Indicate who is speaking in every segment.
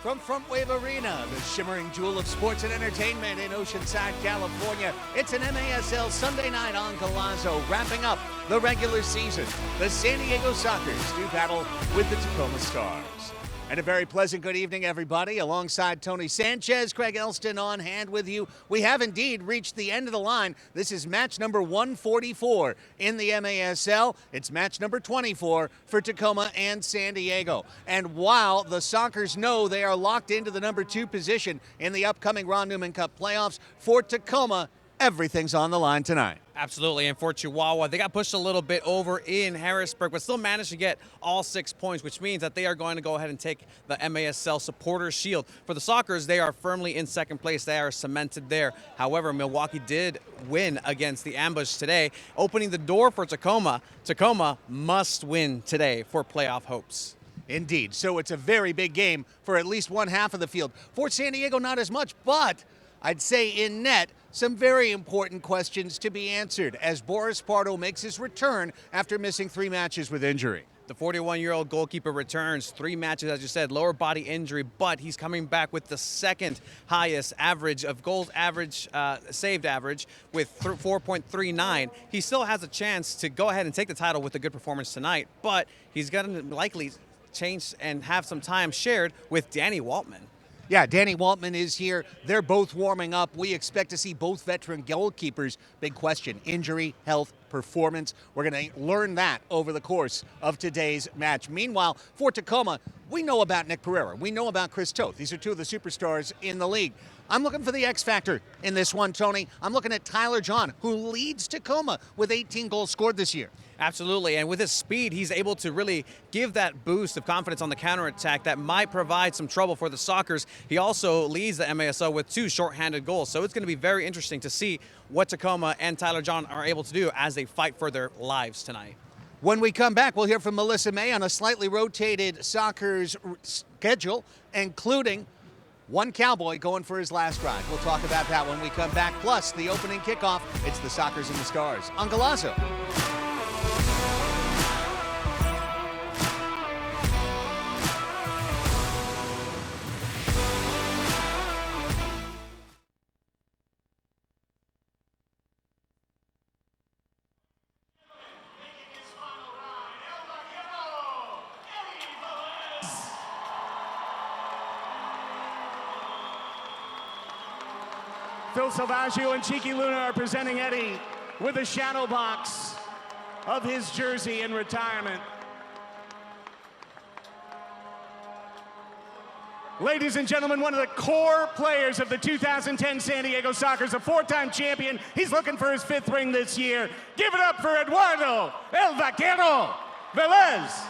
Speaker 1: From Frontwave Arena, the shimmering jewel of sports and entertainment in Oceanside, California, it's an MASL Sunday night on Golazo, wrapping up the regular season. The San Diego Sockers do battle with the Tacoma Stars. And a very pleasant good evening, everybody. Alongside Tony Sanchez, Craig Elston on hand with you. We have indeed reached the end of the line. This is match number 144 in the MASL. It's match number 24 for Tacoma and San Diego. And while the Sockers know they are locked into the number 2 position in the upcoming Ron Newman Cup playoffs, for Tacoma, everything's on the line tonight.
Speaker 2: Absolutely, and for Chihuahua, they got pushed a little bit over in Harrisburg, but still managed to get all 6 points, which means that they are going to go ahead and take the MASL Supporters Shield. For the Sockers, they are firmly in second place. They are cemented there. However, Milwaukee did win against the Ambush today, opening the door for Tacoma. Tacoma must win today for playoff hopes.
Speaker 1: Indeed, so it's a very big game for at least one half of the field. For San Diego, not as much, but I'd say in net, some very important questions to be answered as Boris Pardo makes his return after missing 3 matches with injury.
Speaker 2: The 41-year-old goalkeeper returns 3 matches, as you said, lower body injury, but he's coming back with the second highest average of goals saved average with 4.39. He still has a chance to go ahead and take the title with a good performance tonight, but he's going to likely change and have some time shared with Danny Waltman.
Speaker 1: Yeah, Danny Waltman is here. They're both warming up. We expect to see both veteran goalkeepers. Big question, injury, health, performance. We're going to learn that over the course of today's match. Meanwhile, for Tacoma, we know about Nick Pereira. We know about Chris Toth. These are 2 of the superstars in the league. I'm looking for the X factor in this one, Tony. I'm looking at Tyler John, who leads Tacoma with 18 goals scored this year.
Speaker 2: Absolutely, and with his speed, he's able to really give that boost of confidence on the counterattack that might provide some trouble for the Sockers. He also leads the MASL with 2 shorthanded goals, so it's going to be very interesting to see what Tacoma and Tyler John are able to do as they fight for their lives tonight.
Speaker 1: When we come back, we'll hear from Melissa May on a slightly rotated Sockers schedule, including one Cowboy going for his last ride. We'll talk about that when we come back, plus the opening kickoff. It's the Sockers and the Stars on Golazo.
Speaker 3: Phil Salvaggio and Cheeky Luna are presenting Eddie with a shadow box of his jersey in retirement. Ladies and gentlemen, one of the core players of the 2010 San Diego Sockers, a 4-time champion. He's looking for his 5th ring this year. Give it up for Eduardo El Vaquero Velez.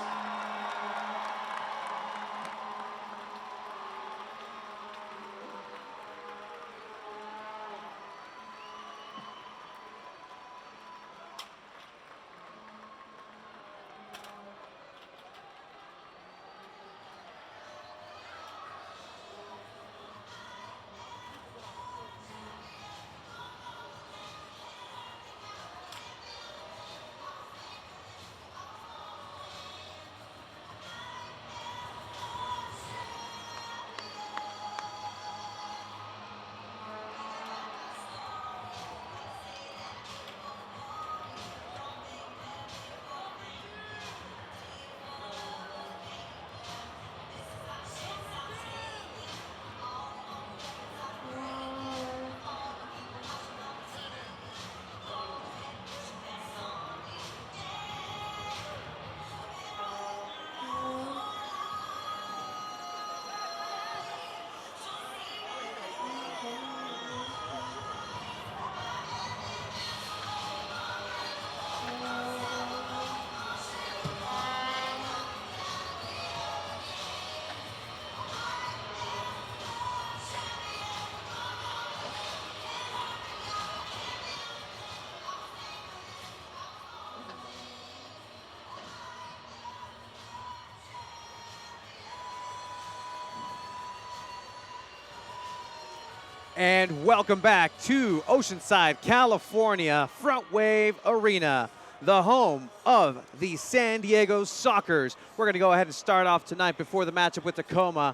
Speaker 4: And welcome back to Oceanside, California, Frontwave Arena, the home of the San Diego Sockers. We're going to go ahead and start off tonight before the matchup with Tacoma.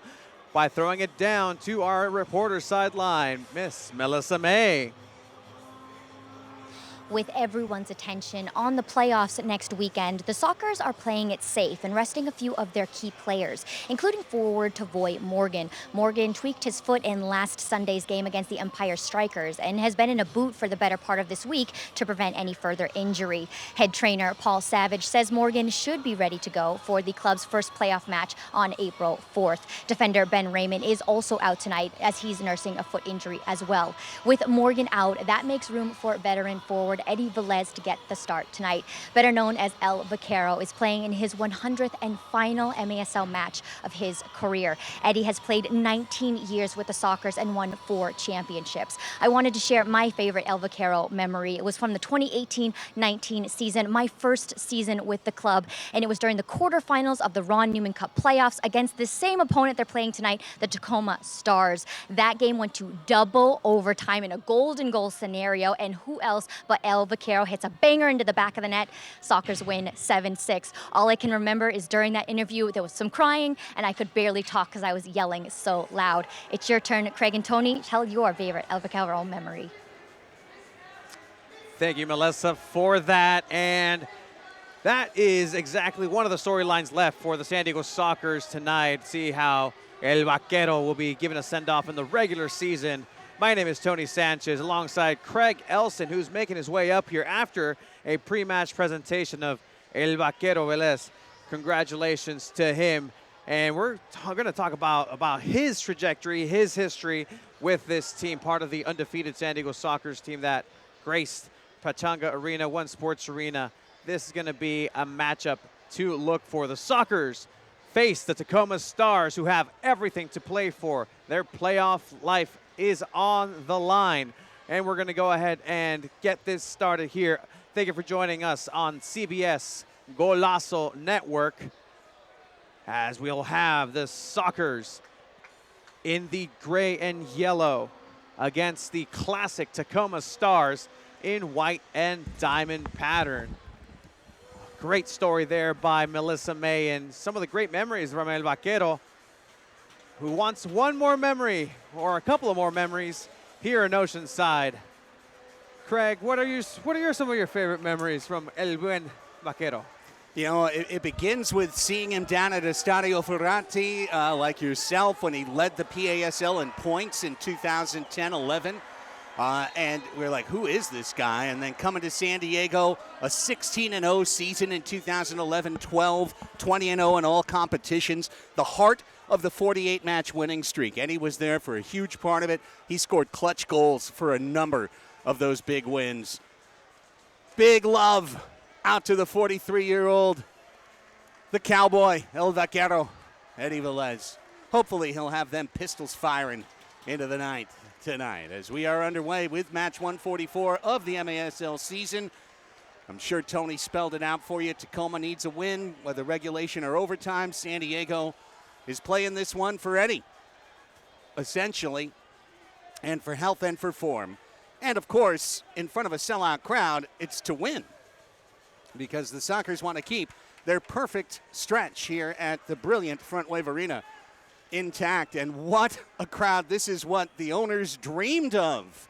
Speaker 4: by throwing it down to our reporter sideline, Miss Melissa May.
Speaker 5: With everyone's attention on the playoffs next weekend, the Sockers are playing it safe and resting a few of their key players, including forward Tavoy Morgan. Morgan tweaked his foot in last Sunday's game against the Empire Strikers and has been in a boot for the better part of this week to prevent any further injury. Head trainer Paul Savage says Morgan should be ready to go for the club's first playoff match on April 4th. Defender Ben Raymond is also out tonight as he's nursing a foot injury as well. With Morgan out, that makes room for veteran forward Eddie Velez to get the start tonight. Better known as El Vaquero is playing in his 100th and final MASL match of his career. Eddie has played 19 years with the Sockers and won 4 championships. I wanted to share my favorite El Vaquero memory. It was from the 2018-19 season, my first season with the club, and it was during the quarterfinals of the Ron Newman Cup playoffs against the same opponent they're playing tonight, the Tacoma Stars. That game went to double overtime in a golden goal scenario, and who else but El Vaquero hits a banger into the back of the net. Sockers win 7-6. All I can remember is during that interview, there was some crying, and I could barely talk because I was yelling so loud. It's your turn, Craig and Tony. Tell your favorite El Vaquero memory.
Speaker 4: Thank you, Melissa, for that. And that is exactly one of the storylines left for the San Diego Sockers tonight. See how El Vaquero will be given a send-off in the regular season. My name is Tony Sanchez alongside Craig Elson, who's making his way up here after a pre-match presentation of El Vaquero Velez. Congratulations to him. And we're going to talk about his trajectory, his history with this team, part of the undefeated San Diego Sockers team that graced Pachanga Arena, One Sports Arena. This is going to be a matchup to look for. The Sockers face the Tacoma Stars, who have everything to play for. Their playoff life is on the line. And we're going to go ahead and get this started here. Thank you for joining us on CBS Golazo Network, as we'll have the Sockers in the gray and yellow against the classic Tacoma Stars in white and diamond pattern. Great story there by Melissa May, and some of the great memories from El Vaquero, who wants one more memory or a couple of more memories here in Oceanside. Craig, what are some of your favorite memories from El Buen Vaquero?
Speaker 1: You know, it begins with seeing him down at Estadio Ferrati, like yourself, when he led the PASL in points in 2010-11. And we're like, who is this guy? And then coming to San Diego, a 16-0 season in 2011-12, 20-0 in all competitions. The heart of the 48-match winning streak. And he was there for a huge part of it. He scored clutch goals for a number of those big wins. Big love out to the 43-year-old, the cowboy, El Vaquero, Eddie Velez. Hopefully he'll have them pistols firing into the night tonight as we are underway with match 144 of the MASL season. I'm sure Tony spelled it out for you. Tacoma needs a win, whether regulation or overtime. San Diego is playing this one for Eddie, essentially, and for health and for form. And, of course, in front of a sellout crowd, it's to win, because the Sockers want to keep their perfect stretch here at the brilliant Frontwave Arena intact. And what a crowd. This is what the owners dreamed of,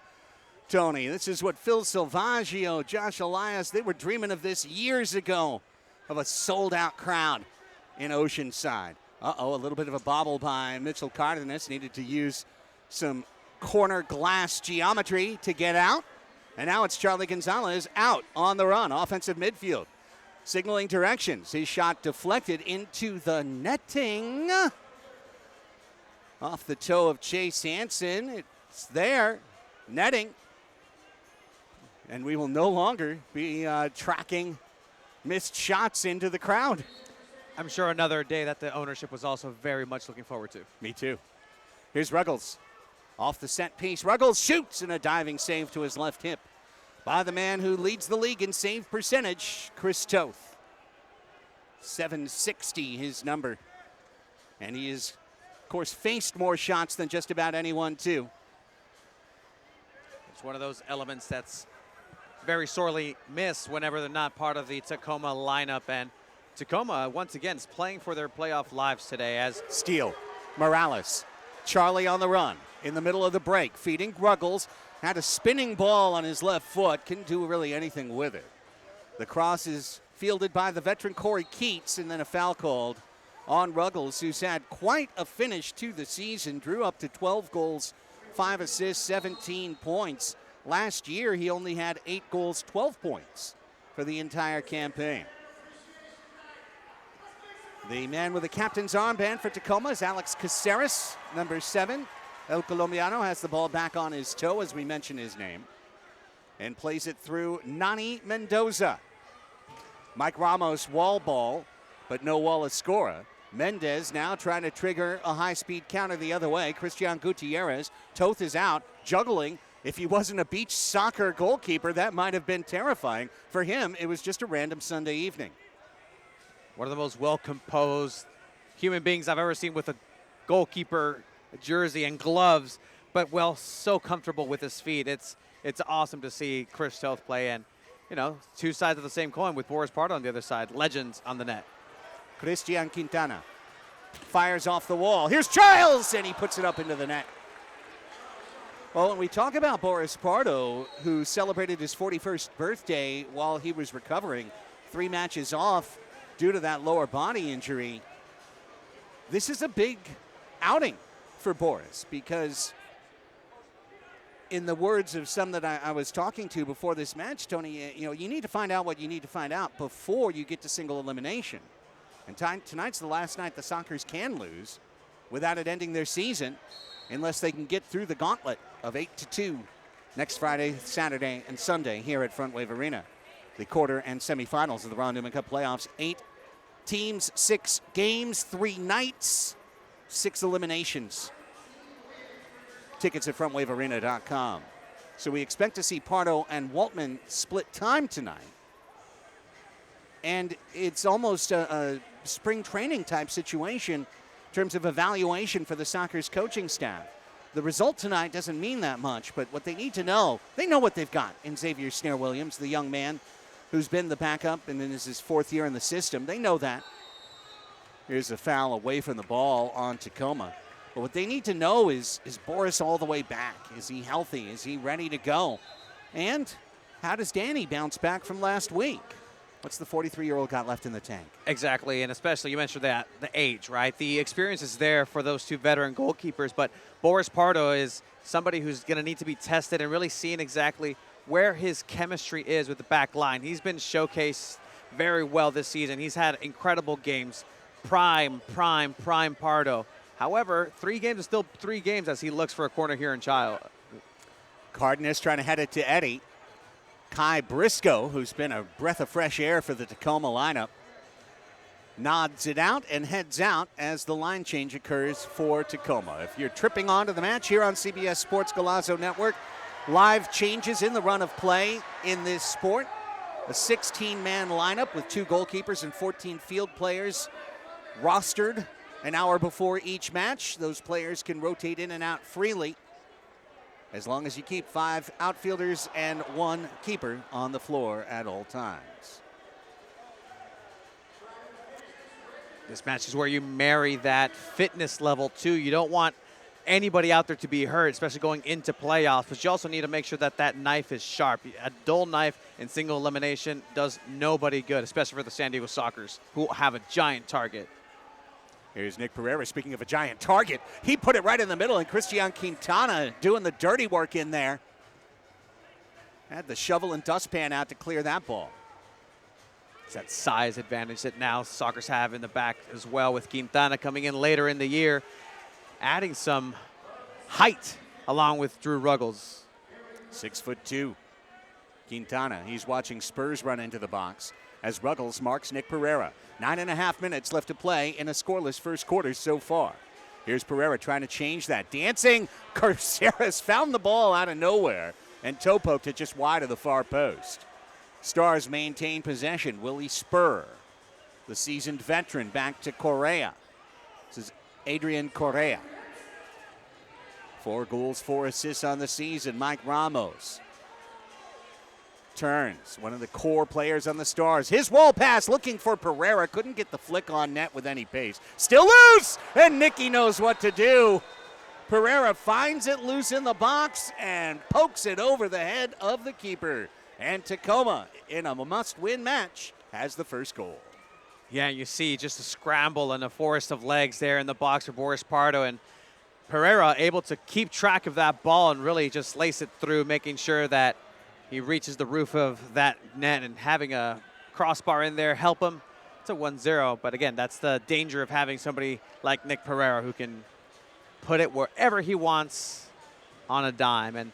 Speaker 1: Tony. This is what Phil Silvaggio, Josh Elias, they were dreaming of this years ago, of a sold-out crowd in Oceanside. A little bit of a bobble by Mitchell Cardenas. Needed to use some corner glass geometry to get out. And now it's Charlie Gonzalez out on the run, offensive midfield, signaling directions. His shot deflected into the netting. Off the toe of Chase Hansen. It's there, netting. And we will no longer be tracking missed shots into the crowd.
Speaker 4: I'm sure another day that the ownership was also very much looking forward to.
Speaker 1: Me too. Here's Ruggles. Off the set piece, Ruggles shoots, and a diving save to his left hip by the man who leads the league in save percentage, Chris Toth. 760 his number. And he is, of course, faced more shots than just about anyone, too.
Speaker 4: It's one of those elements that's very sorely missed whenever they're not part of the Tacoma lineup. And Tacoma, once again, is playing for their playoff lives today as
Speaker 1: Steele, Morales, Charlie on the run in the middle of the break, feeding Ruggles. Had a spinning ball on his left foot. Couldn't do really anything with it. The cross is fielded by the veteran Corey Keats, and then a foul called on Ruggles, who's had quite a finish to the season. Drew up to 12 goals, 5 assists, 17 points. Last year, he only had 8 goals, 12 points for the entire campaign. The man with the captain's armband for Tacoma is Alex Caceres, number 7. El Colombiano has the ball back on his toe as we mention his name and plays it through Nani Mendoza. Mike Ramos wall ball, but no Wallace Scora. Mendez now trying to trigger a high-speed counter the other way. Christian Gutierrez, Toth is out, juggling. If he wasn't a beach soccer goalkeeper, that might have been terrifying. For him, it was just a random Sunday evening.
Speaker 4: One of the most well-composed human beings I've ever seen with a goalkeeper jersey and gloves, but so comfortable with his feet. It's awesome to see Chris Toth play, and two sides of the same coin with Boris Pardo on the other side. Legends on the net.
Speaker 1: Christian Quintana fires off the wall. Here's Childs, and he puts it up into the net. Well, when we talk about Boris Pardo, who celebrated his 41st birthday while he was recovering, 3 matches off due to that lower body injury, this is a big outing for Boris, because in the words of some that I was talking to before this match, Tony, you need to find out what you need to find out before you get to single elimination. And tonight's the last night the Sockers can lose without it ending their season, unless they can get through the gauntlet of 8-2 next Friday, Saturday, and Sunday here at Frontwave Arena. The quarter and semifinals of the Ron Newman Cup playoffs. 8 teams, 6 games, 3 nights, 6 eliminations. Tickets at frontwavearena.com. So we expect to see Pardo and Waltman split time tonight. And it's almost a spring training type situation in terms of evaluation for the Sockers coaching staff. The result tonight doesn't mean that much, but what they need to know, they know what they've got in Xavier Snare-Williams, the young man who's been the backup and then is his 4th year in the system. They know that. Here's a foul away from the ball on Tacoma. But what they need to know is Boris all the way back? Is he healthy? Is he ready to go? And how does Danny bounce back from last week? What's the 43-year-old got left in the tank?
Speaker 4: Exactly, and especially you mentioned that, the age, right? The experience is there for those 2 veteran goalkeepers, but Boris Pardo is somebody who's going to need to be tested and really seeing exactly where his chemistry is with the back line. He's been showcased very well this season. He's had incredible games. Prime Pardo. However, 3 games is still 3 games as he looks for a corner here in Child.
Speaker 1: Cardenas trying to head it to Eddie. Kai Briscoe, who's been a breath of fresh air for the Tacoma lineup, nods it out and heads out as the line change occurs for Tacoma. If you're tripping onto the match here on CBS Sports Golazo Network, live changes in the run of play in this sport. A 16-man lineup with 2 goalkeepers and 14 field players rostered an hour before each match. Those players can rotate in and out freely as long as you keep 5 outfielders and 1 keeper on the floor at all times.
Speaker 4: This match is where you marry that fitness level too. You don't want anybody out there to be hurt, especially going into playoffs, but you also need to make sure that that knife is sharp. A dull knife in single elimination does nobody good, especially for the San Diego Sockers, who have a giant target.
Speaker 1: Here's Nick Pereira, speaking of a giant target. He put it right in the middle, and Christian Quintana doing the dirty work in there. Had the shovel and dustpan out to clear that ball.
Speaker 4: It's that size advantage that now Sockers have in the back as well, with Quintana coming in later in the year, adding some height along with Drew Ruggles.
Speaker 1: 6'2". Quintana, he's watching Spurs run into the box as Ruggles marks Nick Pereira. 9.5 minutes left to play in a scoreless first quarter so far. Here's Pereira trying to change that. Dancing, Carceres found the ball out of nowhere and toe poked it just wide of the far post. Stars maintain possession. Willie Spur, the seasoned veteran, back to Correa. This is Adrian Correa. 4 goals, 4 assists on the season. Mike Ramos turns, one of the core players on the Stars. His wall pass looking for Pereira. Couldn't get the flick on net with any pace. Still loose, and Nicky knows what to do. Pereira finds it loose in the box and pokes it over the head of the keeper. And Tacoma, in a must-win match, has the first goal.
Speaker 4: Yeah, you see just a scramble and a forest of legs there in the box for Boris Pardo, and Pereira able to keep track of that ball and really just lace it through, making sure that he reaches the roof of that net, and having a crossbar in there help him. It's a 1-0, but again, that's the danger of having somebody like Nick Pereira who can put it wherever he wants on a dime. And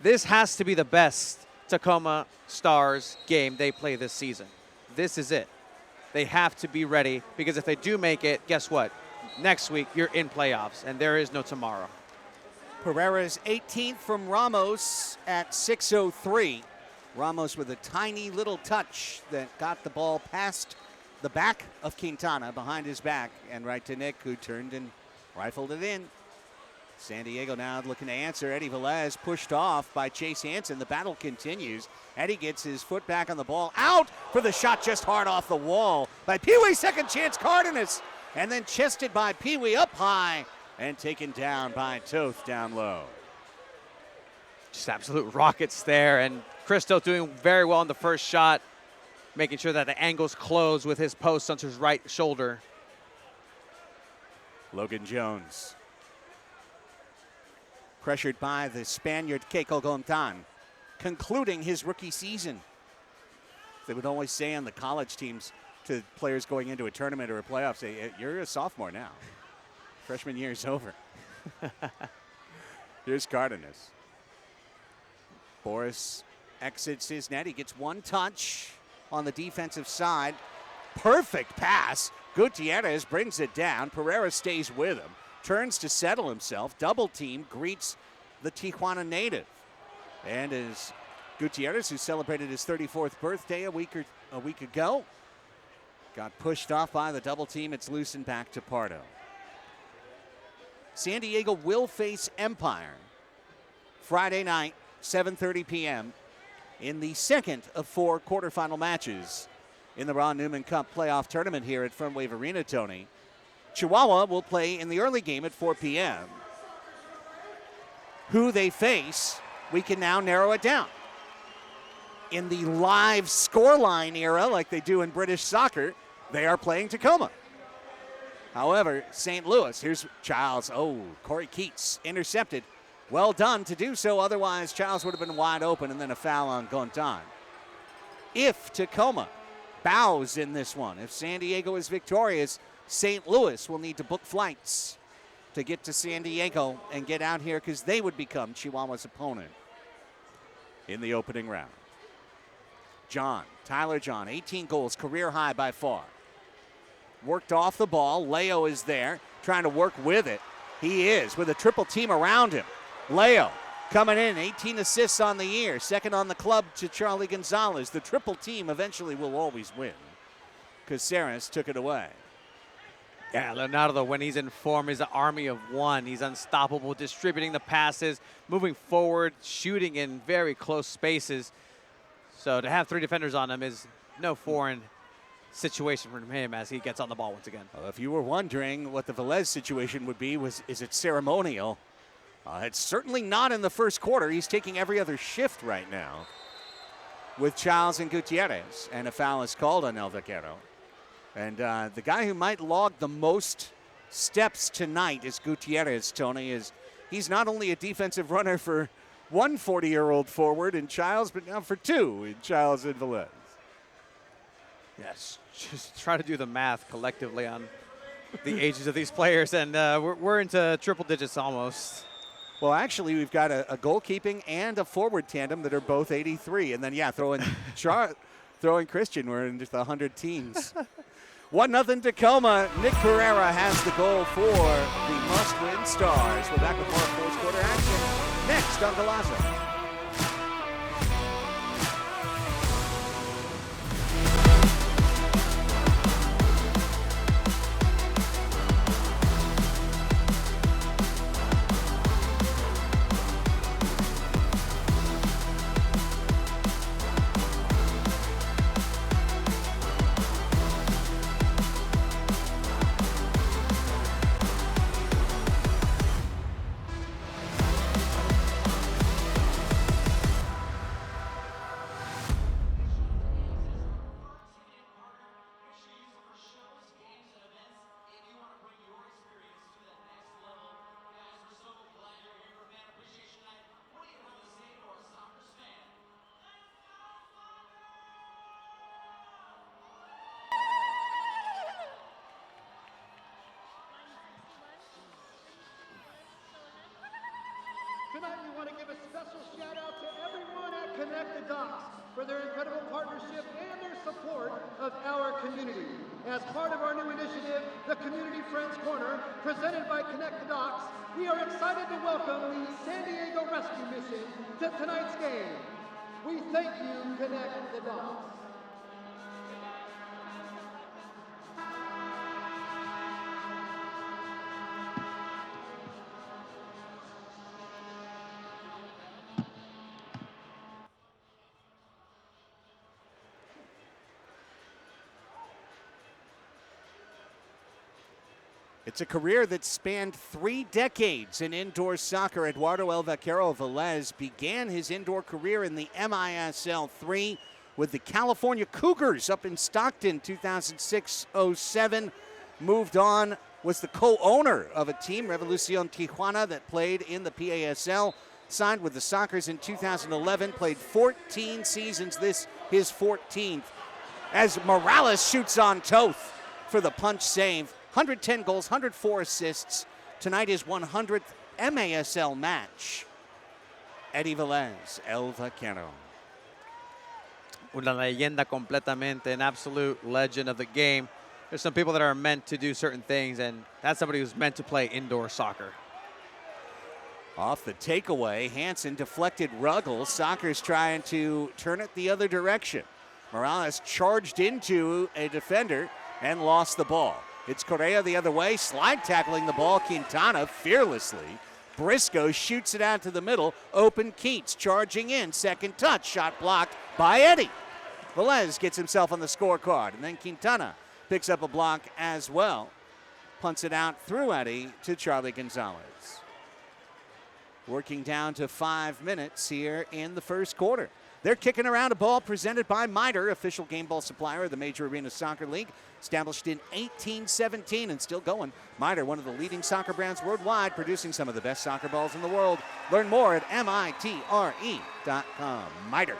Speaker 4: this has to be the best Tacoma Stars game they play this season. This is it. They have to be ready, because if they do make it, guess what? Next week, you're in playoffs, and there is no tomorrow.
Speaker 1: Pereira's 18th from Ramos at 6:03. Ramos with a tiny little touch that got the ball past the back of Quintana, behind his back, and right to Nick, who turned and rifled it in. San Diego now looking to answer. Eddie Velez pushed off by Chase Hansen. The battle continues. Eddie gets his foot back on the ball. Out for the shot, just hard off the wall by Pee Wee. Second chance Cardenas. And then chested by Pee Wee up high and taken down by Toth down low.
Speaker 4: Just absolute rockets there. And Cristo doing very well in the first shot, making sure that the angle's closed with his post onto his right shoulder.
Speaker 1: Logan Jones, pressured by the Spaniard Keiko Gontan, concluding his rookie season. They would always say on the college teams to players going into a tournament or a playoff, say, you're a sophomore now. Freshman year is over. Here's Cardenas. Boris exits his net. He gets one touch on the defensive side. Perfect pass. Gutierrez brings it down. Pereira stays with him. Turns to settle himself. Double team, greets the Tijuana native. And as Gutierrez, who celebrated his 34th birthday a week ago, got pushed off by the double team. It's loose and back to Pardo. San Diego will face Empire Friday night, 7:30 p.m. in the second of 4 quarterfinal matches in the Ron Newman Cup playoff tournament here at Frontwave Arena, Tony. Chihuahua will play in the early game at 4 p.m. Who they face, we can now narrow it down. In the live scoreline era, like they do in British soccer, they are playing Tacoma. However, St. Louis, here's Childs. Oh, Corey Keats intercepted. Well done to do so, otherwise Childs would have been wide open, and then a foul on Gontan. If Tacoma bows in this one, if San Diego is victorious, St. Louis will need to book flights to get to San Diego and get out here, because they would become Chihuahua's opponent in the opening round. Tyler John, 18 goals, career high by far. Worked off the ball. Leo is there, trying to work with it. He is, with a triple team around him. Leo coming in, 18 assists on the year, second on the club to Charlie Gonzalez. The triple team eventually will always win, because Saras took it away.
Speaker 4: Yeah, Leonardo, when he's in form, is an army of one. He's unstoppable, distributing the passes, moving forward, shooting in very close spaces. So to have 3 defenders on him is no foreign situation for him as he gets on the ball once again.
Speaker 1: Well, if you were wondering what the Velez situation would be, is it ceremonial? It's certainly not in the first quarter. He's taking every other shift right now with Childs and Gutierrez, and a foul is called on El Vaquero. And the guy who might log the most steps tonight is Gutierrez, Tony. He's not only a defensive runner for one 40-year-old forward in Childs, but now for 2 in Childs and Velez.
Speaker 4: Yes, just try to do the math collectively on the ages of these players, and we're into triple digits almost.
Speaker 1: Well, actually, we've got a goalkeeping and a forward tandem that are both 83. And then, yeah, throwing Christian, we're in just the 100 teams. 1-0 Tacoma. Nick Pereira has the goal for the must-win Stars. We're back with more fourth quarter action next on Golazo.
Speaker 6: Connect the Dots for their incredible partnership and their support of our community. As part of our new initiative, the Community Friends Corner, presented by Connect the Dots, we are excited to welcome the San Diego Rescue Mission to tonight's game. We thank you, Connect the Dots.
Speaker 1: It's a career that spanned 3 decades in indoor soccer. Eduardo El Vaquero Velez began his indoor career in the MASL 3 with the California Cougars up in Stockton 2006-07. Moved on, was the co-owner of a team, Revolucion Tijuana, that played in the PASL. Signed with the Sockers in 2011, played 14 seasons, this his 14th. As Morales shoots on Toth for the punch save. 110 goals, 104 assists. Tonight is 100th MASL match. Eddie Velez, El Vaquero.
Speaker 4: Una leyenda completamente, an absolute legend of the game. There's some people that are meant to do certain things, and that's somebody who's meant to play indoor soccer.
Speaker 1: Off the takeaway, Hansen deflected Ruggles. Sockers trying to turn it the other direction. Morales charged into a defender and lost the ball. It's Correa the other way, slide tackling the ball, Quintana fearlessly. Briscoe shoots it out to the middle, open Keats charging in, second touch, shot blocked by Eddie. Velez gets himself on the scorecard, and then Quintana picks up a block as well. Punts it out through Eddie to Charlie Gonzalez. Working down to 5 minutes here in the first quarter. They're kicking around a ball presented by MITRE, official game ball supplier of the Major Arena Soccer League, established in 1817 and still going. MITRE, one of the leading soccer brands worldwide, producing some of the best soccer balls in the world. Learn more at mitre.com. MITRE.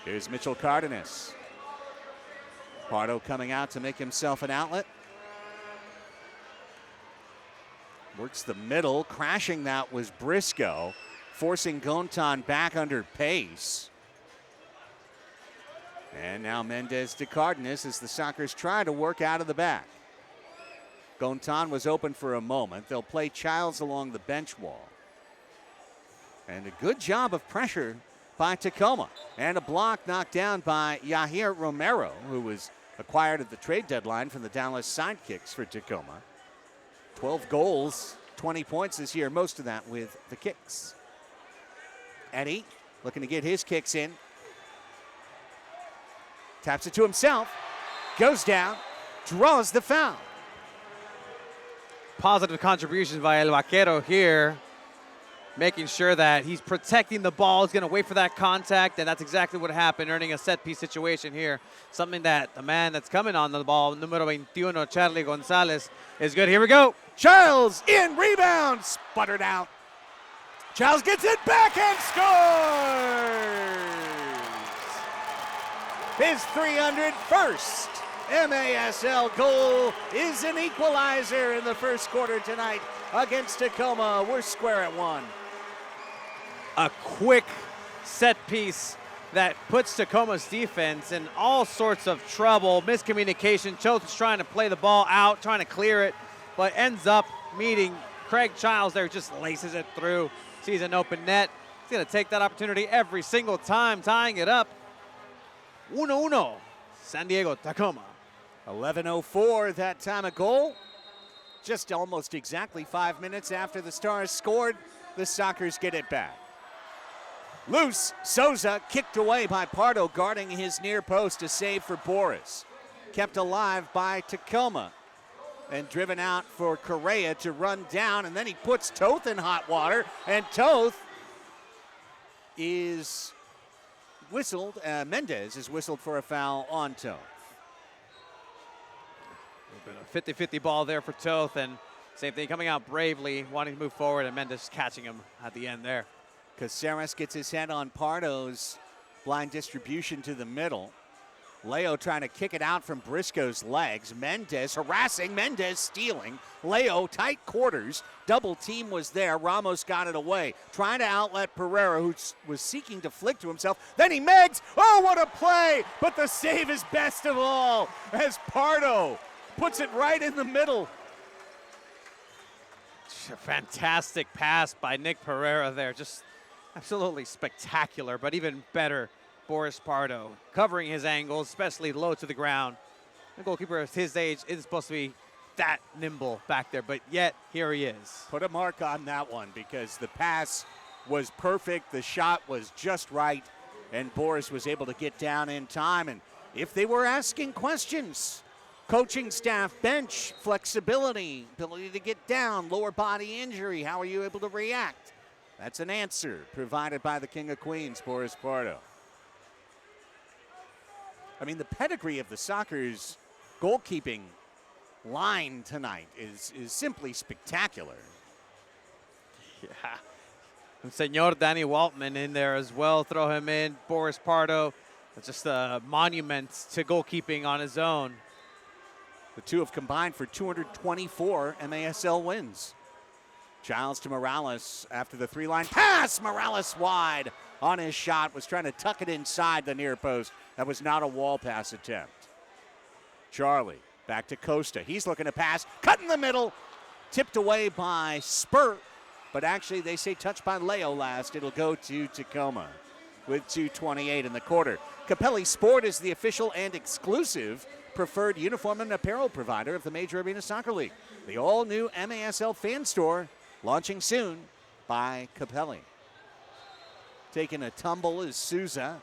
Speaker 1: Here's Mitchell Cardenas. Pardo coming out to make himself an outlet. Works the middle, crashing that was Briscoe, forcing Gontan back under pace. And now Mendez to Cardenas as the Sockers try to work out of the back. Gontan was open for a moment. They'll play Childs along the bench wall. And a good job of pressure by Tacoma. And a block knocked down by Yahir Romero, who was acquired at the trade deadline from the Dallas Sidekicks for Tacoma. 12 goals, 20 points this year, most of that with the kicks. Eddie looking to get his kicks in. Taps it to himself, goes down, draws the foul.
Speaker 4: Positive contributions by El Vaquero here, making sure that he's protecting the ball. He's going to wait for that contact, and that's exactly what happened, earning a set-piece situation here. Something that the man that's coming on the ball, numero 21, Charlie Gonzalez, is good. Here we go.
Speaker 1: Childs in, rebound, sputtered out. Childs gets it back and scores! His 301st MASL goal is an equalizer in the first quarter tonight against Tacoma. We're square at 1.
Speaker 4: A quick set piece that puts Tacoma's defense in all sorts of trouble. Miscommunication. Choate's trying to play the ball out, trying to clear it, but ends up meeting Craig Childs there, just laces it through, sees an open net. He's going to take that opportunity every single time, tying it up. 1-1, San Diego, Tacoma.
Speaker 1: 11:04 that time of goal. Just almost exactly 5 minutes after the Stars scored, the Sockers get it back. Loose, Souza kicked away by Pardo, guarding his near post, a save for Boris. Kept alive by Tacoma and driven out for Correa to run down, and then he puts Toth in hot water, and Toth is whistled, Mendez is whistled for a foul on Toth.
Speaker 4: A 50-50 ball there for Toth, and same thing, coming out bravely, wanting to move forward, and Mendez catching him at the end there.
Speaker 1: Caceres gets his head on Pardo's blind distribution to the middle. Leo trying to kick it out from Briscoe's legs. Mendez harassing, Mendez stealing. Leo tight quarters. Double team was there. Ramos got it away. Trying to outlet Pereira, who was seeking to flick to himself. Then he megs. Oh, what a play! But the save is best of all as Pardo puts it right in the middle.
Speaker 4: A fantastic pass by Nick Pereira there. Just absolutely spectacular, but even better, Boris Pardo covering his angles, especially low to the ground. The goalkeeper at his age isn't supposed to be that nimble back there, but yet here he is.
Speaker 1: Put a mark on that one because the pass was perfect, the shot was just right, and Boris was able to get down in time. And if they were asking questions, coaching staff, bench, flexibility, ability to get down, lower body injury, how are you able to react? That's an answer provided by the King of Queens, Boris Pardo. I mean, the pedigree of the Sockers goalkeeping line tonight is simply spectacular.
Speaker 4: Yeah. And Senor Danny Waltman in there as well. Throw him in. Boris Pardo, just a monument to goalkeeping on his own.
Speaker 1: The two have combined for 224 MASL wins. Giles to Morales after the three-line pass. Morales wide on his shot. Was trying to tuck it inside the near post. That was not a wall pass attempt. Charlie back to Costa. He's looking to pass. Cut in the middle. Tipped away by Spur. But actually, they say touched by Leo last. It'll go to Tacoma with 2:28 in the quarter. Capelli Sport is the official and exclusive preferred uniform and apparel provider of the Major Arena Soccer League. The all-new MASL fan store launching soon by Capelli. Taking a tumble is Souza.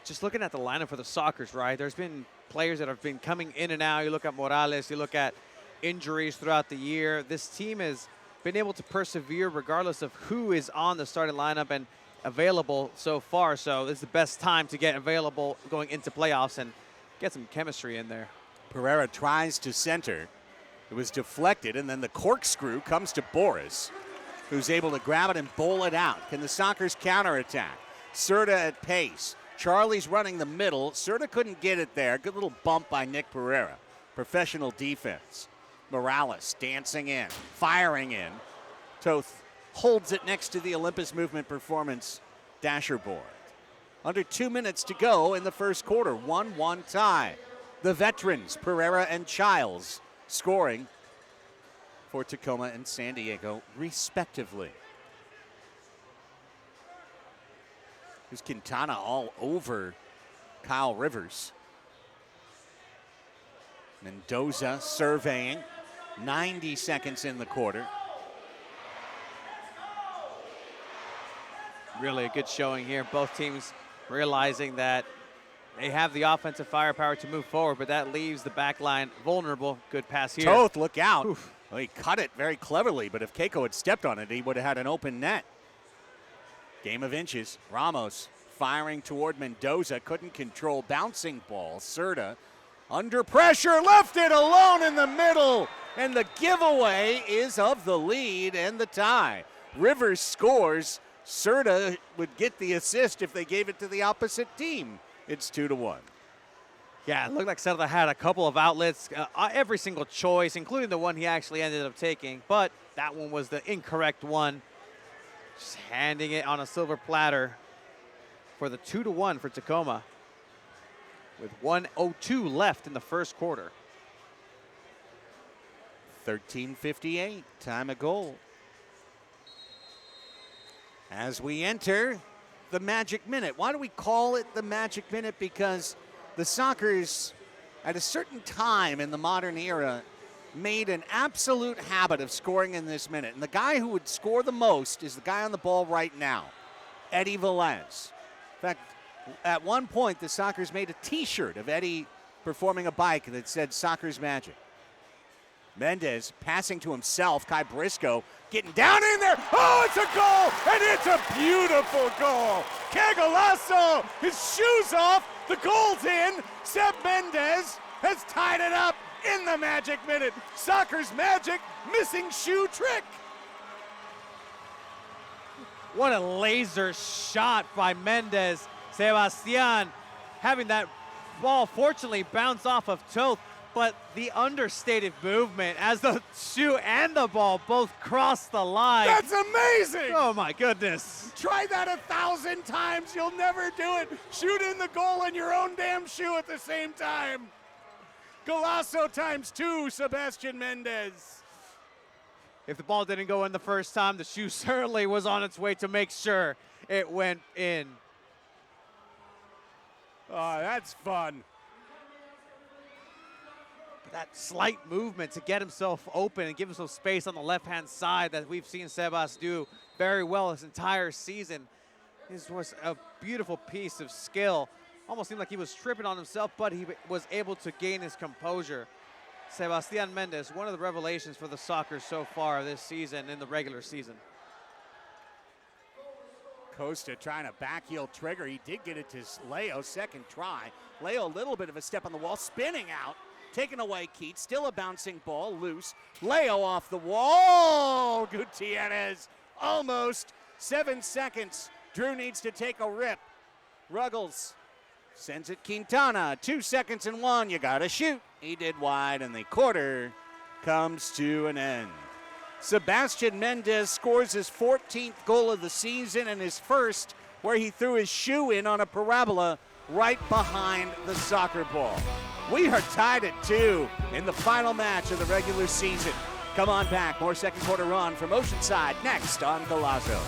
Speaker 4: Just looking at the lineup for the Sockers, right? There's been players that have been coming in and out. You look at Morales, you look at injuries throughout the year. This team has been able to persevere regardless of who is on the starting lineup and available so far. So this is the best time to get available going into playoffs and get some chemistry in there.
Speaker 1: Pereira tries to center. It was deflected, and then the corkscrew comes to Boris, who's able to grab it and bowl it out. Can the Sockers counterattack? Serta at pace. Charlie's running the middle. Serta couldn't get it there. Good little bump by Nick Pereira. Professional defense. Morales dancing in, firing in. Toth holds it next to the Olympus Movement Performance dasher board. Under 2 minutes to go in the first quarter. 1-1 tie. The veterans, Pereira and Childs, scoring for Tacoma and San Diego, respectively. There's Quintana all over Kyle Rivers. Mendoza surveying. 90 seconds in the quarter.
Speaker 4: Really a good showing here. Both teams realizing that they have the offensive firepower to move forward, but that leaves the back line vulnerable. Good pass here.
Speaker 1: Toth, look out.
Speaker 4: Oof.
Speaker 1: Well, he cut it very cleverly, but if Keiko had stepped on it, he would have had an open net. Game of inches. Ramos firing toward Mendoza. Couldn't control. Bouncing ball. Serta under pressure. Left it alone in the middle. And the giveaway is of the lead and the tie. Rivers scores. Serta would get the assist if they gave it to the opposite team. It's 2-1.
Speaker 4: Yeah, it looked like Serta had a couple of outlets, every single choice, including the one he actually ended up taking, but that one was the incorrect one. Just handing it on a silver platter for the 2-1 for Tacoma with 1:02 left in the first quarter.
Speaker 1: 13:58, time of goal. As we enter the Magic Minute. Why do we call it the Magic Minute? Because the Sockers, at a certain time in the modern era, made an absolute habit of scoring in this minute. And the guy who would score the most is the guy on the ball right now, Eddie Velez. In fact, at one point, the Sockers made a T-shirt of Eddie performing a bike that said Sockers Magic. Mendez passing to himself. Kai Briscoe getting down in there. Oh, it's a goal, and it's a beautiful goal. Cagolasso, his shoes off. The goal's in. Seb Mendez has tied it up in the Magic Minute. Sockers Magic, missing shoe trick.
Speaker 4: What a laser shot by Mendez. Sebastian having that ball fortunately bounce off of Toth, but the understated movement as the shoe and the ball both cross the line.
Speaker 3: That's amazing!
Speaker 4: Oh my goodness.
Speaker 3: Try that 1,000 times. You'll never do it. Shoot in the goal in your own damn shoe at the same time. Golazo ×2, Sebastian Mendez.
Speaker 4: If the ball didn't go in the first time, the shoe certainly was on its way to make sure it went in.
Speaker 3: Oh, that's fun.
Speaker 4: That slight movement to get himself open and give himself space on the left-hand side that we've seen Sebas do very well this entire season. This was a beautiful piece of skill. Almost seemed like he was tripping on himself, but he was able to gain his composure. Sebastian Mendez, one of the revelations for the soccer so far this season in the regular season.
Speaker 3: Costa trying to back heel trigger. He did get it to Leo, second try. Leo, a little bit of a step on the wall, spinning out, taking away Keats, still a bouncing ball, loose. Leo off the wall. Gutierrez, almost 7 seconds. Drew needs to take a rip. Ruggles sends it Quintana, 2 seconds and 1. You gotta shoot. He did wide, and the quarter comes to an end. Sebastian Mendez scores his 14th goal of the season and his first where he threw his shoe in on a parabola right behind the soccer ball. We are tied at 2 in the final match of the regular season. Come on back, more second quarter run from Oceanside next on Golazo.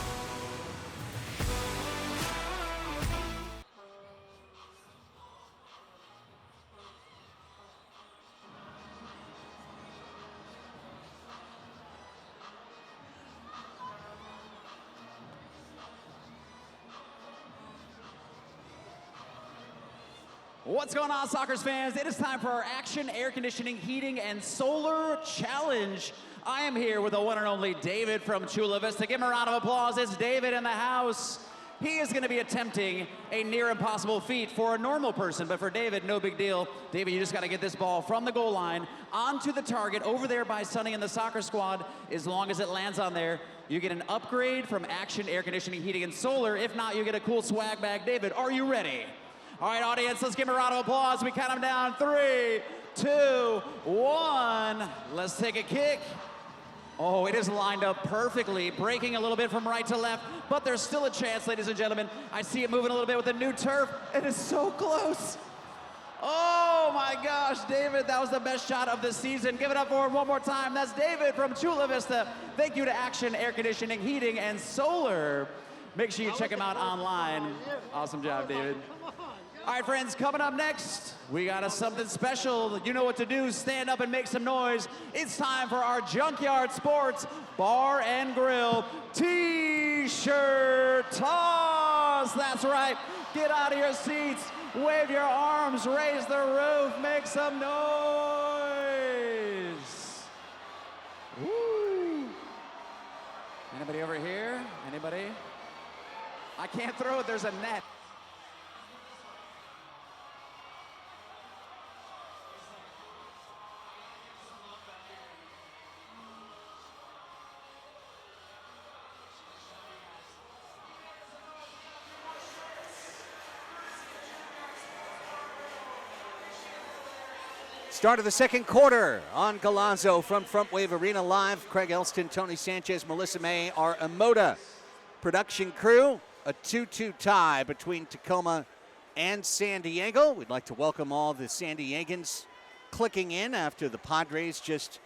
Speaker 7: What's going on, Soccers fans? It is time for our Action Air Conditioning, Heating, and Solar Challenge. I am here with the one and only David from Chula Vista. Give him a round of applause. It's David in the house. He is going to be attempting a near impossible feat for a normal person, but for David, no big deal. David, you just got to get this ball from the goal line onto the target over there by Sonny and the soccer squad. As long as it lands on there, you get an upgrade from Action Air Conditioning, Heating, and Solar. If not, you get a cool swag bag. David, are you ready? All right, audience, let's give him a round of applause. We count him down. 3, 2, 1. Let's take a kick. Oh, it is lined up perfectly, breaking a little bit from right to left, but there's still a chance, ladies and gentlemen. I see it moving a little bit with the new turf. It is so close. Oh my gosh, David, that was the best shot of the season. Give it up for him one more time. That's David from Chula Vista. Thank you to Action Air Conditioning, Heating, and Solar. Make sure you check him out online. Awesome job, David. All right, friends, coming up next, we got something special. You know what to do. Stand up and make some noise. It's time for our Junkyard Sports Bar and Grill T-shirt toss. That's right. Get out of your seats. Wave your arms. Raise the roof. Make some noise. Woo. Anybody over here? Anybody? I can't throw it. There's a net.
Speaker 1: Start of the second quarter on Golazo from Frontwave Arena Live. Craig Elston, Tony Sanchez, Melissa May, our Emoda production crew. A 2-2 tie between Tacoma and San Diego. We'd like to welcome all the San Diegans clicking in after the Padres just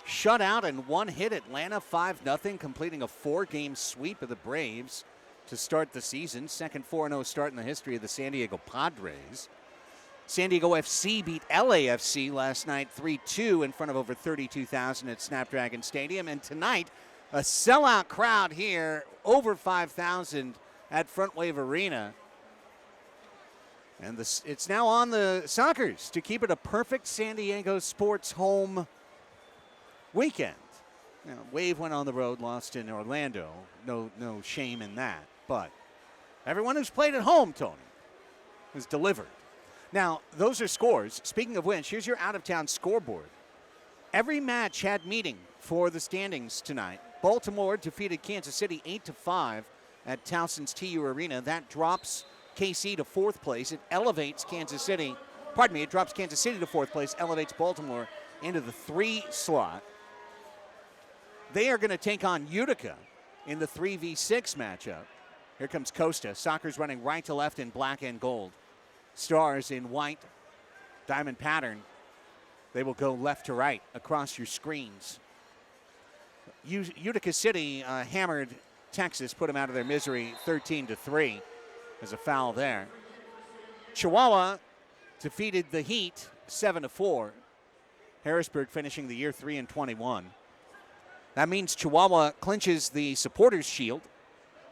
Speaker 1: shut out and one-hit Atlanta 5-0, completing a 4-game sweep of the Braves to start the season. Second 4-0 start in the history of the San Diego Padres. San Diego FC beat LAFC last night 3-2 in front of over 32,000 at Snapdragon Stadium. And tonight, a sellout crowd here, over 5,000 at Frontwave Arena. And it's now on the Soccers to keep it a perfect San Diego sports home weekend. You know, Wave went on the road, lost in Orlando. No shame in that. But everyone who's played at home, Tony, has delivered. Now, those are scores. Speaking of which, here's your out-of-town scoreboard. Every match had meaning for the standings tonight. Baltimore defeated Kansas City 8-5 at Towson's TU Arena. That drops KC to 4th place. It elevates Kansas City. Pardon me, it drops Kansas City to 4th place, elevates Baltimore into the 3 slot. They are going to take on Utica in the 3v6 matchup. Here comes Costa. Soccer's running right to left in black and gold. Stars in white, diamond pattern. They will go left to right across your screens. Utica City hammered Texas, put them out of their misery 13-3. There's a foul there. Chihuahua defeated the Heat 7-4. Harrisburg finishing the year 3-21. That means Chihuahua clinches the Supporters' Shield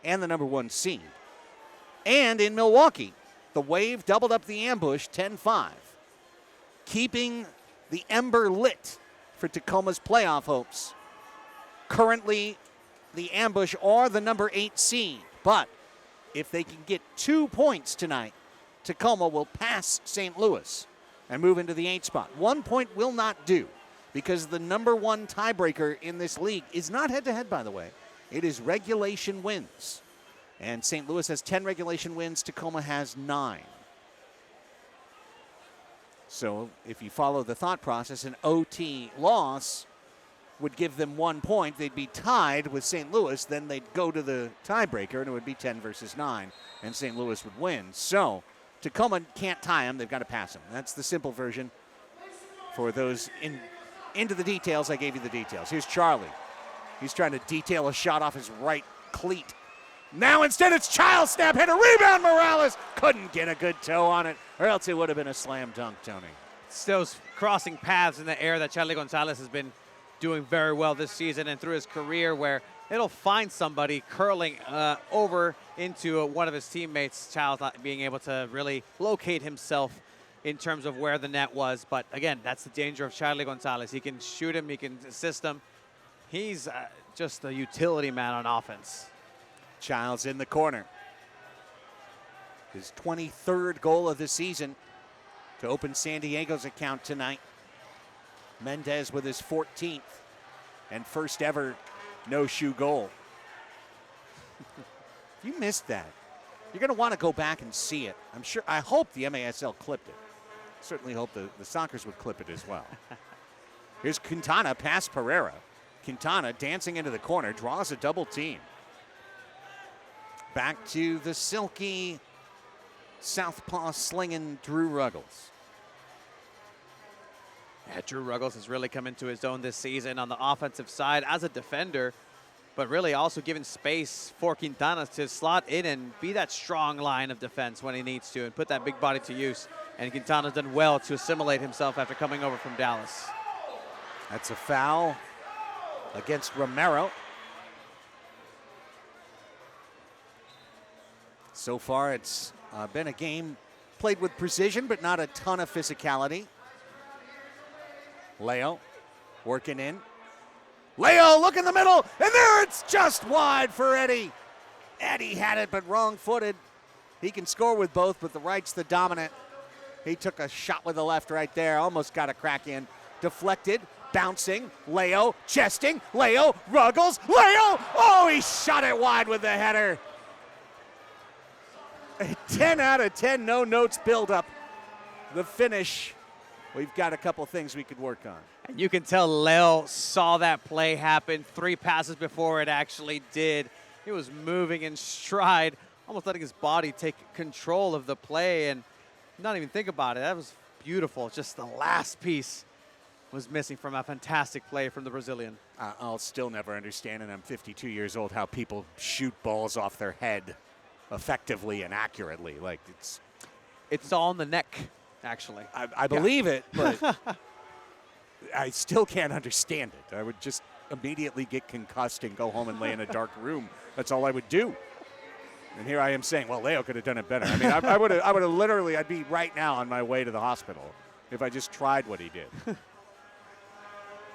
Speaker 1: and the number 1 seed. And in Milwaukee, the Wave doubled up the ambush 10-5, keeping the ember lit for Tacoma's playoff hopes. Currently, the ambush are the number 8 seed, but if they can get 2 points tonight, Tacoma will pass St. Louis and move into the 8th spot. 1 point will not do, because the number 1 tiebreaker in this league is not head-to-head, by the way. It is regulation wins. And St. Louis has 10 regulation wins. Tacoma has 9. So if you follow the thought process, an OT loss would give them 1 point. They'd be tied with St. Louis. Then they'd go to the tiebreaker, and it would be 10 versus 9, and St. Louis would win. So Tacoma can't tie them. They've got to pass them. That's the simple version. For those into the details, I gave you the details. Here's Charlie. He's trying to detail a shot off his right cleat. Now instead it's Child snap, hit a rebound, Morales. Couldn't get a good toe on it, or else it would have been a slam dunk, Tony.
Speaker 4: It's those crossing paths in the air that Charlie Gonzalez has been doing very well this season and through his career, where it'll find somebody curling over into one of his teammates. Child's not being able to really locate himself in terms of where the net was. But again, that's the danger of Charlie Gonzalez. He can shoot him, he can assist him. He's just a utility man on offense.
Speaker 1: Childs in the corner. His 23rd goal of the season to open San Diego's account tonight. Mendez with his 14th and first ever no-shoe goal. If you missed that, you're going to want to go back and see it. I hope the MASL clipped it. Certainly hope the Sockers would clip it as well. Here's Quintana past Pereira. Quintana dancing into the corner, draws a double team. Back to the silky southpaw slinging Drew Ruggles.
Speaker 4: Yeah, Drew Ruggles has really come into his own this season on the offensive side as a defender, but really also giving space for Quintana to slot in and be that strong line of defense when he needs to and put that big body to use. And Quintana's done well to assimilate himself after coming over from Dallas.
Speaker 1: That's a foul against Romero. So far, it's been a game played with precision, but not a ton of physicality. Leo working in. Leo, look in the middle, and there it's just wide for Eddie. Eddie had it, but wrong-footed. He can score with both, but the right's the dominant. He took a shot with the left right there, almost got a crack in. Deflected, bouncing, Leo, chesting, Leo, Ruggles, Leo! Oh, he shot it wide with the header. A 10 out of 10 no notes build-up. The finish, we've got a couple things we could work on.
Speaker 4: And you can tell Leo saw that play happen 3 passes before it actually did. He was moving in stride, almost letting his body take control of the play and not even think about it. That was beautiful. Just the last piece was missing from a fantastic play from the Brazilian.
Speaker 1: I'll still never understand, and I'm 52 years old, how people shoot balls off their head effectively and accurately. Like,
Speaker 4: it's all in the neck, actually.
Speaker 1: I believe it, but I still can't understand it. I would just immediately get concussed and go home and lay in a dark room. That's all I would do. And here I am saying, well, Leo could have done it better. I mean, I would have literally, I'd be right now on my way to the hospital if I just tried what he did.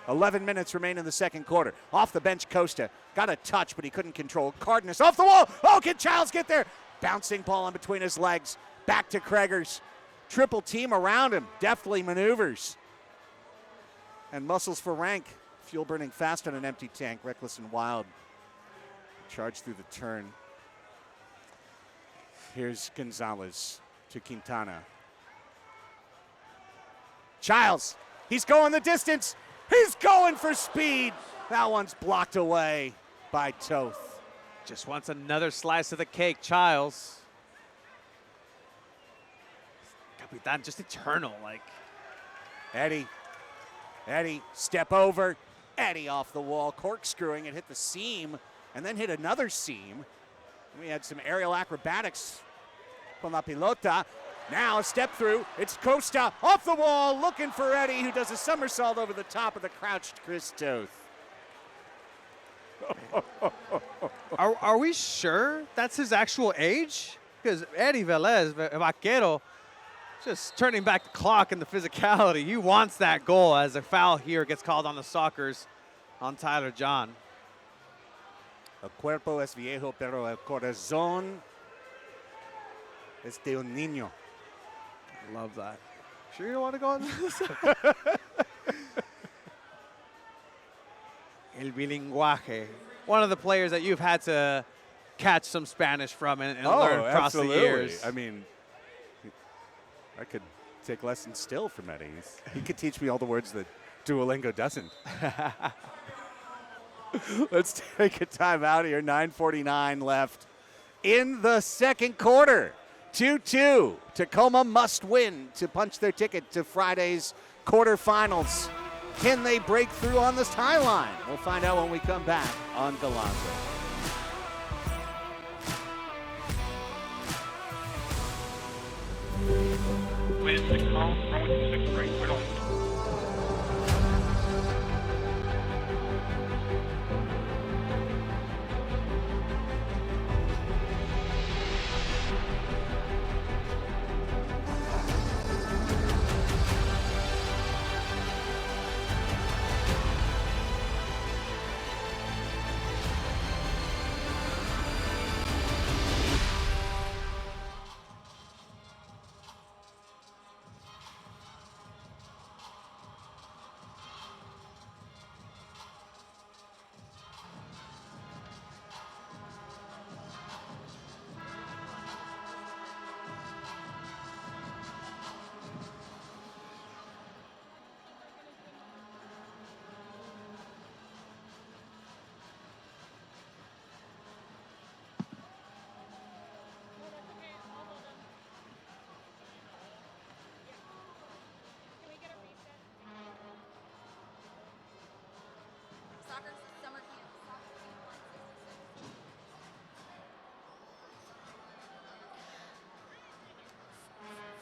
Speaker 1: 11 minutes remain in the second quarter. Off the bench, Costa got a touch, but he couldn't control. Cardenas off the wall. Oh, can Childs get there? Bouncing ball in between his legs. Back to Kregers. Triple team around him. Deftly maneuvers. And muscles for rank. Fuel burning fast on an empty tank. Reckless and wild. Charge through the turn. Here's Gonzalez to Quintana. Childs, he's going the distance. He's going for speed. That one's blocked away by Toth.
Speaker 4: Just wants another slice of the cake, Childs. Capitan, just eternal, like.
Speaker 1: Eddie, step over. Eddie off the wall, corkscrewing it, hit the seam, and then hit another seam. We had some aerial acrobatics from La Pilota. Now a step through, it's Costa off the wall, looking for Eddie, who does a somersault over the top of the crouched Chris Toth.
Speaker 4: Are we sure that's his actual age? Because Eddie Velez, Vaquero, just turning back the clock in the physicality. He wants that goal as a foul here gets called on the Sockers on Tyler John.
Speaker 1: El cuerpo es viejo, pero el corazón es de un niño.
Speaker 4: Love that. Sure you don't want to go on this? El bilinguaje. One of the players that you've had to catch some Spanish from and learn across the years.
Speaker 1: I mean, I could take lessons still from Eddie. He could teach me all the words that Duolingo doesn't. Let's take a timeout here. 9:49 left in the second quarter. 2-2. Tacoma must win to punch their ticket to Friday's quarterfinals. Can they break through on this tie line? We'll find out when we come back on Galazzo.
Speaker 8: Wind 6 miles, runway 26 right, cleared on.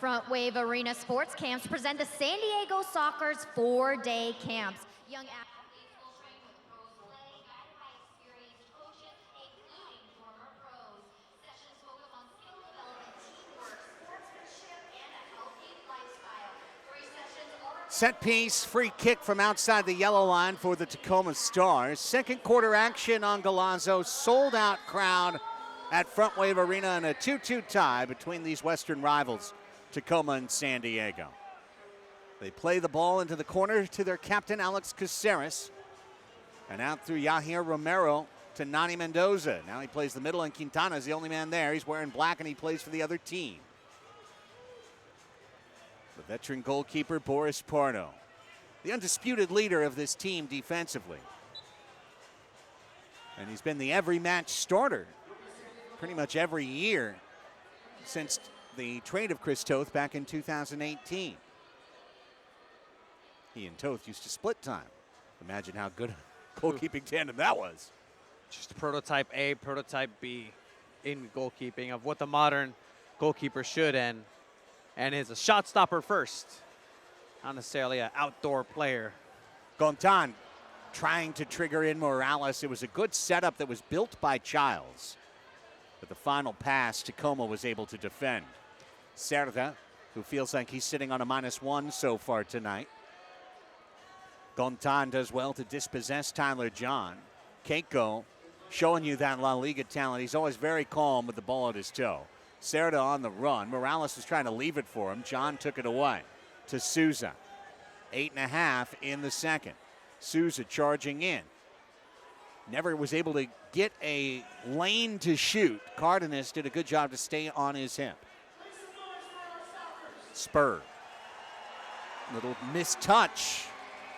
Speaker 5: Frontwave Arena sports camps present the San Diego Soccer's 4-day camps. Young athletes will train with pros play, guided by experienced coaches, including former pros. Sessions focus on skill development, teamwork, sportsmanship, and a healthy lifestyle. 3 sessions are
Speaker 1: Set piece, free kick from outside the yellow line for the Tacoma Stars. Second quarter action on Galazzo. Sold out crowd at Frontwave Arena in a 2-2 tie between these Western rivals, Tacoma and San Diego. They play the ball into the corner to their captain, Alex Caceres. And out through Yahir Romero to Nani Mendoza. Now he plays the middle, and Quintana is the only man there. He's wearing black, and he plays for the other team. The veteran goalkeeper, Boris Pardo, the undisputed leader of this team defensively. And he's been the every match starter pretty much every year since the trade of Chris Toth back in 2018. He and Toth used to split time. Imagine how good a goalkeeping tandem that was.
Speaker 4: Just prototype A, prototype B in goalkeeping of what the modern goalkeeper should and is a shot stopper first. Not necessarily an outdoor player.
Speaker 1: Gontan trying to trigger in Morales. It was a good setup that was built by Childs. But the final pass, Tacoma was able to defend. Cerda, who feels like he's sitting on a -1 so far tonight. Gontan does well to dispossess Tyler John. Keiko showing you that La Liga talent. He's always very calm with the ball at his toe. Cerda on the run. Morales was trying to leave it for him. John took it away to Souza. 8.5 in the second. Souza charging in. never was able to get a lane to shoot. Cardenas did a good job to stay on his hip. Spur. Little mistouch.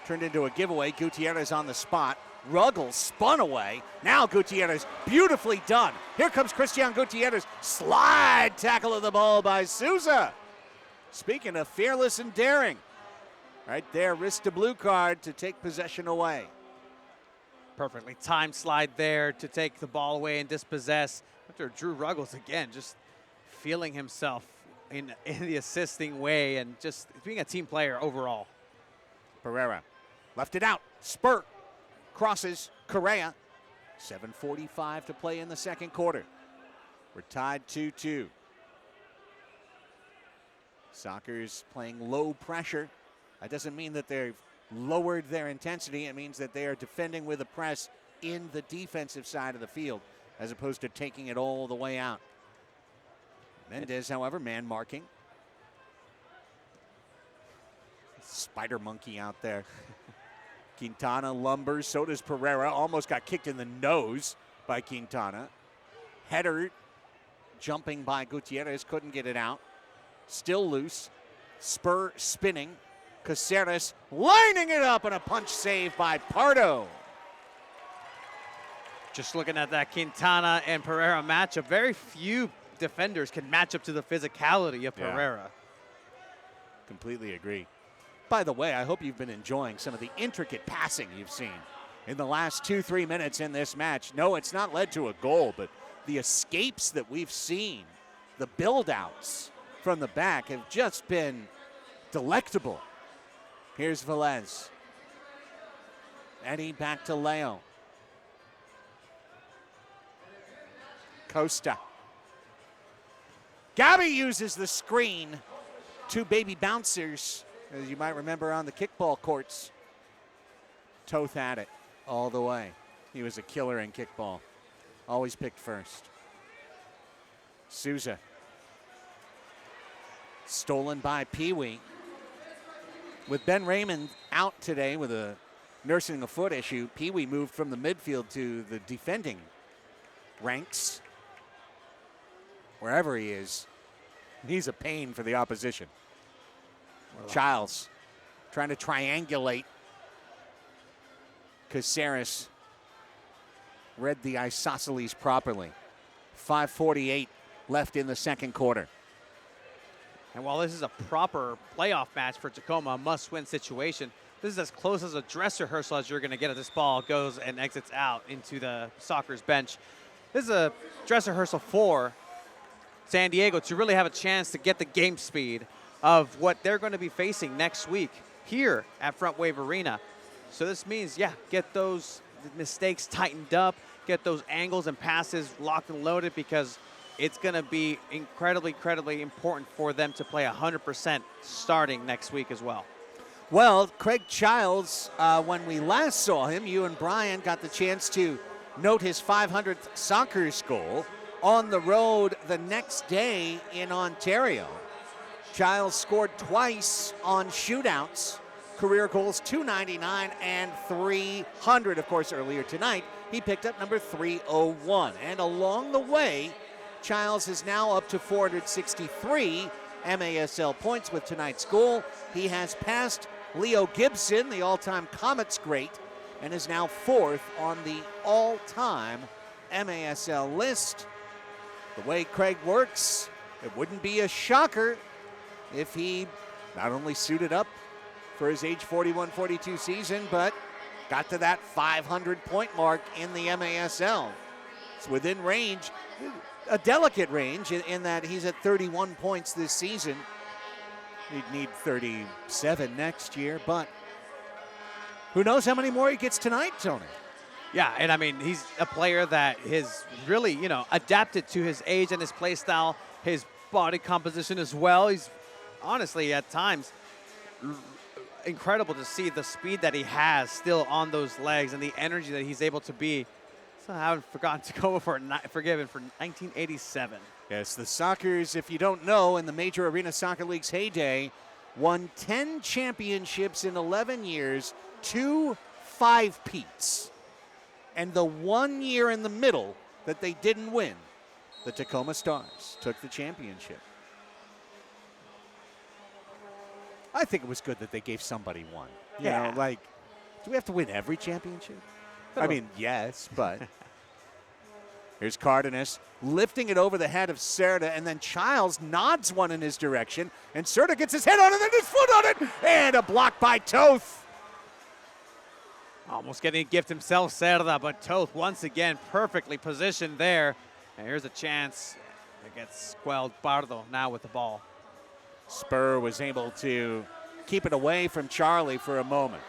Speaker 1: Turned into a giveaway. Gutierrez on the spot. Ruggles spun away. Now Gutierrez, beautifully done. Here comes Christian Gutierrez. Slide tackle of the ball by Souza. Speaking of fearless and daring. Right there, risked a blue card to take possession away.
Speaker 4: Perfectly timed slide there to take the ball away and dispossess. After Drew Ruggles, again, just feeling himself in the assisting way and just being a team player overall.
Speaker 1: Pereira left it out. Spurt crosses Correa. 7:45 to play in the second quarter. We're tied 2-2. Sockers playing low pressure. That doesn't mean that they've lowered their intensity. It means that they are defending with a press in the defensive side of the field as opposed to taking it all the way out. Mendez, however, man marking. Spider monkey out there. Quintana lumbers, so does Pereira. Almost got kicked in the nose by Quintana. Header jumping by Gutierrez, couldn't get it out. Still loose. Spur spinning. Caceres lining it up and a punch save by Pardo.
Speaker 4: Just looking at that Quintana and Pereira matchup, very few defenders can match up to the physicality of Pereira.
Speaker 1: Completely agree. By the way, I hope you've been enjoying some of the intricate passing you've seen in the last 2-3 minutes in this match. No, it's not led to a goal, but the escapes that we've seen, the build-outs from the back have just been delectable. Here's Velez. Eddie back to Leo. Costa. Gabby uses the screen. Two baby bouncers, as you might remember on the kickball courts. Toth had it all the way. He was a killer in kickball. Always picked first. Souza. Stolen by Pee Wee. With Ben Raymond out today with nursing a foot issue, Pee Wee moved from the midfield to the defending ranks. Wherever he is, he's a pain for the opposition. Childs trying to triangulate. Caceres read the isosceles properly. 5:48 left in the second quarter.
Speaker 4: And while this is a proper playoff match for Tacoma, a must-win situation, this is as close as a dress rehearsal as you're going to get as this ball goes and exits out into the Sockers bench. This is a dress rehearsal for San Diego to really have a chance to get the game speed of what they're going to be facing next week here at Frontwave Arena. So this means, get those mistakes tightened up, get those angles and passes locked and loaded, because it's going to be incredibly, incredibly important for them to play 100% starting next week as well.
Speaker 1: Well, Craig Childs, when we last saw him, you and Brian got the chance to note his 500th Sockers goal on the road the next day in Ontario. Childs scored twice on shootouts. Career goals 299 and 300. Of course, earlier tonight, he picked up number 301. And along the way, Childs is now up to 463 MASL points with tonight's goal. He has passed Leo Gibson, the all-time Comets great, and is now fourth on the all-time MASL list. The way Craig works, it wouldn't be a shocker if he not only suited up for his age 41-42 season, but got to that 500-point mark in the MASL. It's within range, a delicate range in that he's at 31 points this season. He'd need 37 next year, but who knows how many more he gets tonight, Tony?
Speaker 4: Yeah, and I mean, he's a player that has really, adapted to his age and his play style, his body composition as well. He's honestly, at times, incredible to see the speed that he has still on those legs and the energy that he's able to be. So I haven't forgotten Tacoma forgiven for 1987.
Speaker 1: Yes, the Sockers, if you don't know, in the Major Arena Soccer League's heyday, won 10 championships in 11 years, 2 5-peats. And the 1 year in the middle that they didn't win, the Tacoma Stars took the championship. I think it was good that they gave somebody one. You know, like, do we have to win every championship? I mean, yes, but. Here's Cardenas lifting it over the head of Serta, and then Childs nods one in his direction, and Serta gets his head on it, and then his foot on it, and a block by Toth.
Speaker 4: Almost getting a gift himself, Serta, but Toth once again perfectly positioned there. And here's a chance. It gets quelled. Pardo now with the ball.
Speaker 1: Spur was able to keep it away from Charlie for a moment.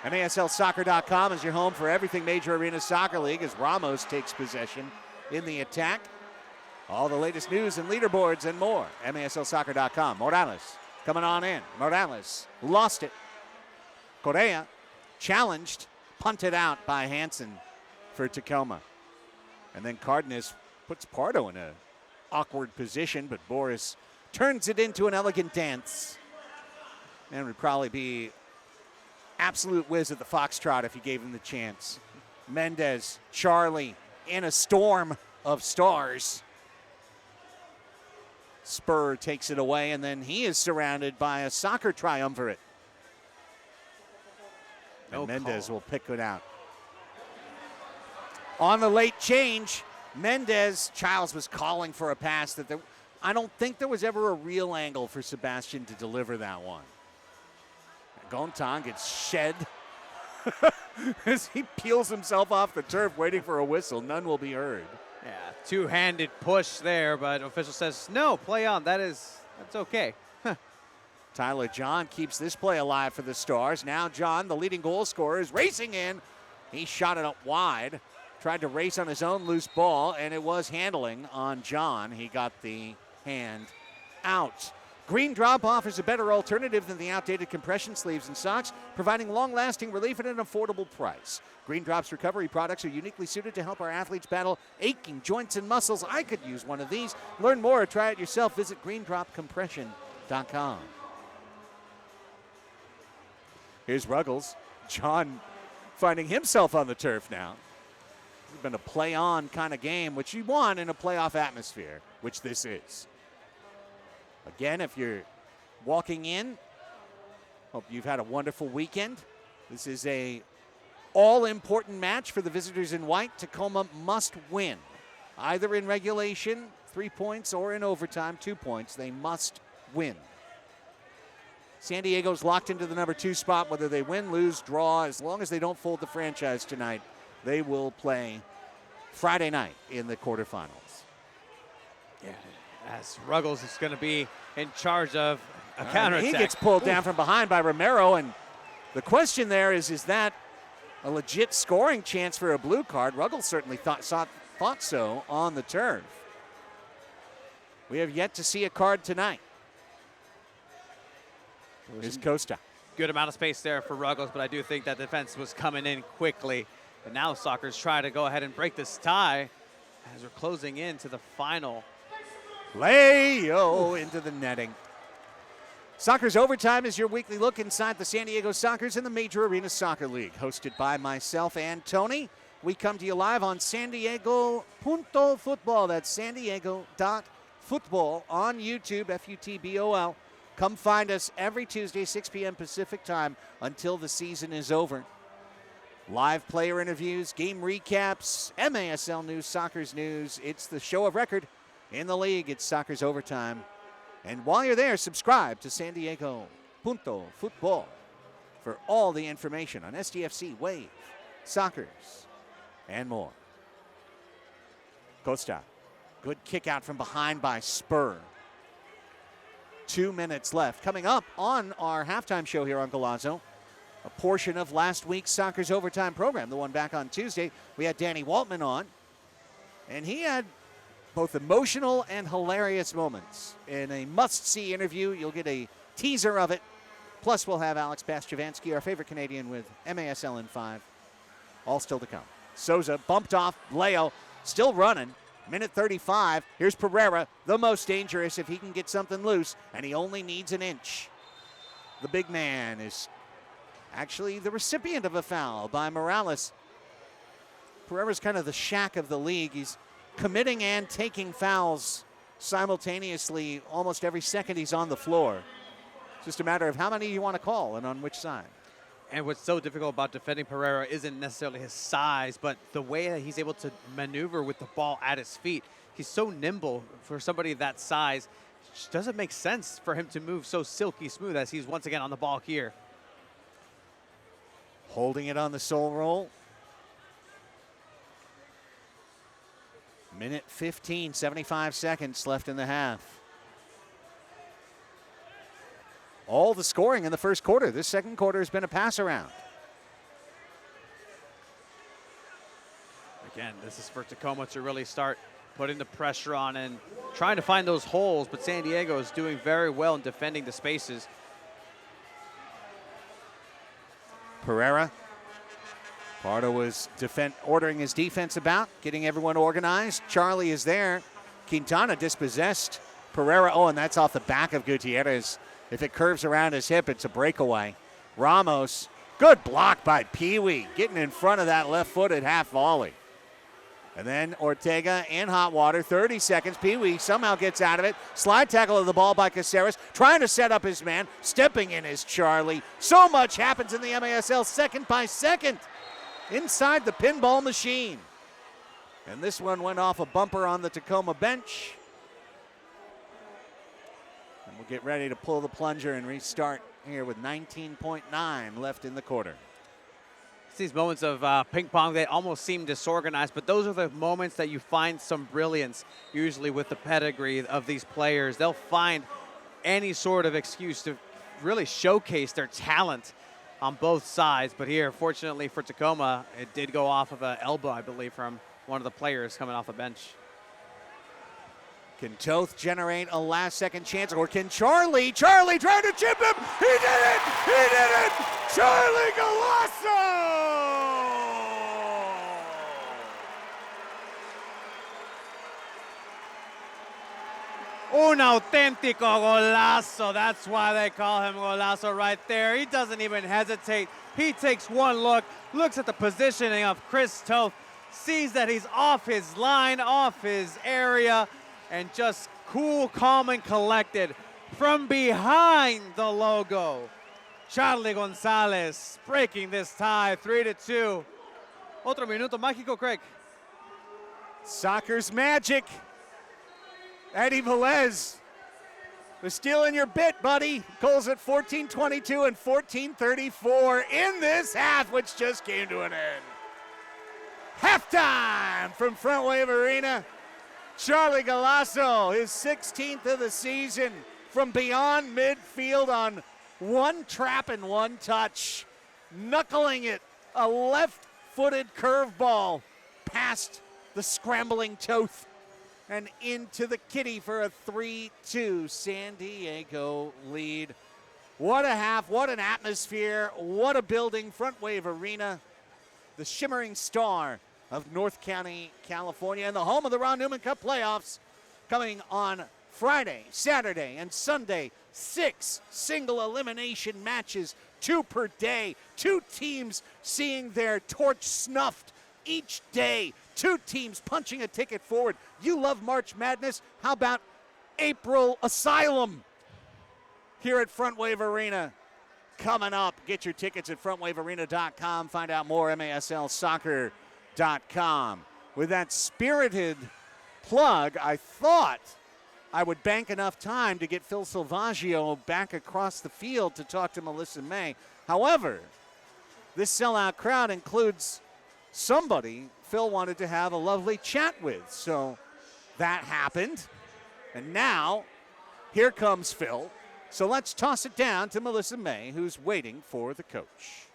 Speaker 1: MASLsoccer.com is your home for everything Major Arena Soccer League as Ramos takes possession in the attack. All the latest news and leaderboards and more. MASLsoccer.com. Morales coming on in. Morales lost it. Correa challenged, punted out by Hansen for Tacoma. And then Cardenas puts Pardo in an awkward position, but Boris turns it into an elegant dance. And would probably be absolute whiz at the Foxtrot if you gave him the chance. Mendez, Charlie in a storm of stars. Spur takes it away, and then he is surrounded by a soccer triumvirate. And Mendez will pick it out. On the late change, Mendez, Childs was calling for a pass that I don't think there was ever a real angle for Sebastian to deliver that one. Gontan gets shed as he peels himself off the turf waiting for a whistle. None will be heard.
Speaker 4: Yeah, two-handed push there, but official says, no, play on. That's okay.
Speaker 1: Tyler John keeps this play alive for the Stars. Now John, the leading goal scorer, is racing in. He shot it up wide. Tried to race on his own loose ball, and it was handling on John. He got the hand out. Green Drop offers a better alternative than the outdated compression sleeves and socks, providing long-lasting relief at an affordable price. Green Drop's recovery products are uniquely suited to help our athletes battle aching joints and muscles. I could use one of these. Learn more or try it yourself. Visit greendropcompression.com. Here's Ruggles. John finding himself on the turf now. It's been a play-on kind of game, which you want in a playoff atmosphere, which this is. Again, if you're walking in, hope you've had a wonderful weekend. This is a all-important match for the visitors in white. Tacoma must win, either in regulation, 3 points, or in overtime, 2 points. They must win. San Diego's locked into the number 2 spot, whether they win, lose, draw. As long as they don't fold the franchise tonight, they will play Friday night in the quarterfinals.
Speaker 4: Yeah. As Ruggles is going to be in charge of a counterattack.
Speaker 1: He gets pulled down from behind by Romero, and the question there is that a legit scoring chance for a blue card? Ruggles certainly thought so on the turf. We have yet to see a card tonight. Here's Costa.
Speaker 4: Good amount of space there for Ruggles, but I do think that defense was coming in quickly. And now Sockers try to go ahead and break this tie as we're closing in to the final.
Speaker 1: Leo into the netting. Soccer's Overtime is your weekly look inside the San Diego Sockers in the Major Arena Soccer League. Hosted by myself and Tony. We come to you live on San Diego Football. That's San Diego.football on YouTube, FUTBOL. Come find us every Tuesday, 6 p.m. Pacific time until the season is over. Live player interviews, game recaps, MASL news, Soccer's news. It's the show of record in the league. It's Soccer's Overtime. And while you're there, subscribe to San Diego.football for all the information on SDFC, Wave, Sockers, and more. Costa, good kick out from behind by Spur. 2 minutes left. Coming up on our halftime show here on Golazo, a portion of last week's Soccer's Overtime program, the one back on Tuesday. We had Danny Waltman on, and he had both emotional and hilarious moments. In a must-see interview, you'll get a teaser of it. Plus, we'll have Alex Pastravansky, our favorite Canadian, with MASL in 5. All still to come. Souza bumped off. Leo still running. Minute 35. Here's Pereira, the most dangerous if he can get something loose, and he only needs an inch. The big man is actually the recipient of a foul by Morales. Pereira's kind of the Shaq of the league. He's committing and taking fouls simultaneously almost every second he's on the floor. It's just a matter of how many you want to call and on which side.
Speaker 4: And what's so difficult about defending Pereira isn't necessarily his size, but the way that he's able to maneuver with the ball at his feet. He's so nimble for somebody that size. It just doesn't make sense for him to move so silky smooth as he's once again on the ball here.
Speaker 1: Holding it on the sole roll. Minute 15, 75 seconds left in the half. All the scoring in the first quarter. This second quarter has been a pass around.
Speaker 4: Again, this is for Tacoma to really start putting the pressure on and trying to find those holes, but San Diego is doing very well in defending the spaces.
Speaker 1: Pereira. Pardo was ordering his defense about, getting everyone organized. Charlie is there. Quintana dispossessed. Pereira, oh, and that's off the back of Gutierrez. If it curves around his hip, it's a breakaway. Ramos, good block by Pee-wee, getting in front of that left-footed half volley. And then Ortega in hot water, 30 seconds. Pee-wee somehow gets out of it. Slide tackle of the ball by Caceres, trying to set up his man. Stepping in is Charlie. So much happens in the MASL second by second inside the pinball machine. And this one went off a bumper on the Tacoma bench. And we'll get ready to pull the plunger and restart here with 19.9 left in the quarter.
Speaker 4: It's these moments of ping pong that almost seem disorganized, but those are the moments that you find some brilliance, usually with the pedigree of these players. They'll find any sort of excuse to really showcase their talent on both sides. But here, fortunately for Tacoma, it did go off of an elbow, I believe, from one of the players coming off the bench.
Speaker 1: Can Toth generate a last-second chance, or can Charlie trying to chip him? He did it! He did it! Charlie Galasso!
Speaker 4: Un auténtico golazo. That's why they call him Golazo right there. He doesn't even hesitate. He takes one look, looks at the positioning of Chris Toth, sees that he's off his line, off his area, and just cool, calm, and collected from behind the logo. Charlie Gonzalez breaking this tie, 3-2. Otro minuto mágico, Craig.
Speaker 1: Soccer's magic. Eddie Velez was stealing your bit, buddy. Goals at 14:22 and 14:34 in this half, which just came to an end. Halftime from Frontwave Arena. Charlie Galasso, his 16th of the season, from beyond midfield on one trap and one touch, knuckling it, a left-footed curveball past the scrambling Toth and into the kitty for a 3-2 San Diego lead. What a half, what an atmosphere, what a building. Frontwave Arena, the shimmering star of North County, California, and the home of the Ron Newman Cup playoffs, coming on Friday, Saturday, and Sunday. 6 single elimination matches, 2 per day. 2 teams seeing their torch snuffed each day. 2 teams punching a ticket forward. You love March Madness? How about April Asylum here at Frontwave Arena? Coming up, get your tickets at frontwavearena.com. Find out more, MASLsoccer.com. With that spirited plug, I thought I would bank enough time to get Phil Silvaggio back across the field to talk to Melissa May. However, this sellout crowd includes somebody Phil wanted to have a lovely chat with. So that happened. And now, here comes Phil. So let's toss it down to Melissa May, who's waiting for the coach.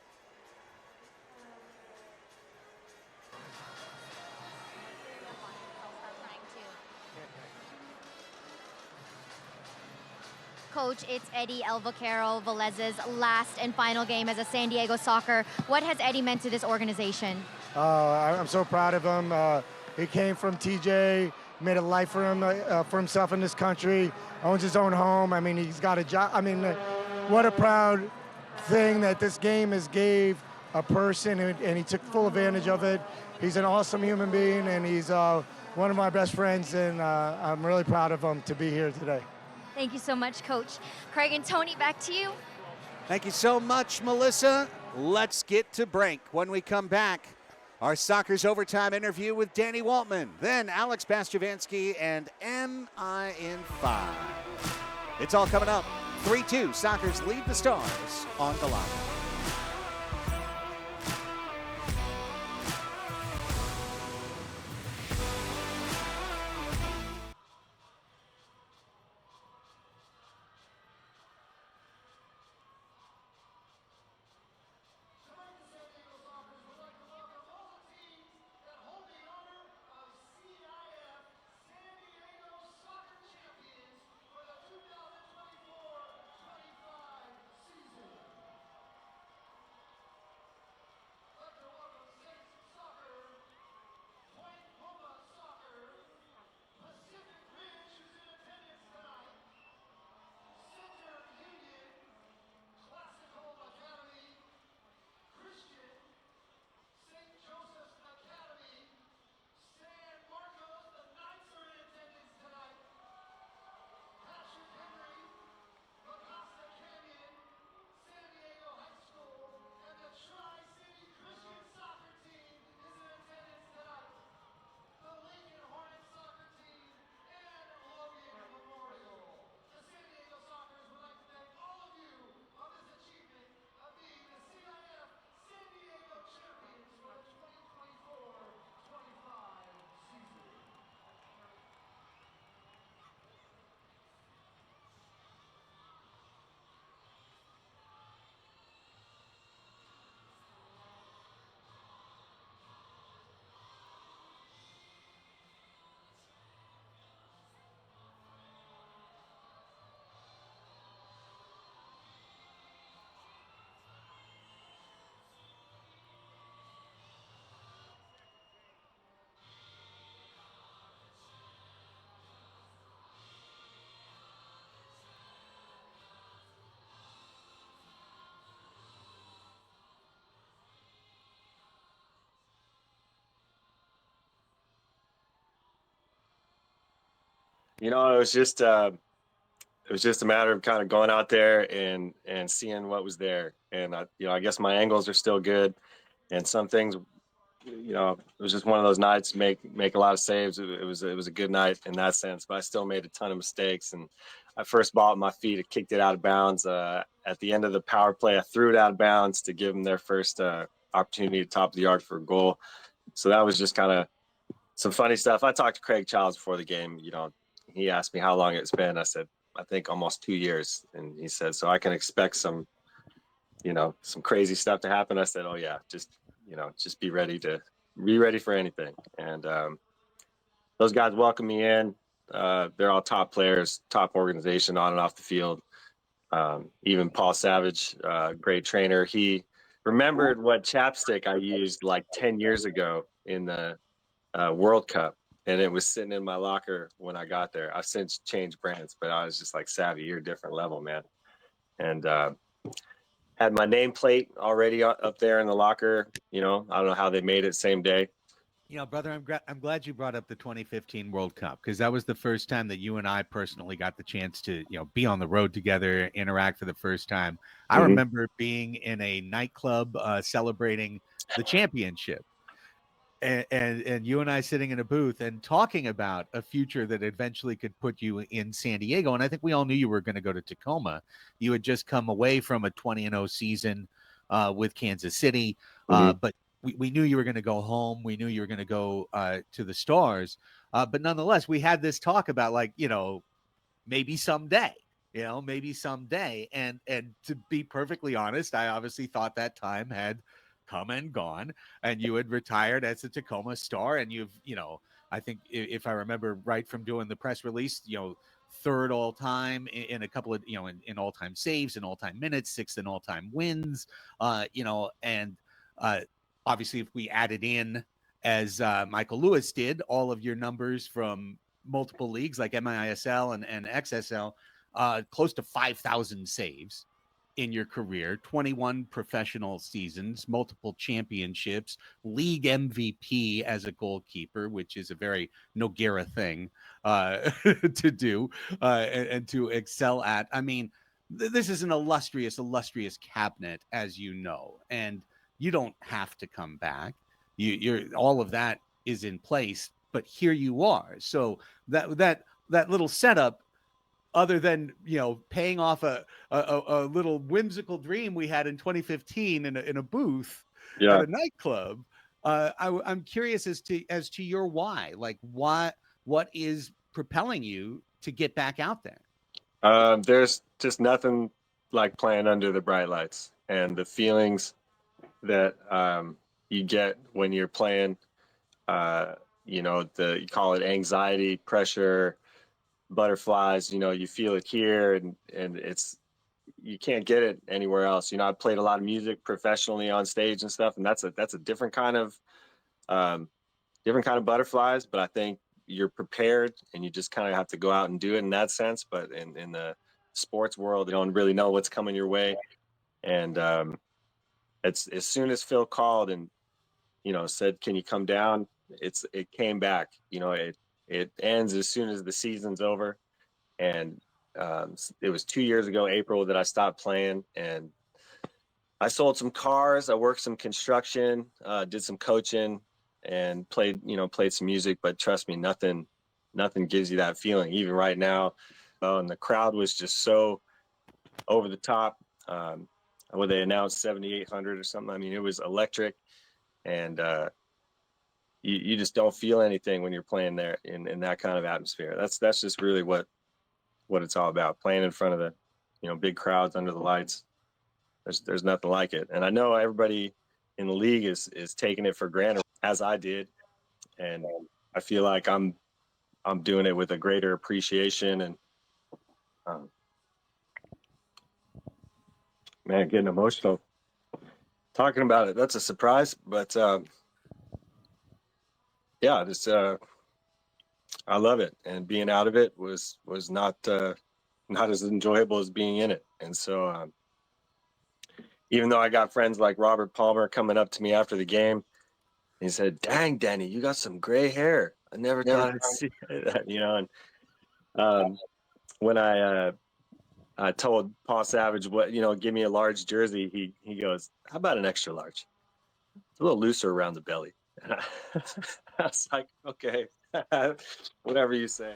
Speaker 5: Coach, it's Eddie El Vaquero, Velez's last and final game as a San Diego Soccer. What has Eddie meant to this organization?
Speaker 9: I'm so proud of him. He came from TJ, made a life for himself in this country, owns his own home. I mean, he's got a job. I mean, what a proud thing that this game has gave a person, and he took full advantage of it. he's an awesome human being, and he's one of my best friends, and I'm really proud of him to be here today.
Speaker 5: Thank you so much, Coach. Craig and Tony, back to you.
Speaker 1: Thank you so much, Melissa. Let's get to break. When we come back, our Soccer's Overtime interview with Danny Waltman, then Alex Bastravansky and MI in 5. It's all coming up. 3-2, Sockers lead the Stars on Galano.
Speaker 10: You know, it was just a matter of kind of going out there and seeing what was there. And I guess my angles are still good, and some things, it was just one of those nights. Make a lot of saves. It was a good night in that sense, but I still made a ton of mistakes. And I first ball at my feet, I kicked it out of bounds. At the end of the power play, I threw it out of bounds to give them their first opportunity to top of the yard for a goal. So that was just kind of some funny stuff. I talked to Craig Childs before the game. He asked me how long it's been. I said, I think almost 2 years. And he said, so I can expect some crazy stuff to happen. I said, oh yeah, just be ready for anything. And those guys welcomed me in. They're all top players, top organization on and off the field. Even Paul Savage, great trainer. He remembered what chapstick I used like 10 years ago in the World Cup. And it was sitting in my locker when I got there. I've since changed brands, but I was just like, Savvy, you're a different level, man. And had my nameplate already up there in the locker. I don't know how they made it same day.
Speaker 11: Brother, I'm glad you brought up the 2015 World Cup, because that was the first time that you and I personally got the chance to, be on the road together, interact for the first time. I remember being in a nightclub celebrating the championship. And you and I sitting in a booth and talking about a future that eventually could put you in San Diego. And I think we all knew you were going to go to Tacoma. You had just come away from a 20-0 season with Kansas City, but we knew you were going to go home. We knew you were going to go to the Stars. But nonetheless, we had this talk about maybe someday. And to be perfectly honest, I obviously thought that time had come and gone, and you had retired as a Tacoma Star, and you've, I think if I remember right from doing the press release, third all time in a couple of, in all time saves and all time minutes, sixth in all time wins, and obviously if we added in, as Michael Lewis did, all of your numbers from multiple leagues like MISL and XSL, close to 5,000 saves. in your career, 21 professional seasons, multiple championships, league MVP as a goalkeeper, which is a very Noguera thing to do and to excel at. I mean, this is an illustrious cabinet, as you know, and you don't have to come back. You're all of that is in place, but here you are. So that little setup, other than paying off a little whimsical dream we had in 2015 in a booth
Speaker 10: Yeah.
Speaker 11: at a nightclub, I'm curious as to your why. Like, what is propelling you to get back out there?
Speaker 10: There's just nothing like playing under the bright lights and the feelings that you get when you're playing. You call it anxiety, pressure, butterflies. You feel it here, and you can't get it anywhere else. I played a lot of music professionally on stage and stuff, and that's a different kind of butterflies. But I think you're prepared, and you just kind of have to go out and do it in that sense. But in the sports world, you don't really know what's coming your way, and it's as soon as Phil called and said, "Can you come down?" It came back. It ends as soon as the season's over, and it was 2 years ago, April, that I stopped playing, and I sold some cars. I worked some construction, did some coaching, and played some music. But trust me, nothing gives you that feeling. Even right now, and the crowd was just so over the top. When they announced 7,800 or something, I mean, it was electric, and you just don't feel anything when you're playing there in that kind of atmosphere. That's just really what it's all about. Playing in front of the big crowds under the lights. There's nothing like it. And I know everybody in the league is taking it for granted, as I did, and I feel like I'm doing it with a greater appreciation. And man, getting emotional talking about it. That's a surprise, but yeah, just I love it, and being out of it was not as enjoyable as being in it. And so even though I got friends like Robert Palmer coming up to me after the game, he said, "Dang, Danny, you got some gray hair. I never thought I'd see that." And when I told Paul Savage, what give me a large jersey, he goes, "How about an extra large? It's a little looser around the belly." And I was like, "Okay, whatever you say."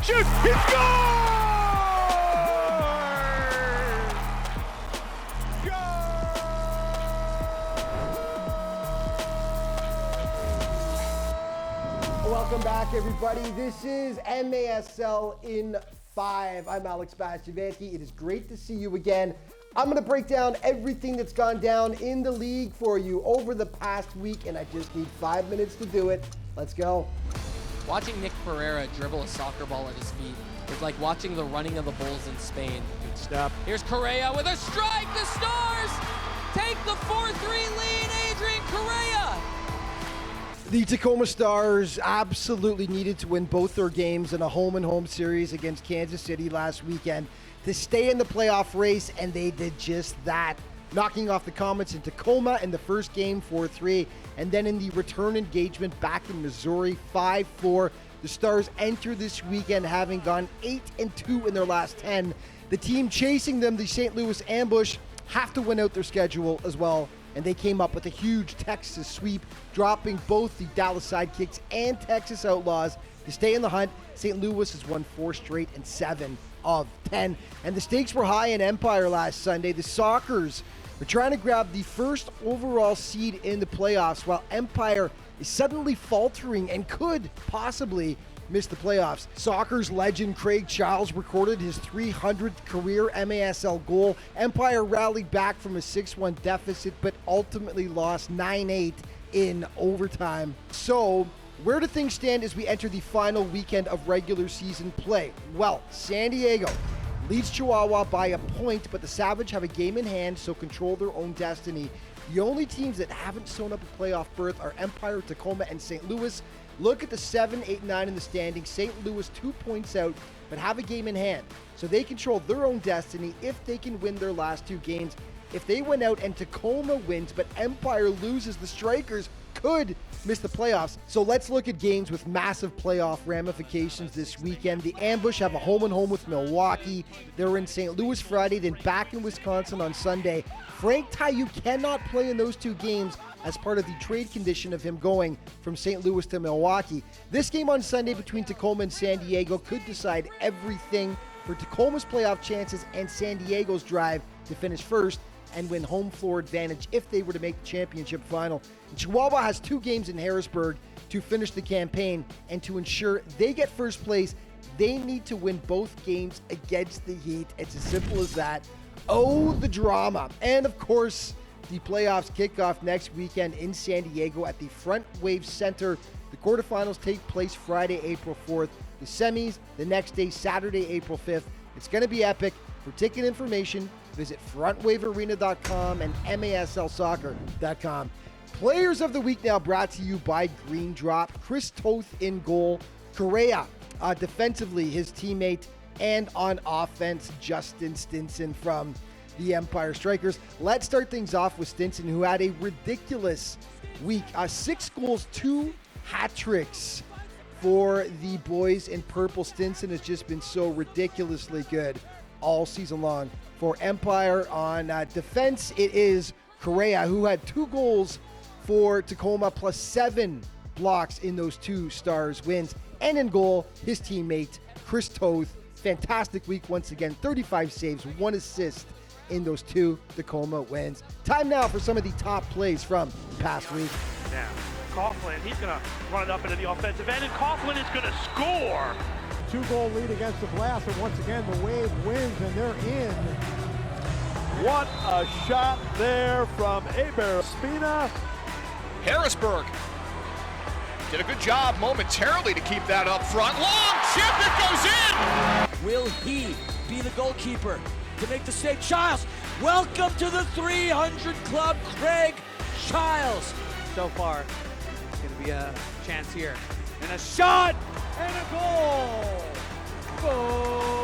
Speaker 3: shoots, he scores!
Speaker 12: Welcome back, everybody. This is MASL in 5. I'm Alex Bastivanti. It is great to see you again. I'm going to break down everything that's gone down in the league for you over the past week, and I just need 5 minutes to do it. Let's go.
Speaker 13: Watching Nick Pereira dribble a soccer ball at his feet is like watching the running of the Bulls in Spain.
Speaker 3: Good stop.
Speaker 13: Here's Correa with a strike. The Stars take the 4-3 lead. Adrian Correa.
Speaker 12: The Tacoma Stars absolutely needed to win both their games in a home-and-home series against Kansas City last weekend to stay in the playoff race, and they did just that, knocking off the Comets in Tacoma in the first game 4-3, and then in the return engagement back in Missouri 5-4. The Stars enter this weekend having gone 8-2 in their last 10. The team chasing them, the St. Louis Ambush, have to win out their schedule as well, and they came up with a huge Texas sweep, dropping both the Dallas Sidekicks and Texas Outlaws to stay in the hunt. St. Louis has won 4 straight and 7 of 10. And the stakes were high in Empire last Sunday. The Sockers were trying to grab the first overall seed in the playoffs, while Empire is suddenly faltering and could possibly miss the playoffs. Sockers legend Craig Childs recorded his 300th career MASL goal. Empire rallied back from a 6-1 deficit, but ultimately lost 9-8 in overtime. So, where do things stand as we enter the final weekend of regular season play? Well, San Diego leads Chihuahua by a point, but the Savage have a game in hand, so control their own destiny. The only teams that haven't sewn up a playoff berth are Empire, Tacoma, and St. Louis. Look at the 7, 8, 9 in the standings. St. Louis 2 points out, but have a game in hand. So they control their own destiny if they can win their last 2 games. If they win out and Tacoma wins, but Empire loses, the Strikers could miss the playoffs. So let's look at games with massive playoff ramifications this weekend. The Ambush have a home-and-home with Milwaukee. They're in St. Louis Friday, then back in Wisconsin on Sunday. Frank Taillou cannot play in those 2 games as part of the trade condition of him going from St. Louis to Milwaukee. This game on Sunday between Tacoma and San Diego could decide everything for Tacoma's playoff chances and San Diego's drive to finish first and win home floor advantage if they were to make the championship final. And Chihuahua has 2 games in Harrisburg to finish the campaign, and to ensure they get first place, they need to win both games against the Heat. It's as simple as that. Oh, the drama. And of course, the playoffs kick off next weekend in San Diego at the Frontwave Center. The quarterfinals take place Friday, April 4th. The semis the next day, Saturday, April 5th. It's going to be epic. For ticket information, visit frontwavearena.com and maslsoccer.com. Players of the week now brought to you by Green Drop. Chris Toth in goal. Correa defensively, his teammate. And on offense, Justin Stinson from the Empire Strikers. Let's start things off with Stinson, who had a ridiculous week. 6 goals, 2 hat tricks for the boys in purple. Stinson has just been so ridiculously good all season long. For Empire on defense, it is Correa, who had 2 goals for Tacoma, plus 7 blocks in those 2 Stars wins. And in goal, his teammate, Chris Toth. Fantastic week once again. 35 saves, 1 assist in those 2 Tacoma wins. Time now for some of the top plays from the past week.
Speaker 8: Now, Coughlin, he's going to run it up into the offensive end, and Coughlin is going to score.
Speaker 6: 2-goal lead against the Blast, and once again the Wave wins, and they're in.
Speaker 3: What a shot there from Aber Spina.
Speaker 14: Harrisburg did a good job momentarily to keep that up front. Long chip, it goes in!
Speaker 15: Will he be the goalkeeper to make the save? Childs, welcome to the 300 Club, Craig Childs.
Speaker 2: So far, it's going to be a chance here. And a shot! And a goal! Goal!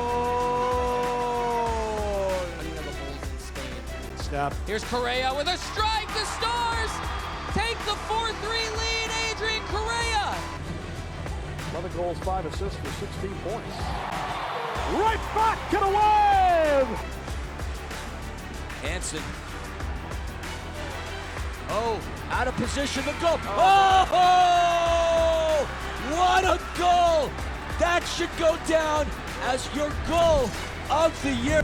Speaker 3: Stop.
Speaker 13: Here's Correa with a strike. The Stars take the 4-3 lead. Adrian Correa.
Speaker 3: 11 goals, 5 assists for 16 points. Right back to the Wave!
Speaker 15: Hansen. Oh, out of position to go. Oh! What a goal! That That should go down as your goal of the year.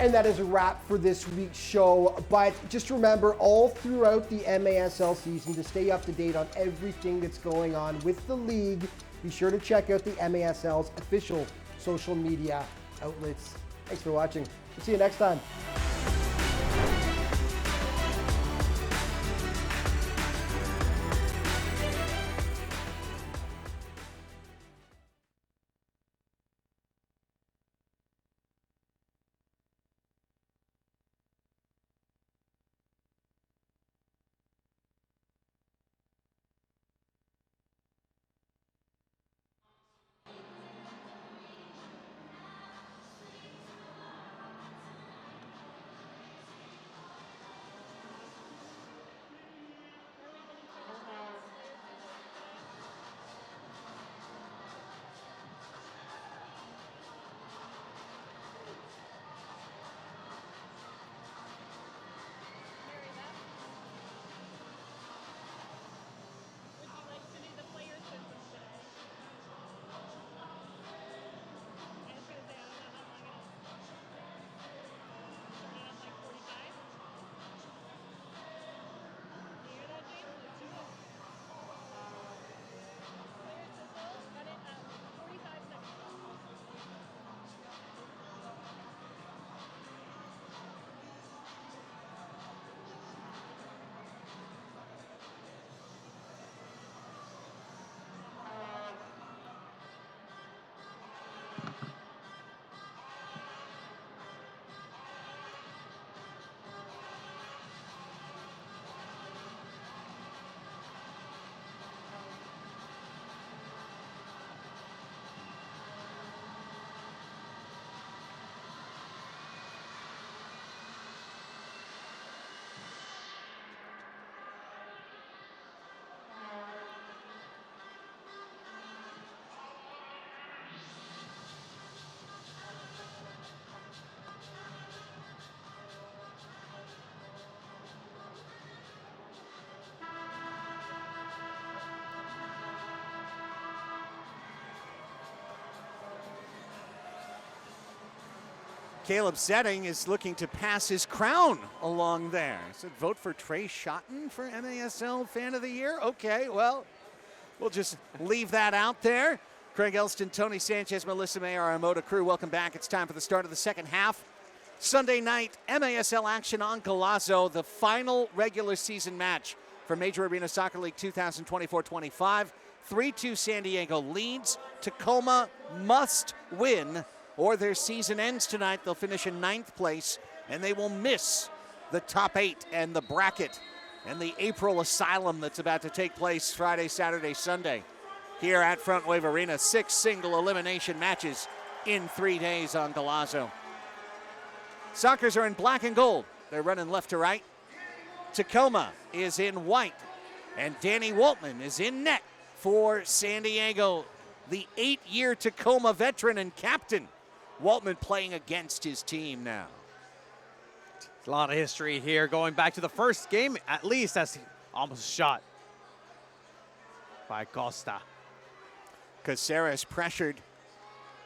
Speaker 12: And that is a wrap for this week's show. But just remember, all throughout the MASL season, to stay up to date on everything that's going on with the league, be sure to check out the MASL's official social media outlets. Thanks for watching. We'll see you next time.
Speaker 1: Caleb Setting is looking to pass his crown along there. So vote for Trey Schotten for MASL Fan of the Year? Okay, well, we'll just leave that out there. Craig Elston, Tony Sanchez, Melissa May, our Moda crew, welcome back. It's time for the start of the second half. Sunday night, MASL action on Golazo, the final regular season match for Major Arena Soccer League 2024-25. 3-2 San Diego leads. Tacoma must win or their season ends tonight. They'll finish in 9th place, and they will miss the top 8 and the bracket and the April Asylum that's about to take place Friday, Saturday, Sunday here at Frontwave Arena. 6 single elimination matches in 3 days on Golazo. Sockers are in black and gold. They're running left to right. Tacoma is in white, and Danny Waltman is in net for San Diego, the 8-year Tacoma veteran and captain. Waltman playing against his team now.
Speaker 4: A lot of history here, going back to the first game, at least, as he almost shot by Costa.
Speaker 1: Caceres pressured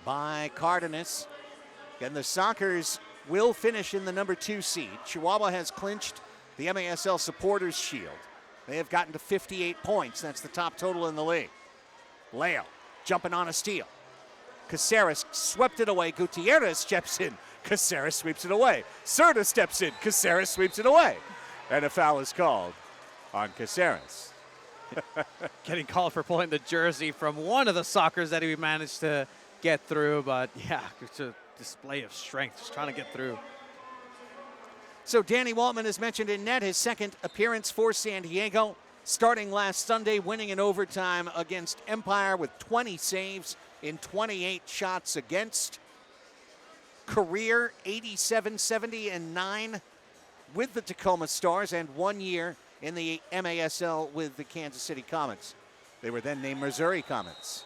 Speaker 1: by Cardenas. And the Sockers will finish in the number 2 seed. Chihuahua has clinched the MASL Supporters Shield. They have gotten to 58 points. That's the top total in the league. Leo jumping on a steal. Caceres swept it away. Gutierrez steps in. Caceres sweeps it away. Serta steps in. Caceres sweeps it away. And a foul is called on Caceres.
Speaker 4: Getting called for pulling the jersey from one of the Sockers that he managed to get through. But yeah, it's a display of strength, just trying to get through.
Speaker 1: So Danny Waltman is mentioned in net, his second appearance for San Diego, starting last Sunday, winning in overtime against Empire with 20 saves in 28 shots against. Career 87, 70, and 9 with the Tacoma Stars, and 1 year in the MASL with the Kansas City Comets. They were then named Missouri Comets.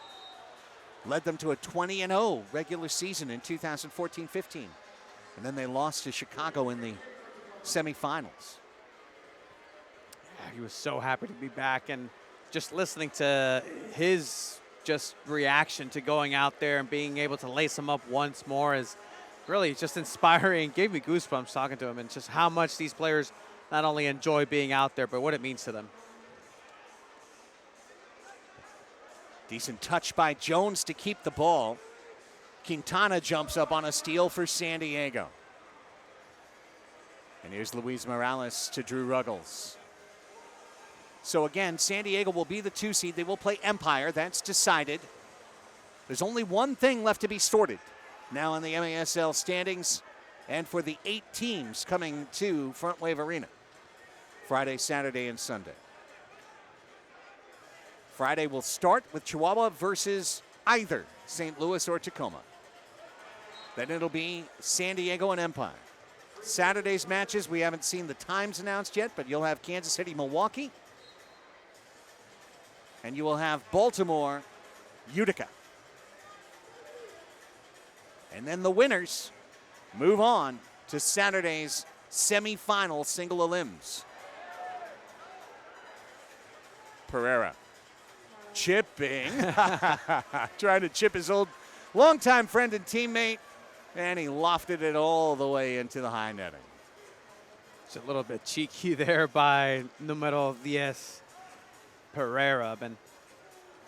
Speaker 1: Led them to a 20-0 regular season in 2014-15. And then they lost to Chicago in the semifinals.
Speaker 4: He was so happy to be back, and just listening to his just reaction to going out there and being able to lace them up once more is really just inspiring. Gave me goosebumps talking to him, and just how much these players not only enjoy being out there, but what it means to them.
Speaker 1: Decent touch by Jones to keep the ball. Quintana jumps up on a steal for San Diego. And here's Luis Morales to Drew Ruggles. So again, San Diego will be the 2 seed. They will play Empire. That's decided. There's only one thing left to be sorted now in the MASL standings and for the 8 teams coming to Frontwave Arena Friday, Saturday, and Sunday. Friday will start with Chihuahua versus either St. Louis or Tacoma. Then it'll be San Diego and Empire. Saturday's matches, we haven't seen the times announced yet, but you'll have Kansas City, Milwaukee. And you will have Baltimore, Utica. And then the winners move on to Saturday's semifinal single elims. Pereira chipping. Trying to chip his old longtime friend and teammate, and he lofted it all the way into the high netting.
Speaker 4: It's a little bit cheeky there by numero 10, Pereira. Been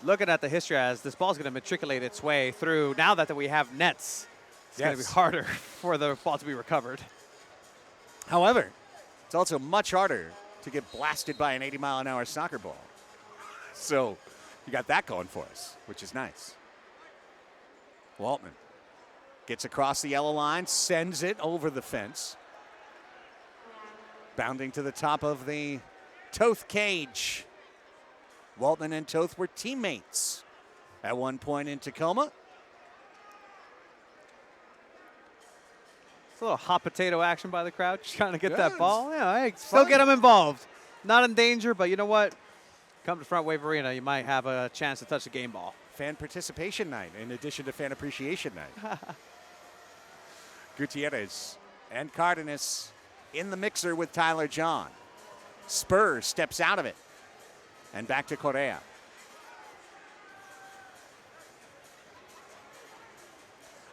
Speaker 4: looking at the history as this ball's going to matriculate its way through. Now that we have nets, it's going to be harder for the ball to be recovered.
Speaker 1: However, it's also much harder to get blasted by an 80-mile-an-hour soccer ball. So you got that going for us, which is nice. Waltman gets across the yellow line, sends it over the fence. Bounding to the top of the Toth cage. Waltman and Toth were teammates at one point in Tacoma.
Speaker 4: It's a little hot potato action by the crowd, just trying to get that ball. Yeah, hey, still get them involved. Not in danger, but you know what? Come to Frontwave Arena, you might have a chance to touch a game ball.
Speaker 1: Fan participation night in addition to fan appreciation night. Gutierrez and Cardenas in the mixer with Tyler John. Spur steps out of it. And back to Correa.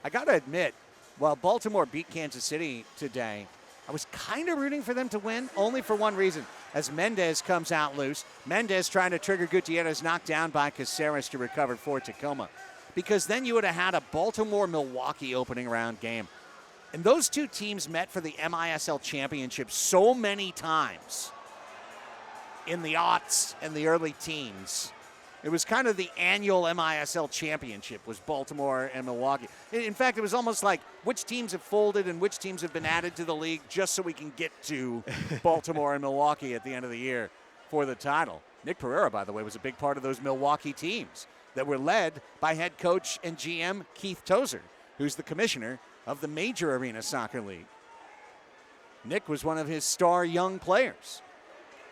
Speaker 1: I got to admit, while Baltimore beat Kansas City today, I was kind of rooting for them to win, only for one reason. As Mendez comes out loose, Mendez trying to trigger Gutierrez, knocked down by Caceres to recover for Tacoma. Because then you would have had a Baltimore-Milwaukee opening round game. And those two teams met for the MISL championship so many times in the aughts and the early teens. It was kind of the annual MISL championship was Baltimore and Milwaukee. In fact, it was almost like which teams have folded and which teams have been added to the league just so we can get to Baltimore and Milwaukee at the end of the year for the title. Nick Pereira, by the way, was a big part of those Milwaukee teams that were led by head coach and GM Keith Tozer, who's the commissioner of the Major Arena Soccer League. Nick was one of his star young players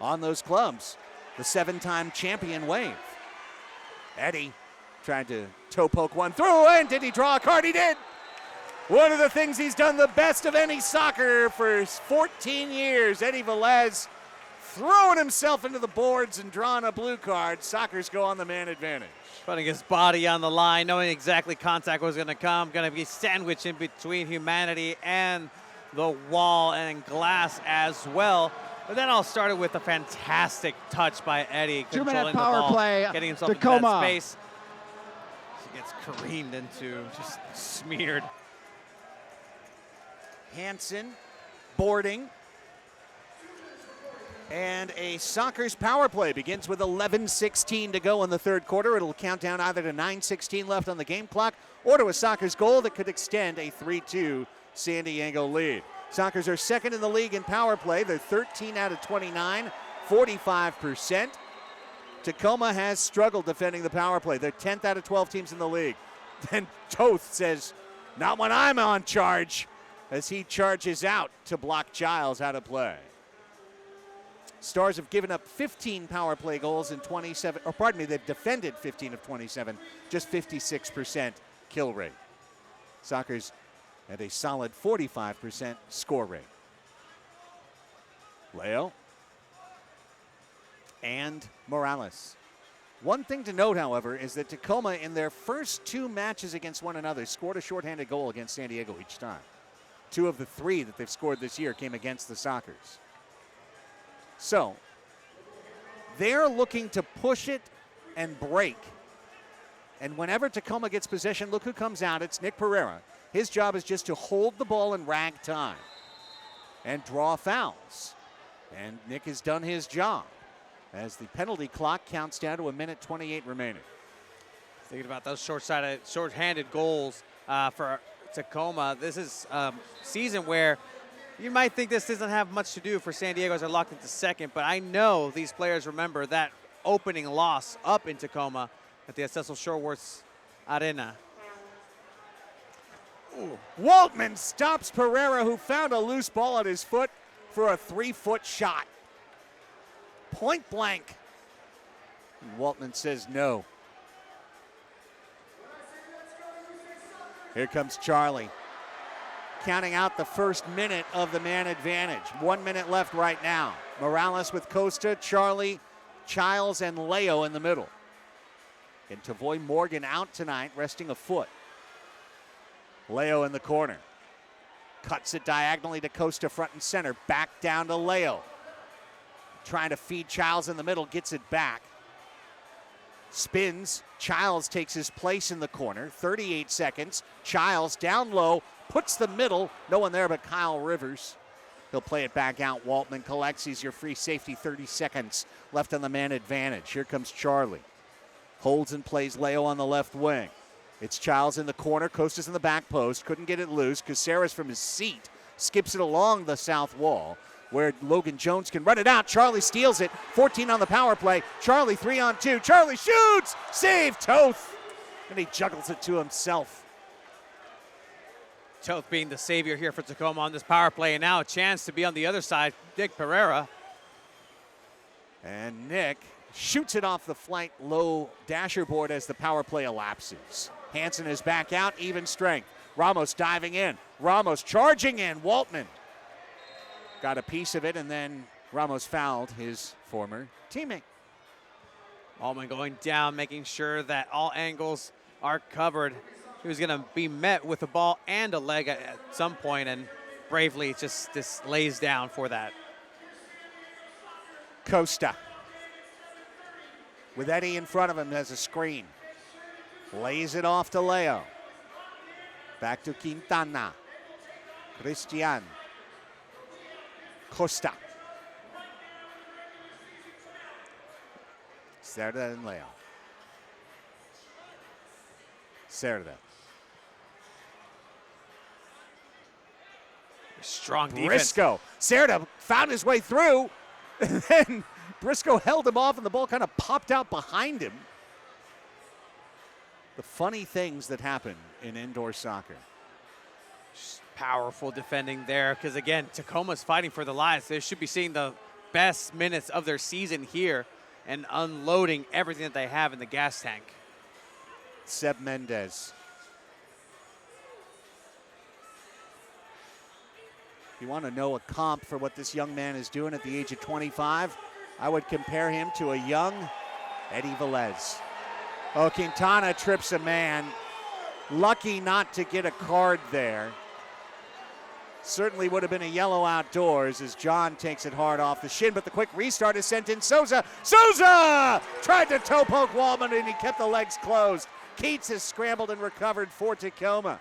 Speaker 1: on those clubs, the 7-time champion Wave. Eddie tried to toe poke one through, and did he draw a card? He did. One of the things he's done the best of any soccer for 14 years. Eddie Velez throwing himself into the boards and drawing a blue card. Sockers go on the man advantage.
Speaker 4: Putting his body on the line, knowing exactly contact was going to come. Going to be sandwiched in between humanity and the wall and glass as well. But then all started with a fantastic touch by Eddie.
Speaker 16: 2-minute power play.
Speaker 4: Getting himself
Speaker 16: Tacoma.
Speaker 4: into that space. He gets careened into, just smeared.
Speaker 1: Hansen boarding. And a Sockers power play begins with 11:16 to go in the third quarter. It'll count down either to 9:16 left on the game clock or to a Sockers goal that could extend a 3-2 San Diego lead. Sockers are second in the league in power play. They're 13 out of 29, 45%. Tacoma has struggled defending the power play. They're 10th out of 12 teams in the league. Then Toth says, not when I'm on charge, as he charges out to block Giles out of play. Stars have given up 15 power play goals in 27, or pardon me, they've defended 15 of 27, just 56% kill rate. Sockers at a solid 45% score rate. Leo and Morales. One thing to note, however, is that Tacoma, in their first 2 matches against one another, scored a shorthanded goal against San Diego each time. 2 of the 3 that they've scored this year came against the Sockers. So, they're looking to push it and break. And whenever Tacoma gets possession, look who comes out. It's Nick Pereira. His job is just to hold the ball in rag time and draw fouls. And Nick has done his job as the penalty clock counts down to 1:28 remaining.
Speaker 4: Thinking about those short-handed goals for Tacoma. This is a season where you might think this doesn't have much to do for San Diego as they're locked into second, but I know these players remember that opening loss up in Tacoma at the Cecil Shoreworth Arena.
Speaker 1: Ooh. Waltman stops Pereira, who found a loose ball at his foot, for a 3-foot shot. Point blank. And Waltman says no. Here comes Charlie. Counting out the first minute of the man advantage. 1 minute left right now. Morales with Costa, Charlie, Childs, and Leo in the middle. And Tavoy Morgan out tonight, resting a foot. Leo in the corner. Cuts it diagonally to Costa, front and center. Back down to Leo. Trying to feed Childs in the middle, gets it back. Spins. Childs takes his place in the corner. 38 seconds. Childs down low, puts the middle. No one there but Kyle Rivers. He'll play it back out. Waltman collects. He's your free safety. 30 seconds left on the man advantage. Here comes Charlie. Holds and plays Leo on the left wing. It's Childs in the corner. Costa's in the back post. Couldn't get it loose. Caceres from his seat skips it along the south wall where Logan Jones can run it out. Charlie steals it. 14 on the power play. Charlie 3-on-2. Charlie shoots. Save Toth. And he juggles it to himself.
Speaker 4: Toth being the savior here for Tacoma on this power play, and now a chance to be on the other side. Nick Pereira.
Speaker 1: And Nick shoots it off the flight low dasher board as the power play elapses. Hansen is back out, even strength. Ramos diving in. Ramos charging in. Waltman got a piece of it, and then Ramos fouled his former teammate.
Speaker 4: Waltman going down, making sure that all angles are covered. He was going to be met with a ball and a leg at some point, and bravely just lays down for that.
Speaker 1: Costa, with Eddie in front of him as a screen. Lays it off to Leo. Back to Quintana. Christian. Costa. Cerda and Leo. Cerda.
Speaker 4: Strong defense.
Speaker 1: Briscoe. Cerda found his way through, and then Briscoe held him off, and the ball kind of popped out behind him. The funny things that happen in indoor soccer.
Speaker 4: Just powerful defending there, because again, Tacoma's fighting for the lives. They should be seeing the best minutes of their season here and unloading everything that they have in the gas tank.
Speaker 1: Seb Mendez. If you want to know a comp for what this young man is doing at the age of 25, I would compare him to a young Eddie Velez. Oh, Quintana trips a man. Lucky not to get a card there. Certainly would have been a yellow outdoors as John takes it hard off the shin, but the quick restart is sent in. Souza! Souza! Tried to toe poke Waltman, and he kept the legs closed. Keats has scrambled and recovered for Tacoma.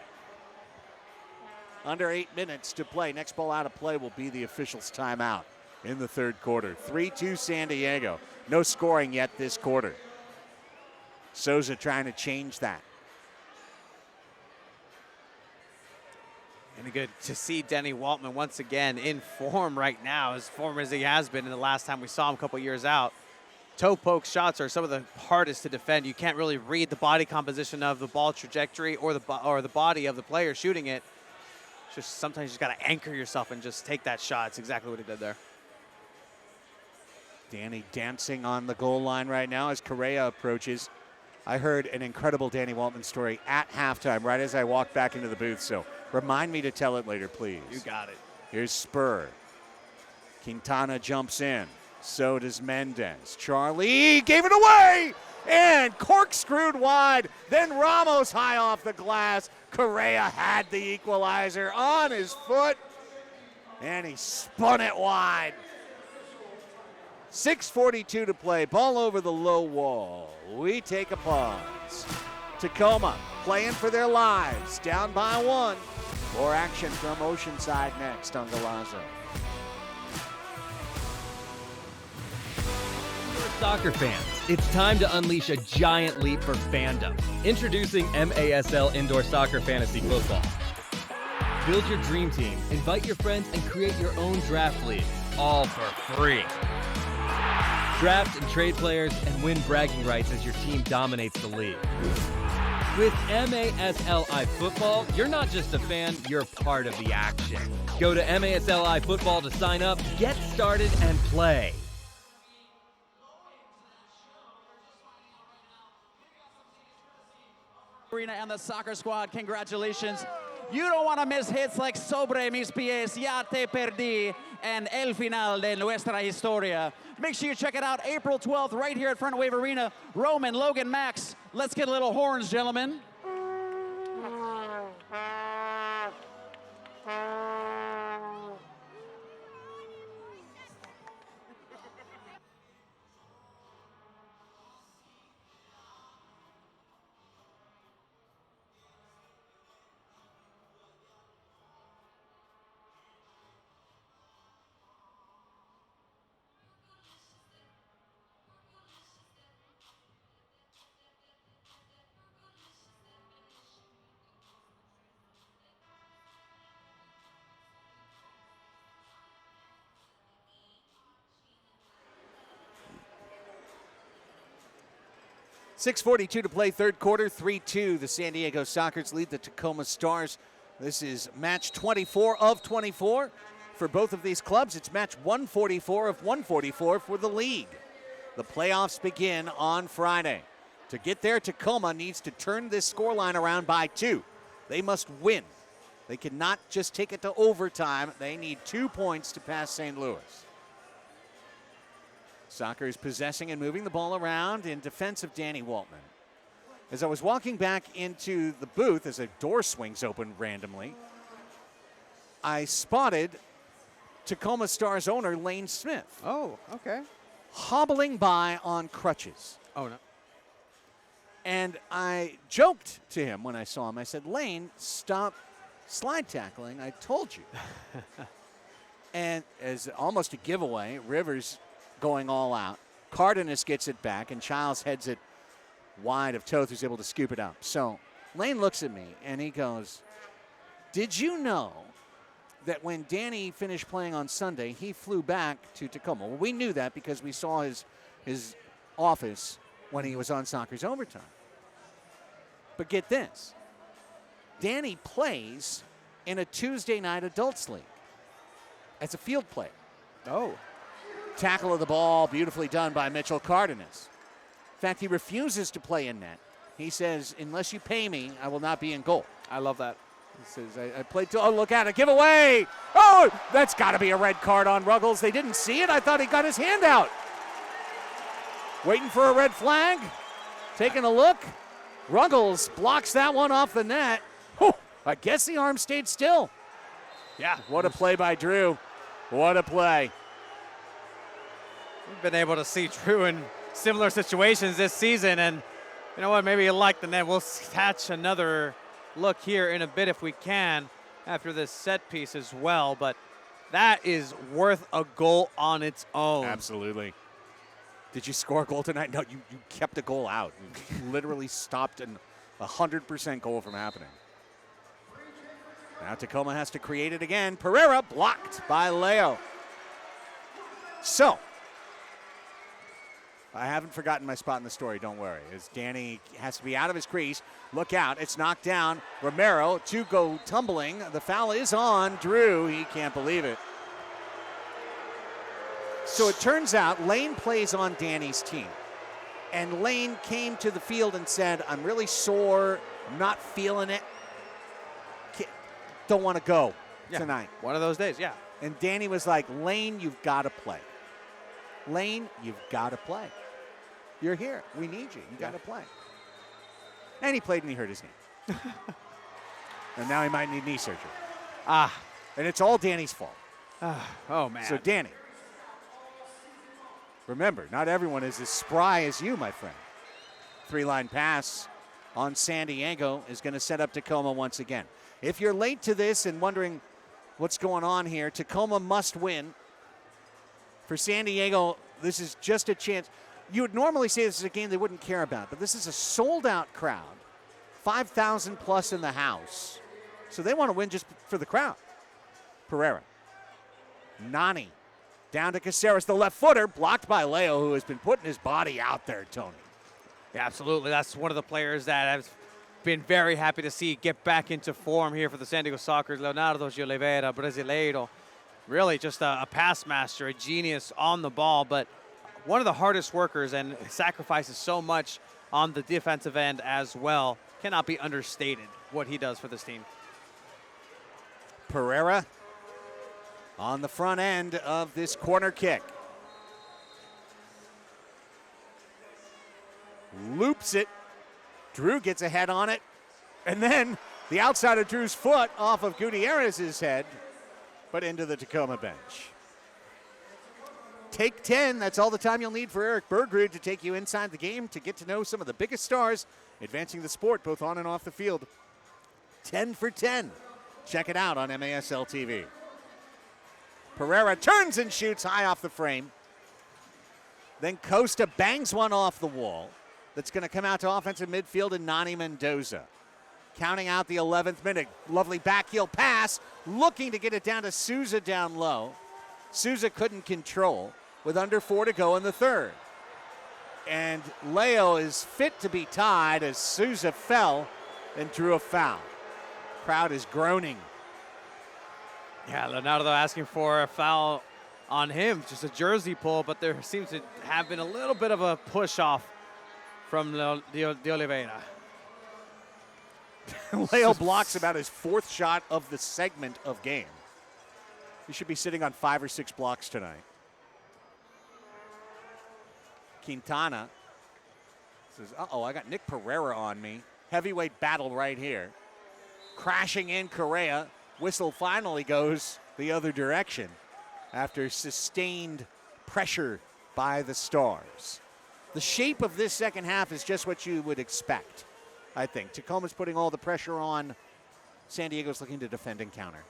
Speaker 1: Under 8 minutes to play. Next ball out of play will be the officials' timeout in the third quarter. 3-2 San Diego. No scoring yet this quarter. Souza trying to change that.
Speaker 4: And good to see Denny Waltman once again in form right now, as form as he has been in the last time we saw him a couple years out. Toe poke shots are some of the hardest to defend. You can't really read the body composition of the ball trajectory or the body of the player shooting it. It's just sometimes you just got to anchor yourself and just take that shot. It's exactly what he did there.
Speaker 1: Danny dancing on the goal line right now as Correa approaches. I heard an incredible Danny Waltman story at halftime right as I walked back into the booth, so remind me to tell it later, please.
Speaker 4: You got it.
Speaker 1: Here's Spur. Quintana jumps in. So does Mendez. Charlie gave it away, and corkscrewed wide. Then Ramos high off the glass. Correa had the equalizer on his foot, and he spun it wide. 6:42 to play. Ball over the low wall. We take a pause. Tacoma playing for their lives. Down by 1. More action from Oceanside next on Golazo.
Speaker 16: Soccer fans, it's time to unleash a giant leap for fandom. Introducing MASL Indoor Soccer Fantasy Football. Build your dream team, invite your friends, and create your own draft league, all for free. Draft and trade players and win bragging rights as your team dominates the league. With MASLI Football, you're not just a fan, you're part of the action. Go to MASLI Football to sign up, get started, and play.
Speaker 7: Arena and the soccer squad, congratulations. You don't want to miss hits like Sobre mis pies, Ya te perdí, and El final de nuestra historia. Make sure you check it out April 12th right here at Frontwave Arena. Roman, Logan, Max, let's get a little horns, gentlemen.
Speaker 1: 6:42 to play, third quarter, 3-2. The San Diego Sockers lead the Tacoma Stars. This is match 24 of 24 for both of these clubs. It's match 144 of 144 for the league. The playoffs begin on Friday. To get there, Tacoma needs to turn this scoreline around by 2. They must win. They cannot just take it to overtime. They need 2 points to pass St. Louis. Sockers possessing and moving the ball around in defense of Danny Waltman. As I was walking back into the booth, as a door swings open randomly, I spotted Tacoma Stars owner Lane Smith.
Speaker 2: Oh, okay.
Speaker 1: Hobbling by on crutches.
Speaker 2: Oh, no.
Speaker 1: And I joked to him when I saw him. I said, Lane, stop slide tackling. I told you. And as almost a giveaway, Rivers going all out. Cardenas gets it back, and Childs heads it wide of Toth, who's able to scoop it up. So Lane looks at me, and he goes, did you know that when Danny finished playing on Sunday, he flew back to Tacoma? Well, we knew that because we saw his office when he was on Soccer's Overtime. But get this. Danny plays in a Tuesday night adults league as a field player.
Speaker 2: Oh.
Speaker 1: Tackle of the ball, beautifully done by Mitchell Cardenas. In fact, he refuses to play in net. He says, unless you pay me, I will not be in goal.
Speaker 2: I love that.
Speaker 1: He says, I played to, oh, look at it, give away. Oh, that's got to be a red card on Ruggles. They didn't see it. I thought he got his hand out. Waiting for a red flag. Taking a look. Ruggles blocks that one off the net. Whew, I guess the arm stayed still.
Speaker 2: Yeah.
Speaker 1: What a play by Drew. What a play.
Speaker 2: We've been able to see Drew in similar situations this season, and you know what, maybe you like the net. We'll catch another look here in a bit if we can after this set piece as well, but that is worth a goal on its own.
Speaker 1: Absolutely. Did you score a goal tonight? No, you kept a goal out. You literally stopped a 100% goal from happening. Now Tacoma has to create it again. Pereira blocked by Leo. So, I haven't forgotten my spot in the story, don't worry. As Danny has to be out of his crease. Look out, it's knocked down. Romero to go tumbling. The foul is on Drew. He can't believe it. So it turns out Lane plays on Danny's team. And Lane came to the field and said, I'm really sore, I'm not feeling it. Don't want to go tonight.
Speaker 2: One of those days, yeah.
Speaker 1: And Danny was like, Lane, you've got to play. Lane, you've got to play.
Speaker 17: You're here. We need you. You got to play. And he played and he hurt his knee. And now he might need knee surgery. And it's all Danny's fault.
Speaker 4: Oh, man.
Speaker 17: So, Danny, remember, not everyone is as spry as you, my friend. 3-line pass on San Diego is going to set up Tacoma once again. If you're late to this and wondering what's going on here, Tacoma must win. For San Diego, this is just a chance. You would normally say this is a game they wouldn't care about, but this is a sold-out crowd, 5,000 plus in the house. So they want to win just for the crowd. Pereira. Nani down to Caceres, the left footer, blocked by Leo, who has been putting his body out there, Tony.
Speaker 4: Yeah, absolutely. That's one of the players that I've been very happy to see get back into form here for the San Diego Sockers. Leonardo de Oliveira, Brasileiro. Really just a pass master, a genius on the ball, but one of the hardest workers and sacrifices so much on the defensive end as well. Cannot be understated what he does for this team.
Speaker 17: Pereira on the front end of this corner kick. Loops it. Drew gets a head on it. And then the outside of Drew's foot off of Gutierrez's head, but into the Tacoma bench. Take 10. That's all the time you'll need for Eric Bergrud to take you inside the game to get to know some of the biggest stars advancing the sport both on and off the field. 10 for 10. Check it out on MASL TV. Pereira turns and shoots high off the frame. Then Costa bangs one off the wall. That's going to come out to offensive midfield and Nani Mendoza. Counting out the 11th minute. Lovely backheel pass. Looking to get it down to Souza down low. Souza couldn't control with under 4 to go in the third. And Leo is fit to be tied as Souza fell and drew a foul. Crowd is groaning.
Speaker 4: Yeah, Leonardo asking for a foul on him, just a jersey pull, but there seems to have been a little bit of a push off from de Oliveira.
Speaker 17: Leo blocks about his 4th shot of the segment of game. He should be sitting on 5 or 6 blocks tonight. Quintana says, uh-oh, I got Nick Pereira on me. Heavyweight battle right here. Crashing in Correa. Whistle finally goes the other direction after sustained pressure by the Stars. The shape of this second half is just what you would expect, I think. Tacoma's putting all the pressure on. San Diego's looking to defend and counter.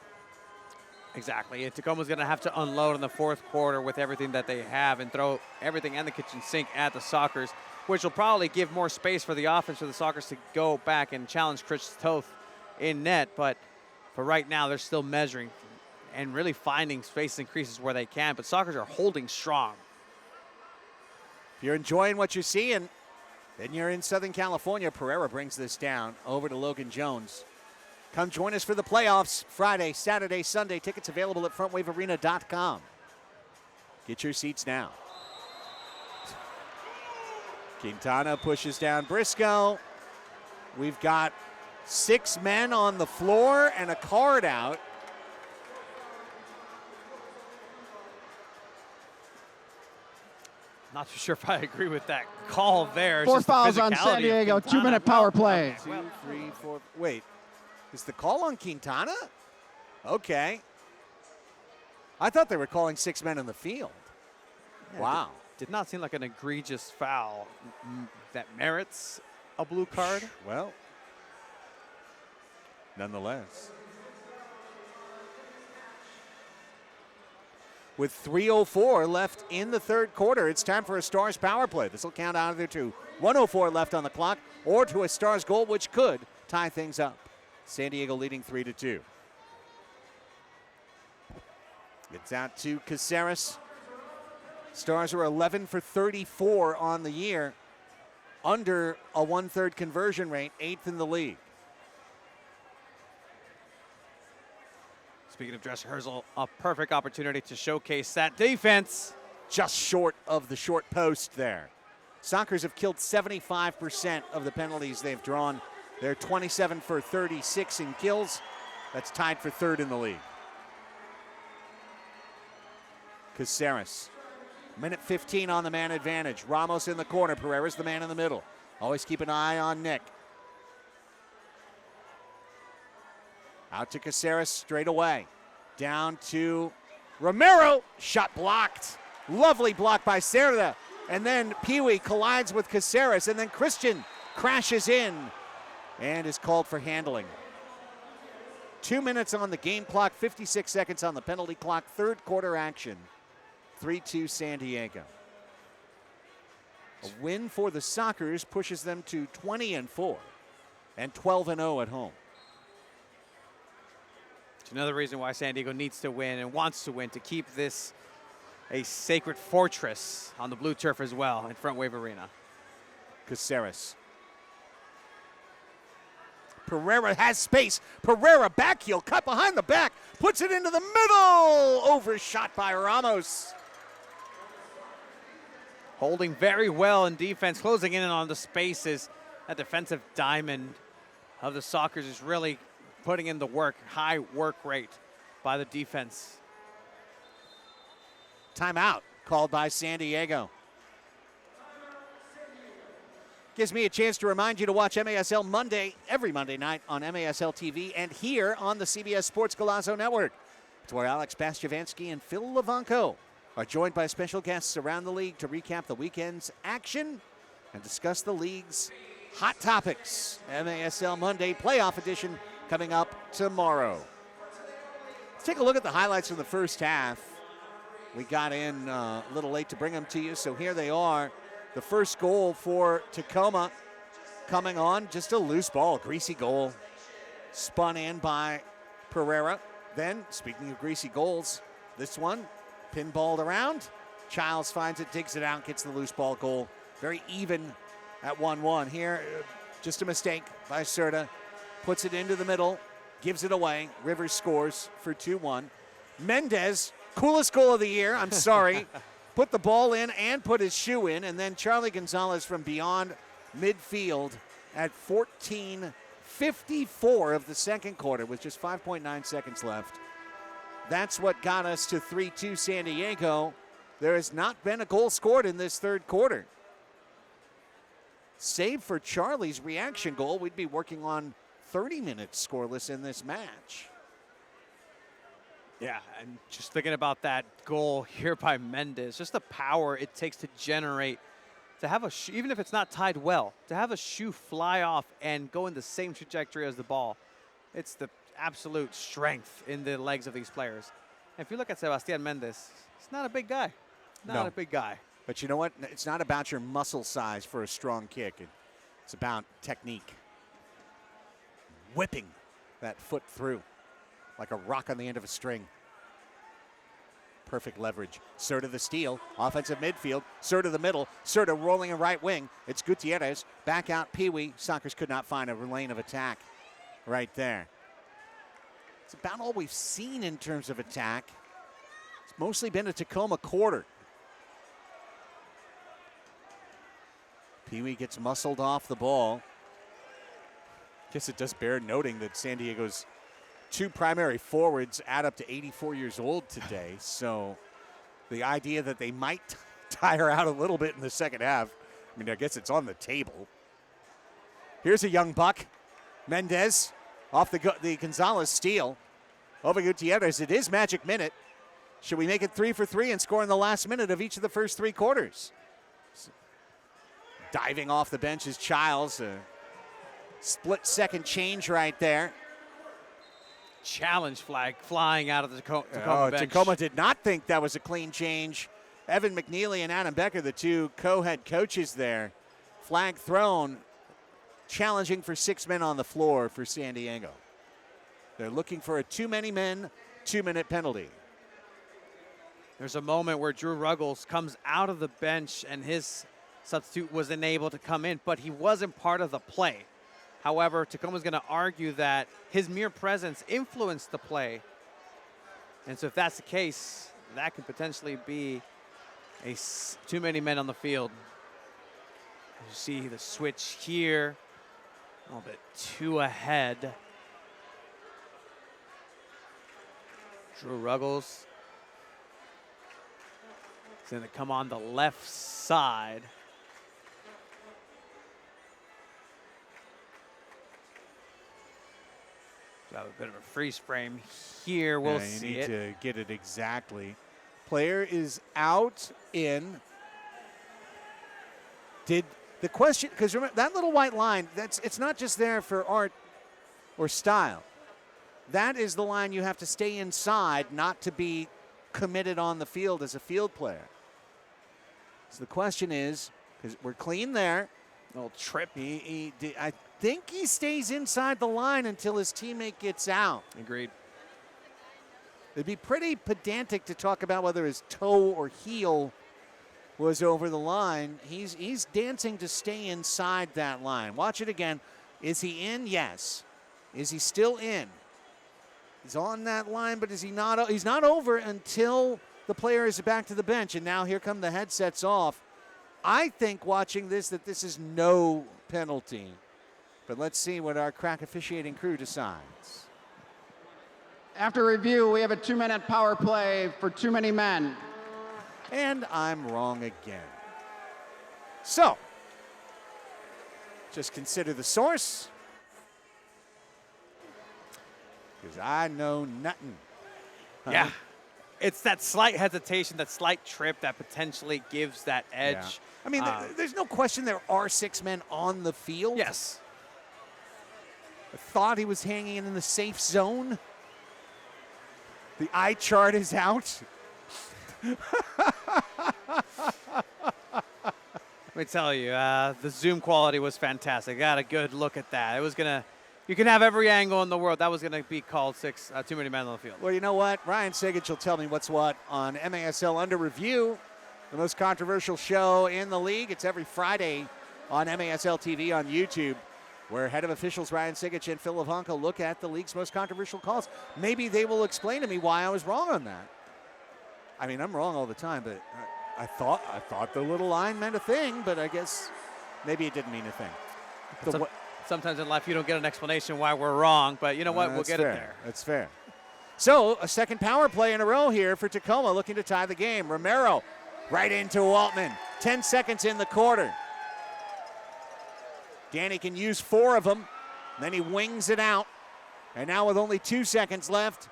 Speaker 4: Exactly. And Tacoma's going to have to unload in the 4th quarter with everything that they have and throw everything in the kitchen sink at the Sockers, which will probably give more space for the offense for the Sockers to go back and challenge Chris Toth in net. But for right now, they're still measuring and really finding space and creases where they can. But Sockers are holding strong.
Speaker 17: If you're enjoying what you're seeing, then you're in Southern California. Pereira brings this down over to Logan Jones. Come join us for the playoffs Friday, Saturday, Sunday. Tickets available at frontwavearena.com. Get your seats now. Quintana pushes down Briscoe. We've got 6 men on the floor and a card out.
Speaker 4: Not too sure if I agree with that call there. It's
Speaker 18: 4
Speaker 4: just the
Speaker 18: fouls on
Speaker 4: physicality
Speaker 18: San Diego,
Speaker 4: of Quintana.
Speaker 18: 2-minute power play.
Speaker 17: 2, 3, 4. Wait, is the call on Quintana? Okay. I thought they were calling 6 men in the field.
Speaker 4: Yeah,
Speaker 17: Wow.
Speaker 4: Did not seem like an egregious foul that merits a blue card.
Speaker 17: Well, nonetheless. With 3:04 left in the 3rd quarter, it's time for a Stars power play. This will count either to 1:04 left on the clock or to a Stars goal, which could tie things up. San Diego leading 3-2. Gets out to Caceres. Stars are 11 for 34 on the year, under a 1/3 conversion rate, 8th in the league.
Speaker 4: Speaking of Dresser Herzl, a perfect opportunity to showcase that defense.
Speaker 17: Just short of the short post there. Sockers have killed 75% of the penalties they've drawn. They're 27 for 36 in kills. That's tied for 3rd in the league. Caceres Minute 15 on the man advantage. Ramos in the corner. Pereira's the man in the middle. Always keep an eye on Nick. Out to Caceres straight away. Down to Romero. Shot blocked. Lovely block by Cerda. And then Pee-wee collides with Caceres. And then Christian crashes in and is called for handling. 2 minutes on the game clock, 56 seconds on the penalty clock. Third quarter action. 3-2 San Diego. A win for the Sockers pushes them to 20-4 and 12-0 at home.
Speaker 4: It's another reason why San Diego needs to win and wants to win to keep this a sacred fortress on the blue turf as well in Frontwave Arena.
Speaker 17: Caceres. Pereira has space. Pereira back heel, cut behind the back, puts it into the middle. Overshot by Ramos.
Speaker 4: Holding very well in defense, closing in on the spaces. That defensive diamond of the Sockers is really putting in the work, high work rate by the defense.
Speaker 17: Timeout called by San Diego. Gives me a chance to remind you to watch MASL Monday, every Monday night on MASL TV and here on the CBS Sports Golazo Network. It's where Alex Bastiavansky and Phil Levanco are joined by special guests around the league to recap the weekend's action and discuss the league's hot topics. MASL Monday playoff edition coming up tomorrow. Let's take a look at the highlights from the first half. We got in a little late to bring them to you, so here they are. The first goal for Tacoma coming on, just a loose ball, greasy goal. Spun in by Pereira. Then, speaking of greasy goals, this one pinballed around. Childs finds it, digs it out, gets the loose ball goal. Very even at 1-1. Here, just a mistake by Cerda. Puts it into the middle, gives it away. Rivers scores for 2-1. Mendez, coolest goal of the year, I'm sorry. Put the ball in and put his shoe in. And then Charlie Gonzalez from beyond midfield at 14:54 of the second quarter with just 5.9 seconds left. That's what got us to 3-2 San Diego. There has not been a goal scored in this third quarter. Save for Charlie's reaction goal, we'd be working on 30 minutes scoreless in this match.
Speaker 4: Yeah, and just thinking about that goal here by Mendez, just the power it takes to generate, to have a even if it's not tied well, to have a shoe fly off and go in the same trajectory as the ball. It's the absolute strength in the legs of these players. And if you look at Sebastian Mendez, he's not a big guy. Not a big guy.
Speaker 17: But you know what? It's not about your muscle size for a strong kick. It's about technique. Whipping that foot through like a rock on the end of a string. Perfect leverage. Cerda the steal. Offensive midfield. Cerda the middle. Cerda rolling a right wing. It's Gutierrez. Back out Pee-wee. Sockers could not find a lane of attack right there. It's about all we've seen in terms of attack. It's mostly been a Tacoma quarter. Pee-wee gets muscled off the ball. Guess it does bear noting that San Diego's two primary forwards add up to 84 years old today. So the idea that they might tire out a little bit in the second half, I mean, I guess it's on the table. Here's a young buck. Mendez off the Gonzalez steal. Over Gutierrez. It is magic minute. Should we make it 3 for 3 and score in the last minute of each of the first three quarters? Diving off the bench is Childs. Split second change right there.
Speaker 4: Challenge flag flying out of the Tacoma bench.
Speaker 17: Tacoma did not think that was a clean change. Evan McNeely and Adam Becker, the two co-head coaches there. Flag thrown, challenging for 6 men on the floor for San Diego. They're looking for a too many men, 2-minute penalty.
Speaker 4: There's a moment where Drew Ruggles comes out of the bench and his substitute wasn't able to come in, but he wasn't part of the play. However, Tacoma's going to argue that his mere presence influenced the play. And so if that's the case, that could potentially be too many men on the field. You see the switch here, a little bit too ahead. Drew Ruggles He's going to come on the left side. So a bit of a freeze frame here. We'll see
Speaker 17: you
Speaker 4: it.
Speaker 17: need to get it exactly. Player is out, in. Did the question, because remember that little white line, it's not just there for art or style. That is the line you have to stay inside, not to be committed on the field as a field player. So the question is, because we're clean there.
Speaker 4: Little trip.
Speaker 17: I think he stays inside the line until his teammate gets out.
Speaker 4: Agreed.
Speaker 17: It'd be pretty pedantic to talk about whether his toe or heel was over the line. He's dancing to stay inside that line. Watch it again. Is he in? Yes. Is he still in? He's on that line, but is he not? He's not over until the player is back to the bench. And now here come the headsets off. I think watching this that this is no penalty. But let's see what our crack officiating crew decides.
Speaker 18: After review, we have a 2-minute power play for too many men.
Speaker 17: And I'm wrong again. So, just consider the source. Because I know nothing.
Speaker 4: Yeah. It's that slight hesitation, that slight trip that potentially gives that edge.
Speaker 17: Yeah. I mean, there's no question there are 6 men on the field.
Speaker 4: Yes.
Speaker 17: I thought he was hanging in the safe zone. The eye chart is out.
Speaker 4: Let me tell you, the zoom quality was fantastic. Got a good look at that. It was going to, you can have every angle in the world. That was going to be called too many men on the field.
Speaker 17: Well, you know what? Ryan Sigich will tell me what's what on MASL Under Review, the most controversial show in the league. It's every Friday on MASL TV on YouTube, where head of officials Ryan Sigich and Phil Levanko look at the league's most controversial calls. Maybe they will explain to me why I was wrong on that. I mean, I'm wrong all the time, but I thought the little line meant a thing, but I guess maybe it didn't mean a thing.
Speaker 4: Sometimes in life you don't get an explanation why we're wrong, but you know what? We'll get
Speaker 17: fair.
Speaker 4: it there.
Speaker 17: That's fair. So a second power play in a row here for Tacoma, looking to tie the game. Romero right into Waltman. 10 seconds in the quarter. Danny can use 4 of them. Then he wings it out. And now with only 2 seconds left,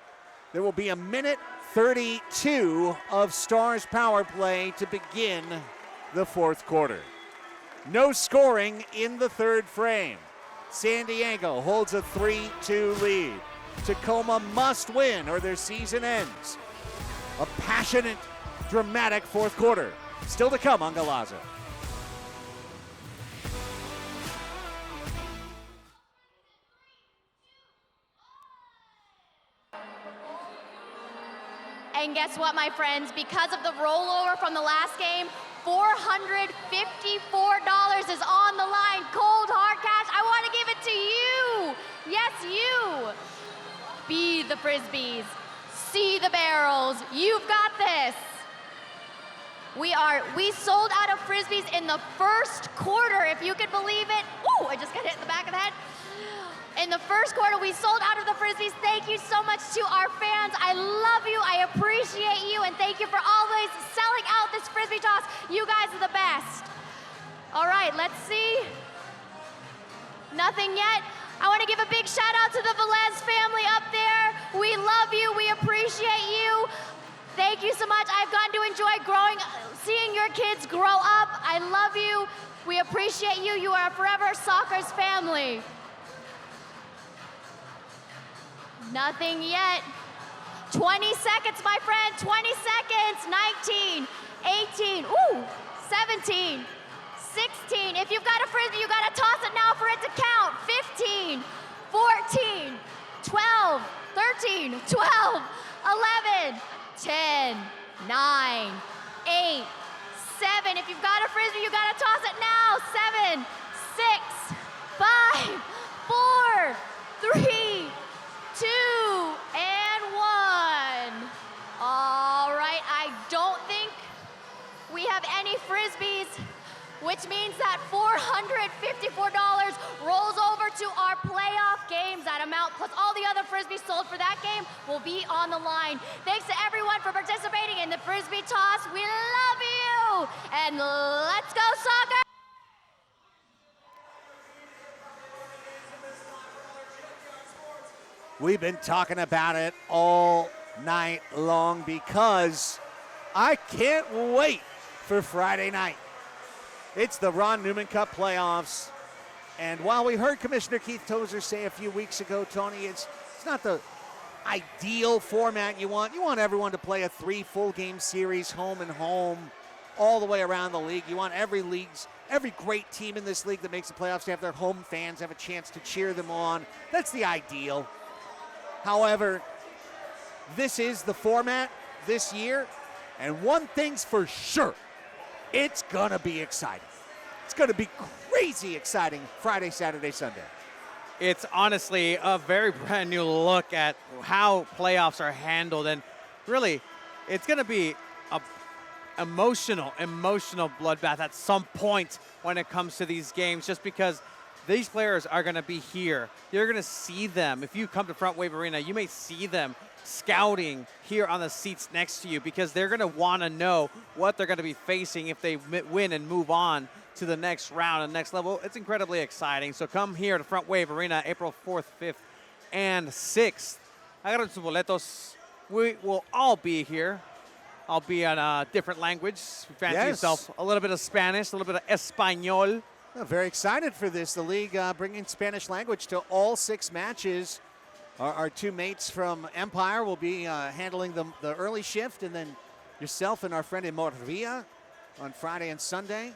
Speaker 17: there will be a minute 32 of Stars power play to begin the 4th quarter. No scoring in the 3rd frame. San Diego holds a 3-2 lead. Tacoma must win or their season ends. A passionate, dramatic 4th quarter. Still to come on Galazo.
Speaker 19: And guess what, my friends? Because of the rollover from the last game, $454 is on the line. Cold hard cash. I want to give it to you. Yes, you. Be the Frisbees. See the barrels. You've got this. We sold out of Frisbees in the 1st quarter, if you could believe it. Ooh, I just got hit in the back of the head. In the 1st quarter, we sold out of the Frisbees. Thank you so much to our fans. I love you, I appreciate you, and thank you for always selling out this Frisbee toss. You guys are the best. All right, let's see. Nothing yet. I want to give a big shout out to the Velez family up there. We love you, we appreciate you. Thank you so much. I've gotten to enjoy seeing your kids grow up. I love you. We appreciate you. You are forever Soccer's family. Nothing yet. 20 seconds, my friend. 20 seconds. 19, 18, 17, 16. If you've got a Frisbee, you got to toss it now for it to count. 15, 14, 12, 13, 12, 11, 10, 9, 8, 7. If you've got a Frisbee, you got to toss it now. 7, 6, 5, 4, 3, 2, and 1. All right, I don't think we have any Frisbees, which means that $454 rolls over to our playoff games. That amount plus all all the other Frisbees sold for that game will be on the line. Thanks to everyone for participating in the Frisbee toss. We love you. And let's go, Soccer!
Speaker 17: We've been talking about it all night long because I can't wait for Friday night. It's the Ron Newman Cup playoffs. And while we heard Commissioner Keith Tozer say a few weeks ago, Tony, it's not the ideal format you want. You want everyone to play a 3 full game series, home and home, all the way around the league. You want every great team in this league that makes the playoffs to have their home fans have a chance to cheer them on. That's the ideal. However, this is the format this year, and one thing's for sure, it's gonna be exciting. It's gonna be crazy exciting Friday, Saturday, Sunday.
Speaker 4: It's honestly a very brand new look at how playoffs are handled, and really, it's gonna be a emotional bloodbath at some point when it comes to these games, just because these players are going to be here. You're going to see them. If you come to Frontwave Arena, you may see them scouting here on the seats next to you, because they're going to want to know what they're going to be facing if they win and move on to the next round and next level. It's incredibly exciting. So come here to Frontwave Arena April 4th, 5th, and 6th. Agarren sus boletos. We will all be here. I'll be on a different language. Fancy yourself a little bit of Spanish, a little bit of Espanol.
Speaker 17: I'm very excited for this. The league bringing Spanish language to all 6 matches. Our 2 mates from Empire will be handling the early shift, and then yourself and our friend in Morvilla on Friday and Sunday.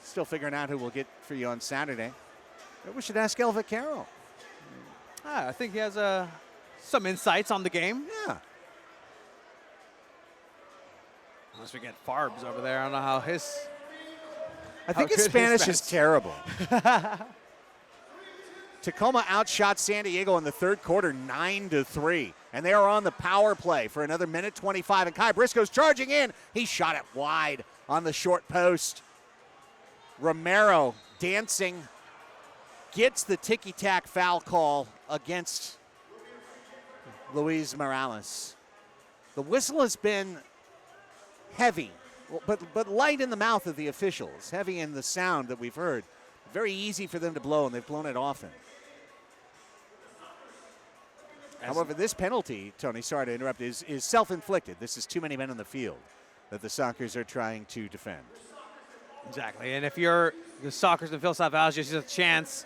Speaker 17: Still figuring out who we'll get for you on Saturday. But we should ask El Vaquero.
Speaker 4: I think he has some insights on the game.
Speaker 17: Yeah.
Speaker 4: Unless we get Farbs over there. I don't know how his...
Speaker 17: I think his Spanish is terrible. Tacoma outshot San Diego in the 3rd quarter 9-3. And they are on the power play for another minute 25. And Kai Briscoe's charging in. He shot it wide on the short post. Romero dancing. Gets the ticky-tack foul call against Luis Morales. The whistle has been heavy, but light in the mouth of the officials, heavy in the sound that we've heard. Very easy for them to blow, and they've blown it often. However, this penalty, Tony, sorry to interrupt, is self-inflicted. This is too many men on the field that the Sockers are trying to defend.
Speaker 4: Exactly, and if you're the Sockers and Phil Salvage, there's a chance.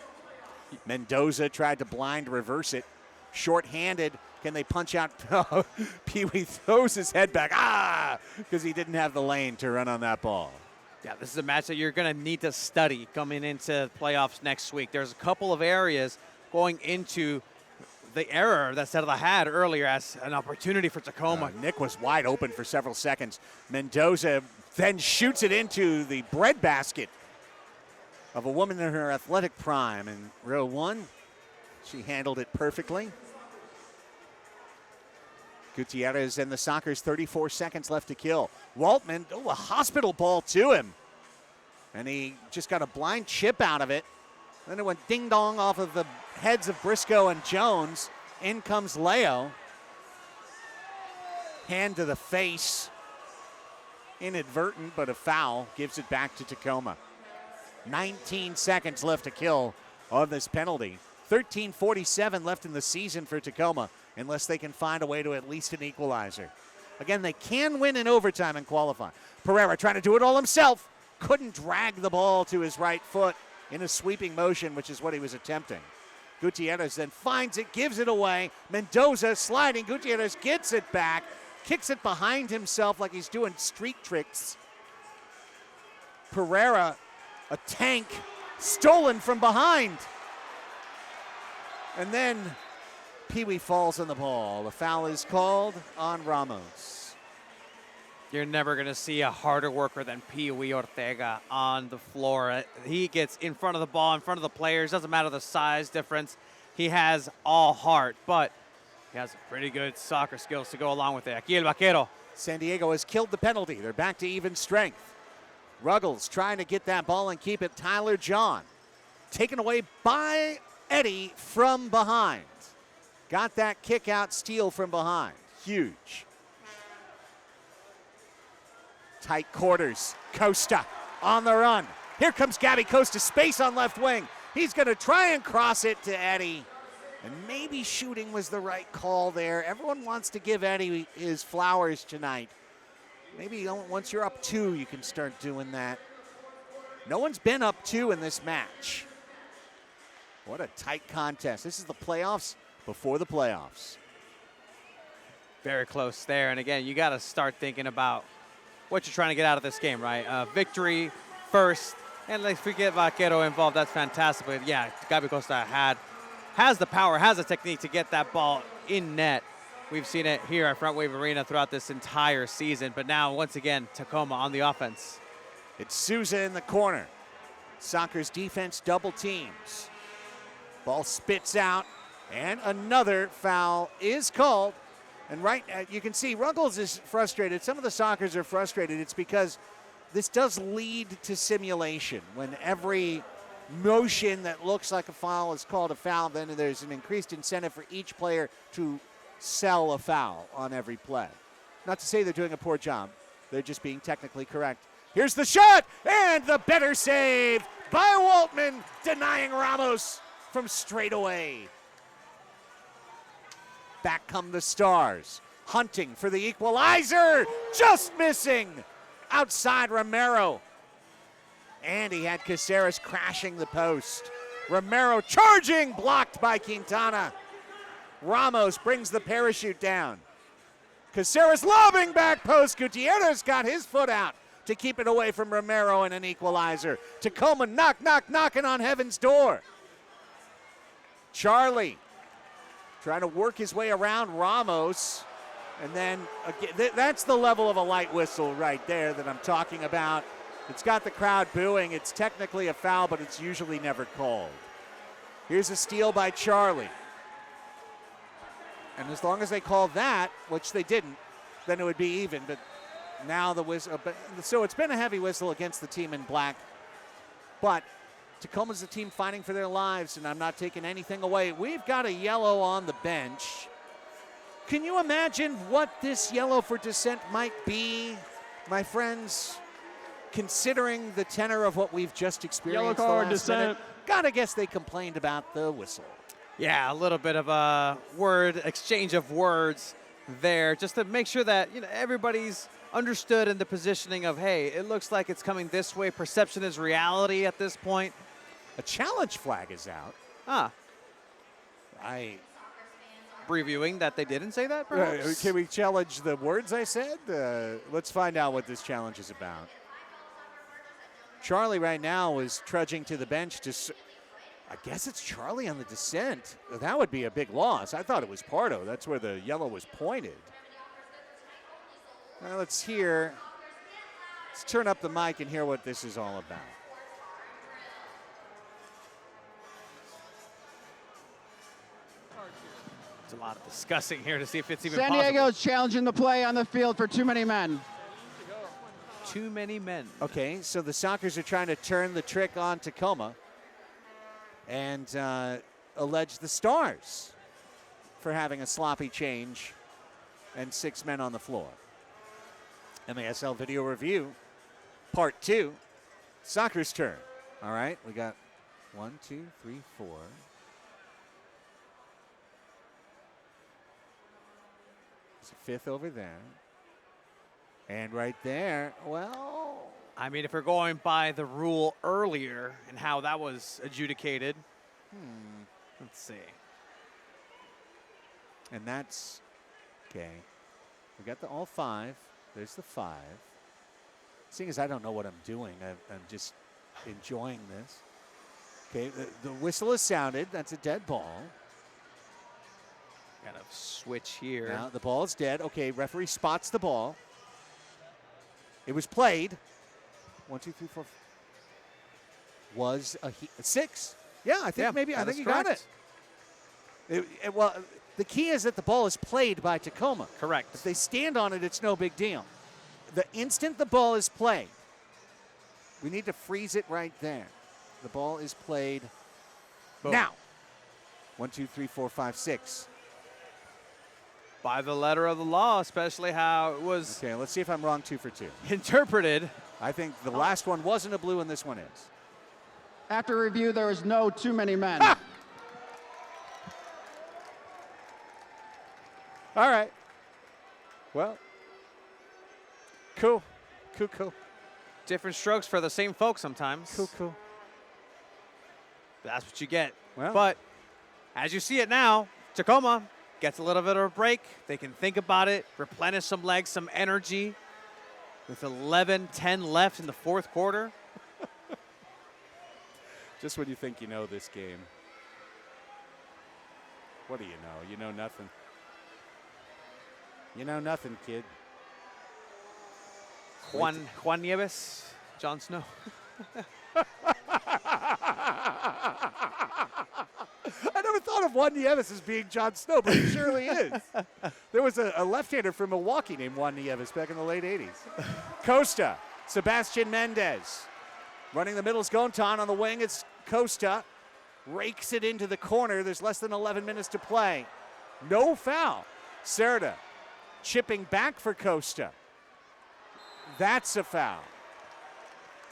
Speaker 17: Mendoza tried to blind reverse it. Short-handed. Can they punch out? Pee-wee throws his head back. Because he didn't have the lane to run on that ball.
Speaker 4: Yeah, this is a match that you're going to need to study coming into playoffs next week. There's a couple of areas going into the error that Settle had earlier as an opportunity for Tacoma.
Speaker 17: Nick was wide open for several seconds. Mendoza then shoots it into the breadbasket of a woman in her athletic prime in row 1. She handled it perfectly. Gutierrez and the Sockers, 34 seconds left to kill. Waltman, a hospital ball to him. And he just got a blind chip out of it. Then it went ding-dong off of the heads of Briscoe and Jones. In comes Leo. Hand to the face. Inadvertent, but a foul. Gives it back to Tacoma. 19 seconds left to kill on this penalty. 13:47 left in the season for Tacoma, unless they can find a way to at least an equalizer. Again, they can win in overtime and qualify. Pereira trying to do it all himself. Couldn't drag the ball to his right foot in a sweeping motion, which is what he was attempting. Gutierrez then finds it, gives it away. Mendoza sliding. Gutierrez gets it back, kicks it behind himself like he's doing street tricks. Pereira, a tank, stolen from behind. And then Pee-wee falls on the ball. The foul is called on Ramos.
Speaker 4: You're never going to see a harder worker than Pee-wee Ortega on the floor. He gets in front of the ball, in front of the players. Doesn't matter the size difference. He has all heart, but he has pretty good soccer skills to go along with it. Aquí el Vaquero.
Speaker 17: San Diego has killed the penalty. They're back to even strength. Ruggles trying to get that ball and keep it. Tyler John taken away by Eddie from behind. got that kick out steal from behind. Huge. Tight quarters. Costa on the run. Here comes Gabby Costa, space on left wing. He's going to try and cross it to Eddie. And maybe shooting was the right call there. Everyone wants to give Eddie his flowers tonight. Maybe once you're up 2, you can start doing that. No one's been up 2 in this match. What a tight contest. This is the playoffs before the playoffs.
Speaker 4: Very close there. And again, you got to start thinking about what you're trying to get out of this game, right? Victory first. And if we get Vaquero involved, that's fantastic. But yeah, Gabi Costa has the power, has the technique to get that ball in net. We've seen it here at Frontwave Arena throughout this entire season. But now, once again, Tacoma on the offense.
Speaker 17: It's Souza in the corner. Soccer's defense double teams. Ball spits out, and another foul is called. And you can see Ruggles is frustrated. Some of the Soccers are frustrated. It's because this does lead to simulation. When every motion that looks like a foul is called a foul, then there's an increased incentive for each player to sell a foul on every play. Not to say they're doing a poor job. They're just being technically correct. Here's the shot, and the better save by Waltman, denying Ramos from straight away. Back come the Stars, hunting for the equalizer, just missing. Outside Romero. And he had Caceres crashing the post. Romero charging, blocked by Quintana. Ramos brings the parachute down. Caceres lobbing back post. Gutierrez got his foot out to keep it away from Romero and an equalizer. Tacoma knocking on heaven's door. Charlie trying to work his way around Ramos. And then, again, that's the level of a light whistle right there that I'm talking about. It's got the crowd booing. It's technically a foul, but it's usually never called. Here's a steal by Charlie. And as long as they call that, which they didn't, then it would be even. But now the whistle. So it's been a heavy whistle against the team in black. But Tacoma's the team fighting for their lives, and I'm not taking anything away. We've got a yellow on the bench. Can you imagine what this yellow for dissent might be, my friends, considering the tenor of what we've just experienced?
Speaker 18: Yellow card, dissent.
Speaker 17: Gotta guess they complained about the whistle.
Speaker 4: Yeah, a little bit of a exchange of words there, just to make sure that everybody's understood in the positioning of, hey, it looks like it's coming this way. Perception is reality at this point.
Speaker 17: A challenge flag is out.
Speaker 4: Previewing that they didn't say that, perhaps?
Speaker 17: Can we challenge the words I said? Let's find out what this challenge is about. Charlie right now is trudging to the bench to... I guess it's Charlie on the dissent. That would be a big loss. I thought it was Pardo. That's where the yellow was pointed. Now let's turn up the mic and hear what this is all about.
Speaker 4: There's a lot of discussing here to see if it's even
Speaker 18: San Diego's challenging the play on the field for too many men.
Speaker 4: Too many men.
Speaker 17: Okay, so the Soccers are trying to turn the trick on Tacoma and allege the Stars for having a sloppy change and 6 men on the floor. MASL video review, part 2, Soccer's turn. All right, we got 1, 2, 3, 4. There's a fifth over there. And right there, well...
Speaker 4: I mean, if we're going by the rule earlier and how that was adjudicated, let's see.
Speaker 17: And that's, okay. We got the all 5. There's the 5. Seeing as I don't know what I'm doing, I'm just enjoying this. Okay, the whistle is sounded. That's a dead ball.
Speaker 4: Got a switch here.
Speaker 17: Now the ball is dead. Okay, referee spots the ball. It was played. 1, 2, 3, 4. Was a 6. Yeah, I think I think you got it. Well, the key is that the ball is played by Tacoma.
Speaker 4: Correct.
Speaker 17: If they stand on it, it's no big deal. The instant the ball is played, we need to freeze it right there. The ball is played now. 1, 2, 3, 4, 5, 6.
Speaker 4: by the letter of the law, especially how it was.
Speaker 17: Okay, let's see if I'm wrong 2 for 2.
Speaker 4: Interpreted.
Speaker 17: I think the last one wasn't a blue and this one is.
Speaker 18: After review, there was no too many men.
Speaker 17: All right. Well, cool. Cool.
Speaker 4: Different strokes for the same folks sometimes.
Speaker 17: Cool.
Speaker 4: That's what you get.
Speaker 17: Well.
Speaker 4: But as you see it now, Tacoma gets a little bit of a break. They can think about it, replenish some legs, some energy. With 11:10 left in the fourth quarter.
Speaker 17: Just when you think you know this game. What do you know? You know nothing. You know nothing, kid.
Speaker 4: Juan Nieves, Jon Snow.
Speaker 17: I never thought of Juan Nieves as being Jon Snow, but he surely is. There was a left-hander from Milwaukee named Juan Nieves back in the late 80s. Costa, Sebastian Mendez. Running the middle is Gontan. On the wing, it's Costa. Rakes it into the corner. There's less than 11 minutes to play. No foul. Cerda chipping back for Costa. That's a foul.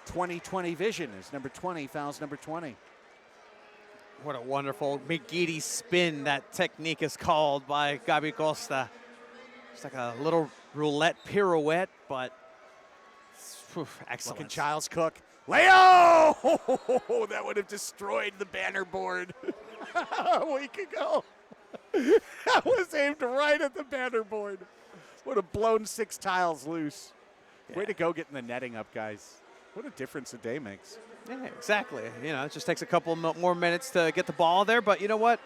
Speaker 17: 20/20 vision is number 20, fouls number 20.
Speaker 4: What a wonderful McGeady spin that technique is called by Gabi Costa. It's like a little roulette pirouette, but excellent.
Speaker 17: Look at Giles Cook. Leo! That would have destroyed the banner board a week ago. That was aimed right at the banner board. Would have blown 6 tiles loose. Yeah. Way to go getting the netting up, guys. What a difference a day makes.
Speaker 4: Yeah, exactly. You know, it just takes a couple more minutes to get the ball there. But you know what?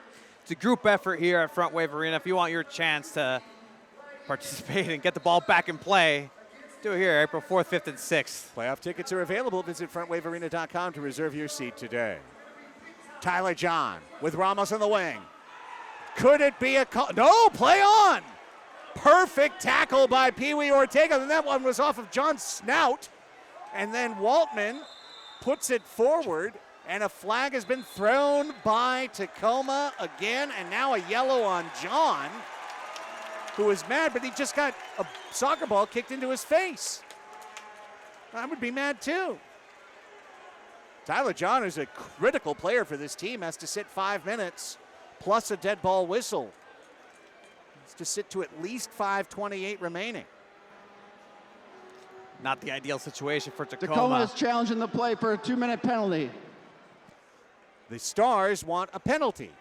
Speaker 4: It's a group effort here at Frontwave Arena. If you want your chance to participate and get the ball back in play, do it here April 4th, 5th, and 6th.
Speaker 17: Playoff tickets are available. Visit frontwavearena.com to reserve your seat today. Tyler John with Ramos on the wing. Could it be a call? No, play on. Perfect tackle by Pee Wee Ortega. And that one was off of John's snout. And then Waltman puts it forward, and a flag has been thrown by Tacoma again, and now a yellow on John, who is mad, but he just got a soccer ball kicked into his face. I would be mad too. Tyler John is a critical player for this team, has to sit 5 minutes, plus a dead ball whistle. Has to sit to at least 5:28 remaining.
Speaker 4: Not the ideal situation for Tacoma.
Speaker 18: Tacoma is challenging the play for a 2-minute penalty.
Speaker 17: The Stars want a penalty.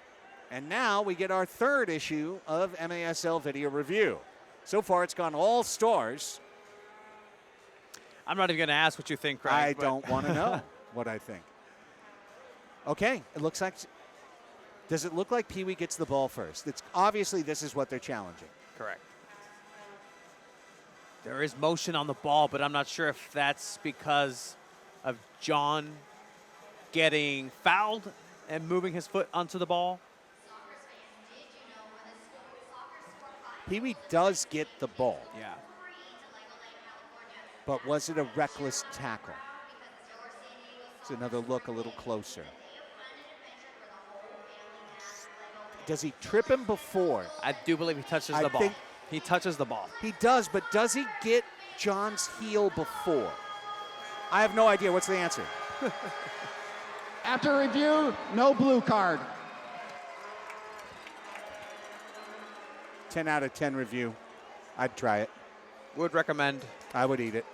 Speaker 17: And now we get our third issue of MASL video review. So far, it's gone all Stars.
Speaker 4: I'm not even going to ask what you think, Craig.
Speaker 17: I don't want to know what I think. Okay, it looks like. Does it look like Pee Wee gets the ball first? It's obviously this is what they're challenging.
Speaker 4: Correct. There is motion on the ball, but I'm not sure if that's because of John getting fouled and moving his foot onto the ball.
Speaker 17: Pee Wee does get the ball.
Speaker 4: Yeah.
Speaker 17: But was it a reckless tackle? It's another look a little closer. Does he trip him before?
Speaker 4: I do believe he touches the ball. He touches the ball.
Speaker 17: He does, but does he get John's heel before? I have no idea. What's the answer?
Speaker 18: After review, no blue card.
Speaker 17: 10 out of 10 review. I'd try it.
Speaker 4: Would recommend.
Speaker 17: I would eat it.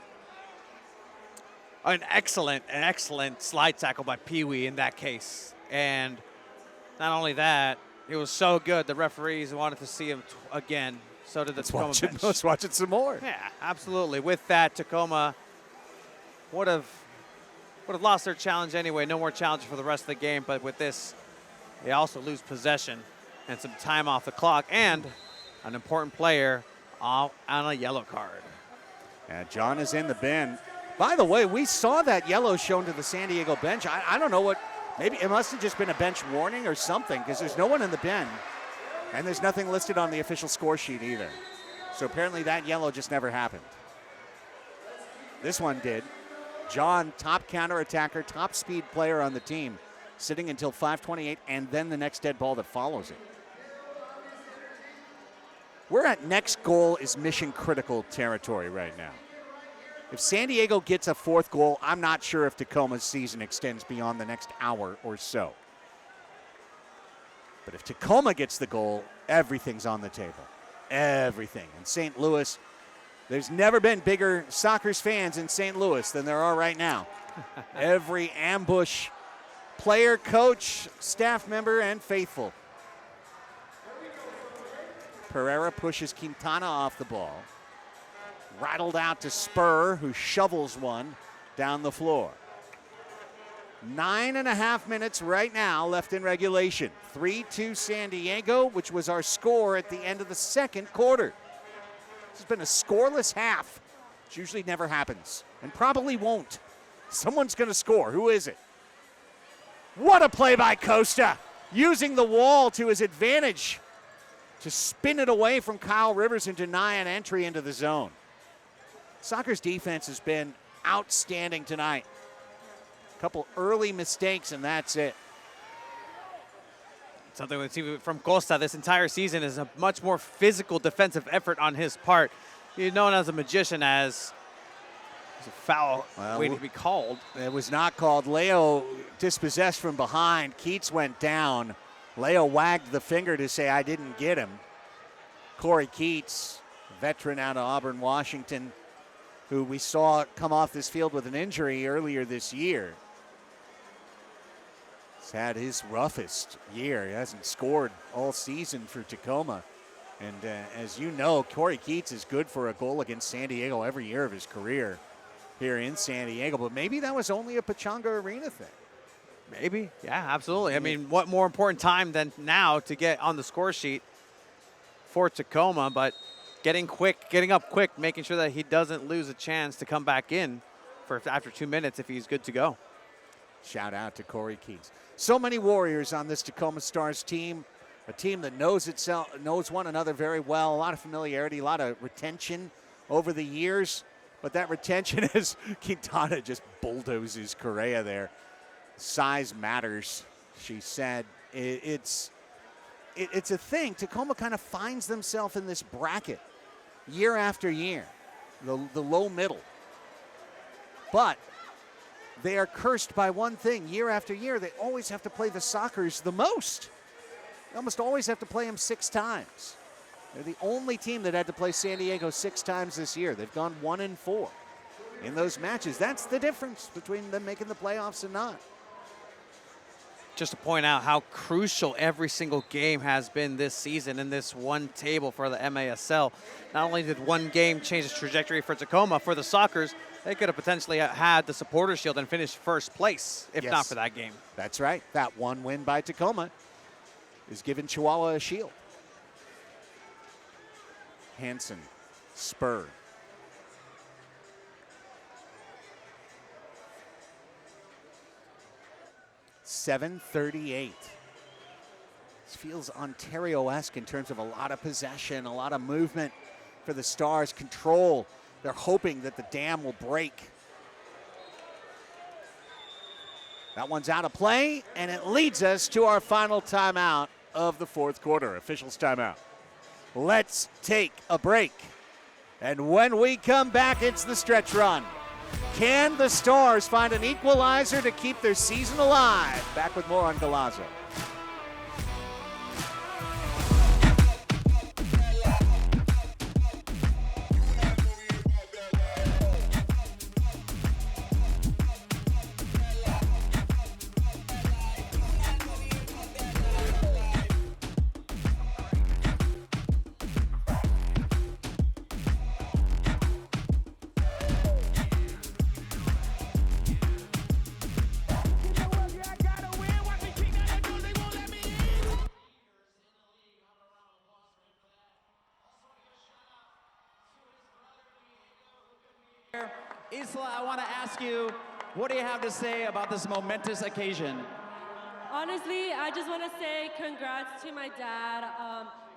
Speaker 4: An excellent slide tackle by Pee Wee in that case. And not only that, it was so good, the referees wanted to see him again. So did the Tacoma bench.
Speaker 17: Let's watch it some more.
Speaker 4: Yeah, absolutely. With that, Tacoma would have lost their challenge anyway. No more challenge for the rest of the game. But with this, they also lose possession and some time off the clock. And an important player on a yellow card.
Speaker 17: Yeah, John is in the bin. By the way, we saw that yellow shown to the San Diego bench. I don't know what, maybe it must have just been a bench warning or something, because there's no one in the bin. And there's nothing listed on the official score sheet either. So apparently that yellow just never happened. This one did. John, top counterattacker, top speed player on the team, sitting until 5:28, and then the next dead ball that follows it. We're at next goal is mission critical territory right now. If San Diego gets a fourth goal, I'm not sure if Tacoma's season extends beyond the next hour or so. But if Tacoma gets the goal, everything's on the table. Everything. And St. Louis, there's never been bigger Sockers fans in St. Louis than there are right now. Every ambush, player, coach, staff member, and faithful. Pereira pushes Quintana off the ball. Rattled out to Spur, who shovels one down the floor. 9.5 minutes right now left in regulation. 3-2 San Diego, which was our score at the end of the second quarter. This has been a scoreless half, which usually never happens, and probably won't. Someone's going to score. Who is it? What a play by Costa, using the wall to his advantage to spin it away from Kyle Rivers and deny an entry into the zone. Sockers defense has been outstanding tonight. A couple early mistakes, and that's it.
Speaker 4: Something we see from Costa this entire season is a much more physical defensive effort on his part. He's known as a magician as a foul waiting to be called.
Speaker 17: It was not called. Leo dispossessed from behind. Keats went down. Leo wagged the finger to say, I didn't get him. Corey Keats, veteran out of Auburn, Washington, who we saw come off this field with an injury earlier this year. He's had his roughest year. He hasn't scored all season for Tacoma. And as you know, Corey Keats is good for a goal against San Diego every year of his career here in San Diego. But maybe that was only a Pechanga Arena thing.
Speaker 4: Maybe, yeah, absolutely. I mean, what more important time than now to get on the score sheet for Tacoma, but getting up quick, making sure that he doesn't lose a chance to come back in for after 2 minutes if he's good to go.
Speaker 17: Shout out to Corey Keats. So many Warriors on this Tacoma Stars team, a team that knows one another very well, a lot of familiarity, a lot of retention over the years, but that retention is Quintana just bulldozes Correa there. Size matters, she said. It's a thing. Tacoma kind of finds themselves in this bracket year after year, the low middle. But they are cursed by one thing. Year after year, they always have to play the Sockers the most. They almost always have to play them 6 times. They're the only team that had to play San Diego 6 times this year. They've gone 1-4 in those matches. That's the difference between them making the playoffs and not.
Speaker 4: Just to point out how crucial every single game has been this season in this one table for the MASL. Not only did one game change the trajectory for Tacoma, for the Sockers, they could have potentially had the Supporter Shield and finished first place if not for that game.
Speaker 17: That's right. That one win by Tacoma is giving Chihuahua a shield. Hansen, Spur. .738. This feels Ontario-esque in terms of a lot of possession, a lot of movement for the Stars. Control. They're hoping that the dam will break. That one's out of play, and it leads us to our final timeout of the fourth quarter. Officials timeout. Let's take a break. And when we come back, it's the stretch run. Can the Stars find an equalizer to keep their season alive? Back with more on Galazzo.
Speaker 7: Isla, I want to ask you, what do you have to say about this momentous occasion?
Speaker 20: Honestly, I just want to say congrats to my dad.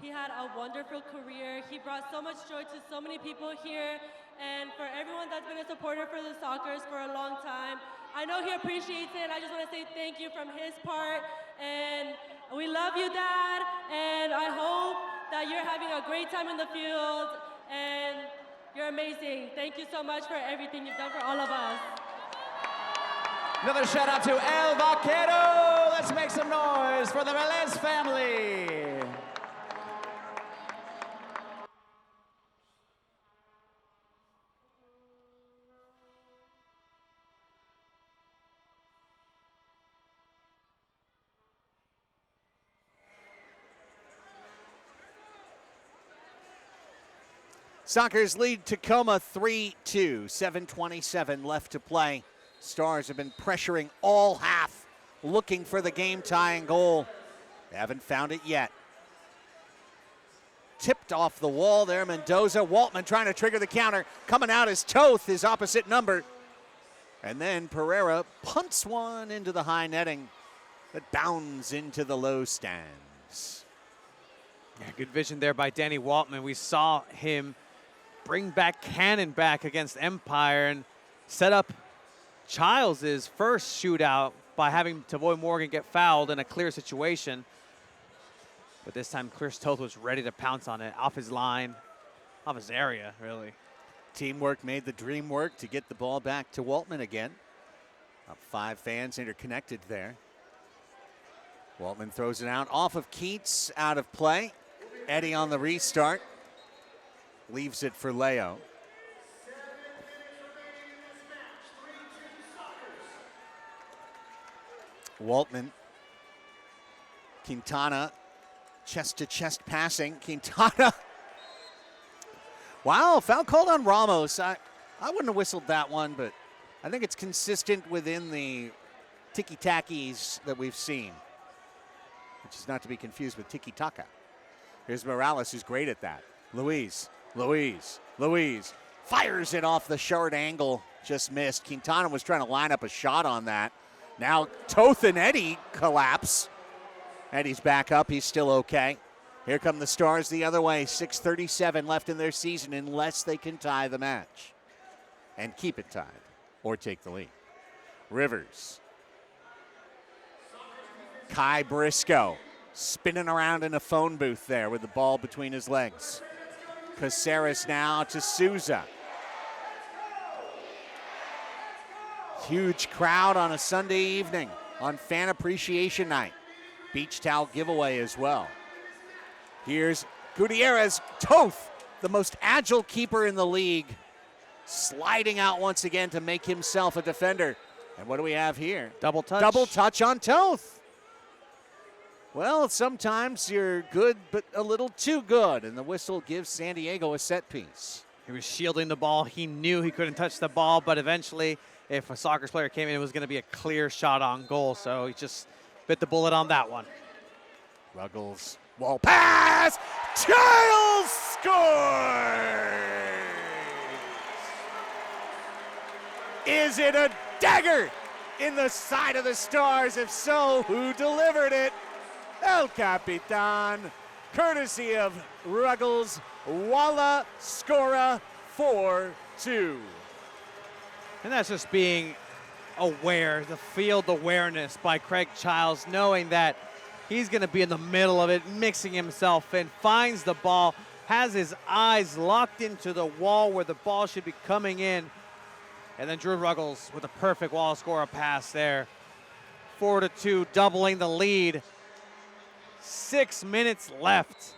Speaker 20: He had a wonderful career. He brought so much joy to so many people here. And for everyone that's been a supporter for the Sockers for a long time, I know he appreciates it. I just want to say thank you from his part. And we love you, Dad. And I hope that you're having a great time in the field, and you're amazing. Thank you so much for everything you've done for all of us.
Speaker 7: Another shout out to El Vaquero. Let's make some noise for the Velez family.
Speaker 17: Sockers lead Tacoma 3-2, 7:27 left to play. Stars have been pressuring all half, looking for the game-tying goal. They haven't found it yet. Tipped off the wall there, Mendoza. Waltman trying to trigger the counter. Coming out is Toth, his opposite number. And then Pereira punts one into the high netting that bounds into the low stands.
Speaker 4: Yeah, good vision there by Danny Waltman. We saw him bring back Cannon back against Empire and set up Childs' first shootout by having Tavoy Morgan get fouled in a clear situation. But this time, Chris Toth was ready to pounce on it off his line, off his area, really.
Speaker 17: Teamwork made the dream work to get the ball back to Waltman again. Up 5 fans interconnected there. Waltman throws it out off of Keats, out of play. Eddie on the restart. Leaves it for Leo. Waltman. Quintana. Chest-to-chest passing. Quintana. Wow, foul called on Ramos. I wouldn't have whistled that one, but I think it's consistent within the tiki-takis that we've seen, which is not to be confused with tiki-taka. Here's Morales, who's great at that. Luis fires it off the short angle, just missed. Quintana was trying to line up a shot on that. Now Toth and Eddie collapse. Eddie's back up, he's still okay. Here come the Stars the other way, 6:37 left in their season unless they can tie the match and keep it tied or take the lead. Rivers. Kai Briscoe spinning around in a phone booth there with the ball between his legs. Caceres now to Souza. Huge crowd on a Sunday evening on Fan Appreciation Night. Beach towel giveaway as well. Here's Gutierrez. Toth, the most agile keeper in the league, sliding out once again to make himself a defender. And what do we have here?
Speaker 4: Double touch.
Speaker 17: Double touch on Toth. Well, sometimes you're good, but a little too good, and the whistle gives San Diego a set piece.
Speaker 4: He was shielding the ball. He knew he couldn't touch the ball, but eventually, if a Sockers player came in, it was going to be a clear shot on goal, so he just bit the bullet on that one.
Speaker 17: Ruggles, wall pass! Childs scores! Is it a dagger in the side of the Stars? If so, who delivered it? El Capitan, courtesy of Ruggles, Walla Scora, 4-2.
Speaker 4: And that's just being aware, the field awareness by Craig Childs, knowing that he's going to be in the middle of it, mixing himself in, finds the ball, has his eyes locked into the wall where the ball should be coming in. And then Drew Ruggles with a perfect Walla Scora pass there. 4-2, doubling the lead. 6 minutes left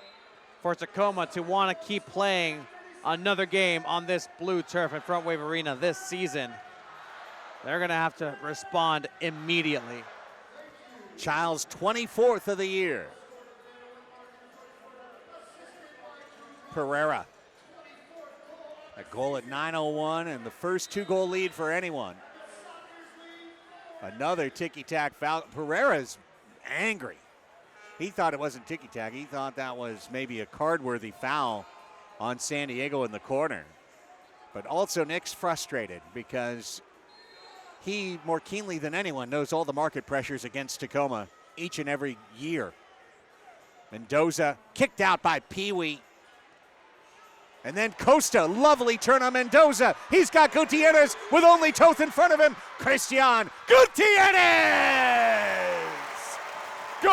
Speaker 4: for Tacoma to want to keep playing another game on this blue turf at Frontwave Arena this season. They're going to have to respond immediately.
Speaker 17: Childs' 24th of the year. Pereira. A goal at 9:01 and the first 2-goal lead for anyone. Another ticky-tack foul. Pereira's angry. He thought it wasn't ticky-tack. He thought that was maybe a card-worthy foul on San Diego in the corner. But also Nick's frustrated because he, more keenly than anyone, knows all the market pressures against Tacoma each and every year. Mendoza kicked out by Pee-wee. And then Costa, lovely turn on Mendoza. He's got Gutierrez with only Toth in front of him. Christian Gutierrez! Goal!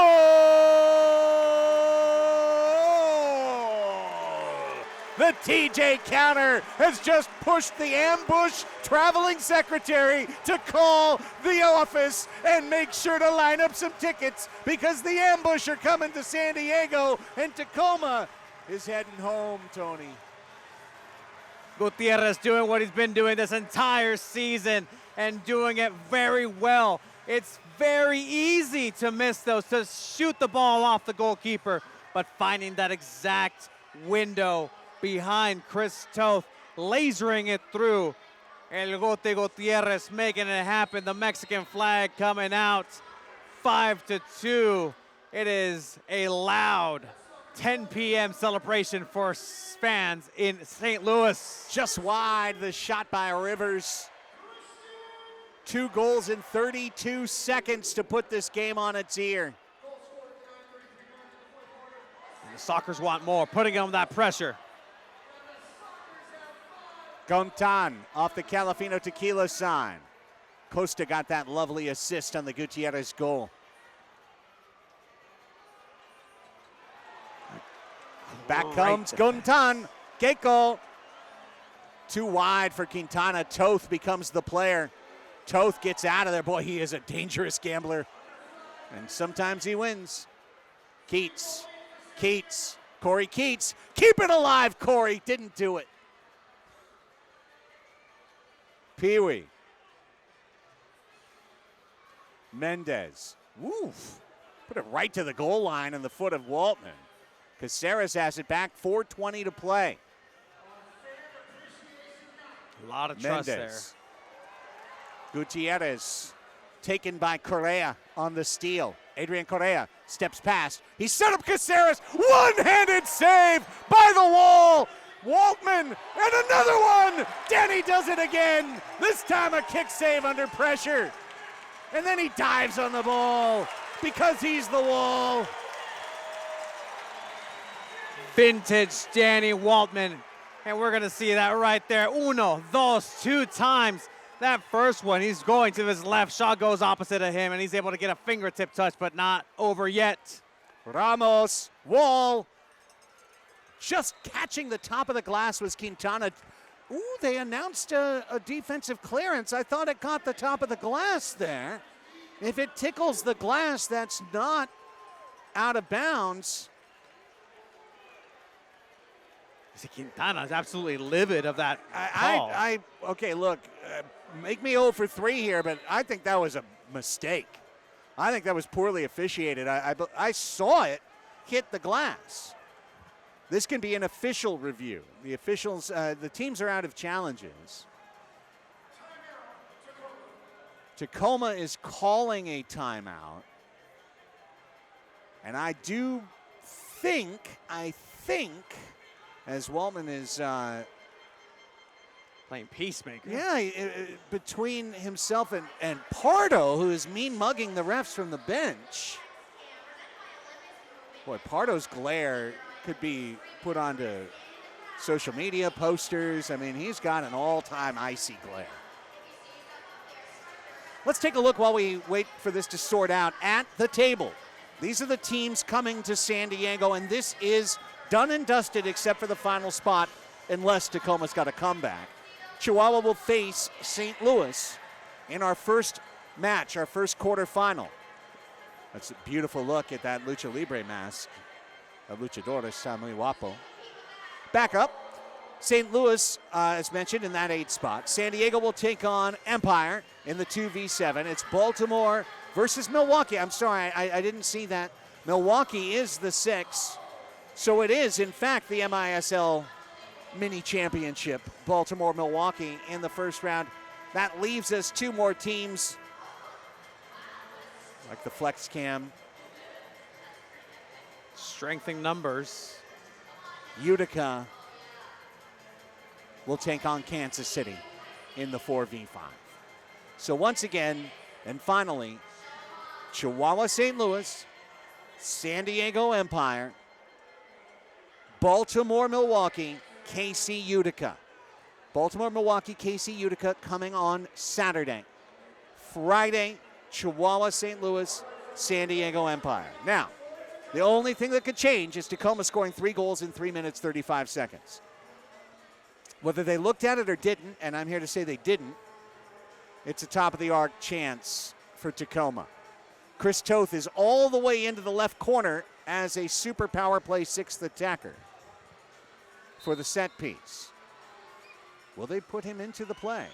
Speaker 17: The TJ counter has just pushed the ambush traveling secretary to call the office and make sure to line up some tickets because the ambush are coming to San Diego and Tacoma is heading home, Tony.
Speaker 4: Gutierrez doing what he's been doing this entire season and doing it very well. It's very easy to miss those, to shoot the ball off the goalkeeper, but finding that exact window behind Chris Toth, lasering it through. El Gote Gutierrez making it happen. The Mexican flag coming out, 5-2. It is a loud 10 p.m. celebration for fans in St. Louis.
Speaker 17: Just wide, the shot by Rivers. 2 goals in 32 seconds to put this game on its ear.
Speaker 4: And the Sockers want more, putting on that pressure.
Speaker 17: Gontan off the Calafino Tequila sign. Costa got that lovely assist on the Gutierrez goal. Back comes Gontan. Keiko. Too wide for Quintana. Toth becomes the player. Toth gets out of there. Boy, he is a dangerous gambler. And sometimes he wins. Keats. Corey Keats. Keep it alive, Corey. Didn't do it. Pee-wee. Mendez. Woof. Put it right to the goal line on the foot of Waltman. Caceres has it back, 4:20 to play.
Speaker 4: A lot of trust there.
Speaker 17: Gutierrez taken by Correa on the steal. Adrian Correa steps past. He set up Caceres. One-handed save by the wall. Waltman and another one. Danny does it again. This time a kick save under pressure. And then he dives on the ball because he's the wall.
Speaker 4: Vintage Danny Waltman. And we're going to see that right there. 2 times. That first one, he's going to his left. Shaw goes opposite of him, and he's able to get a fingertip touch, but not over yet.
Speaker 17: Ramos, wall. Just catching the top of the glass was Quintana. Ooh, they announced a defensive clearance. I thought it caught the top of the glass there. If it tickles the glass, that's not out of bounds.
Speaker 4: Quintana is absolutely livid of that call.
Speaker 17: Okay, look, make me 0 for 3 here, but I think that was a mistake. I think that was poorly officiated. I saw it hit the glass. This can be an official review. The officials, the teams are out of challenges. Tacoma is calling a timeout. And I think, as Waltman is
Speaker 4: playing peacemaker.
Speaker 17: Yeah, between himself and Pardo, who is mean-mugging the refs from the bench. Boy, Pardo's glare could be put onto social media posters. I mean, he's got an all-time icy glare. Let's take a look while we wait for this to sort out at the table. These are the teams coming to San Diego, and this is done and dusted except for the final spot, unless Tacoma's got a comeback. Chihuahua will face St. Louis in our first match, our first quarterfinal. That's a beautiful look at that Lucha Libre mask. A luchador está muy guapo. Back up, St. Louis, as mentioned, in that 8th spot. San Diego will take on Empire in the 2v7. It's Baltimore versus Milwaukee. I'm sorry, I didn't see that. Milwaukee is the 6. So it is, in fact, the MISL mini championship. Baltimore-Milwaukee in the first round. That leaves us 2 more teams, like the Flex Cam.
Speaker 4: Strengthening numbers.
Speaker 17: Utica will take on Kansas City in the 4v5. So once again, and finally, Chihuahua St. Louis, San Diego Empire, Baltimore Milwaukee, KC Utica. Baltimore Milwaukee, KC Utica coming on Saturday. Friday, Chihuahua St. Louis, San Diego Empire. Now, the only thing that could change is Tacoma scoring 3 goals in 3 minutes, 35 seconds. Whether they looked at it or didn't, and I'm here to say they didn't, it's a top-of-the-arc chance for Tacoma. Chris Toth is all the way into the left corner as a super power play sixth attacker for the set piece. Will they put him into the play?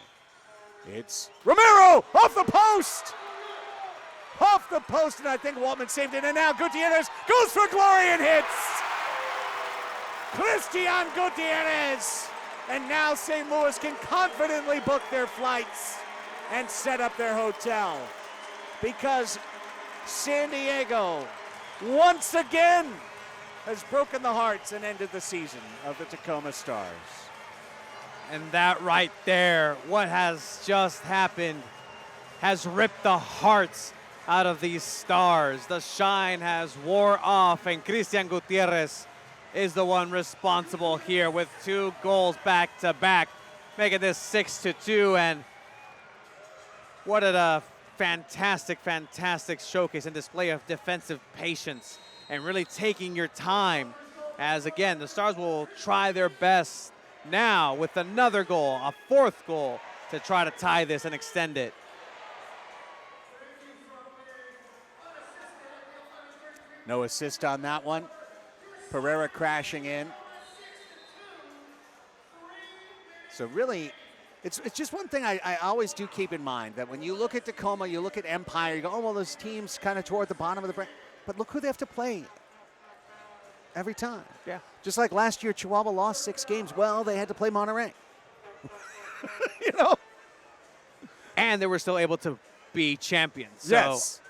Speaker 17: It's Romero off the post! Off the post, and I think Waltman saved it, and now Gutierrez goes for glory and hits! Christian Gutierrez! And now St. Louis can confidently book their flights and set up their hotel, because San Diego once again has broken the hearts and ended the season of the Tacoma Stars.
Speaker 4: And that right there, what has just happened, has ripped the hearts out of these Stars. The shine has wore off, and Christian Gutierrez is the one responsible here with 2 goals back to back, making this 6-2. And what a fantastic, fantastic showcase and display of defensive patience and really taking your time, as again, the Stars will try their best now with another goal, a 4th goal, to try to tie this and extend it.
Speaker 17: No assist on that one. Pereira crashing in. So really, it's just one thing I always do keep in mind, that when you look at Tacoma, you look at Empire, you go, oh, well, those teams kind of toward the bottom of the bracket. But look who they have to play every time.
Speaker 4: Yeah.
Speaker 17: Just like last year, Chihuahua lost 6 games. Well, they had to play Monterey. You know?
Speaker 4: And they were still able to be champions. So.
Speaker 17: Yes.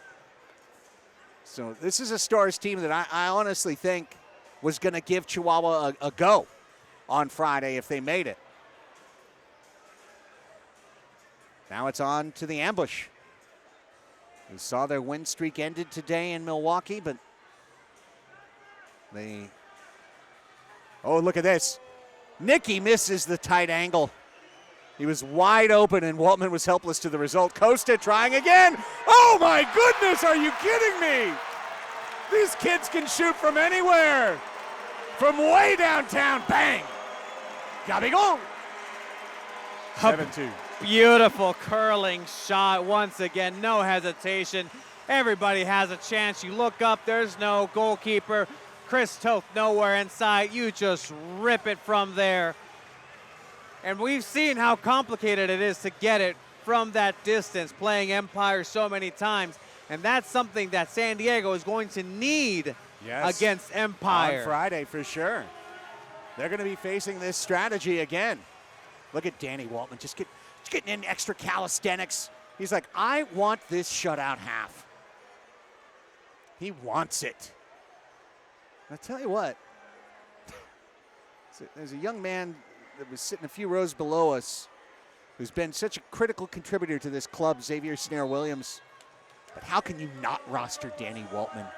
Speaker 17: So this is a Stars team that I honestly think was going to give Chihuahua a go on Friday if they made it. Now it's on to the ambush. We saw their win streak ended today in Milwaukee, but they... Oh, look at this. Nicky misses the tight angle. He was wide open, and Waltman was helpless to the result. Costa trying again. Oh, my goodness, are you kidding me? These kids can shoot from anywhere. From way downtown, bang. Gabigol. 7-2.
Speaker 4: Beautiful curling shot once again, no hesitation. Everybody has a chance. You look up, there's no goalkeeper. Chris Toth nowhere in sight. You just rip it from there. And we've seen how complicated it is to get it from that distance, playing Empire so many times. And that's something that San Diego is going to need against Empire.
Speaker 17: On Friday, for sure. They're going to be facing this strategy again. Look at Danny Waltman just getting in extra calisthenics. He's like, I want this shutout half. He wants it. I'll tell you what. There's a young man that was sitting a few rows below us who's been such a critical contributor to this club, Xavier Snare-Williams. But how can you not roster Danny Waltman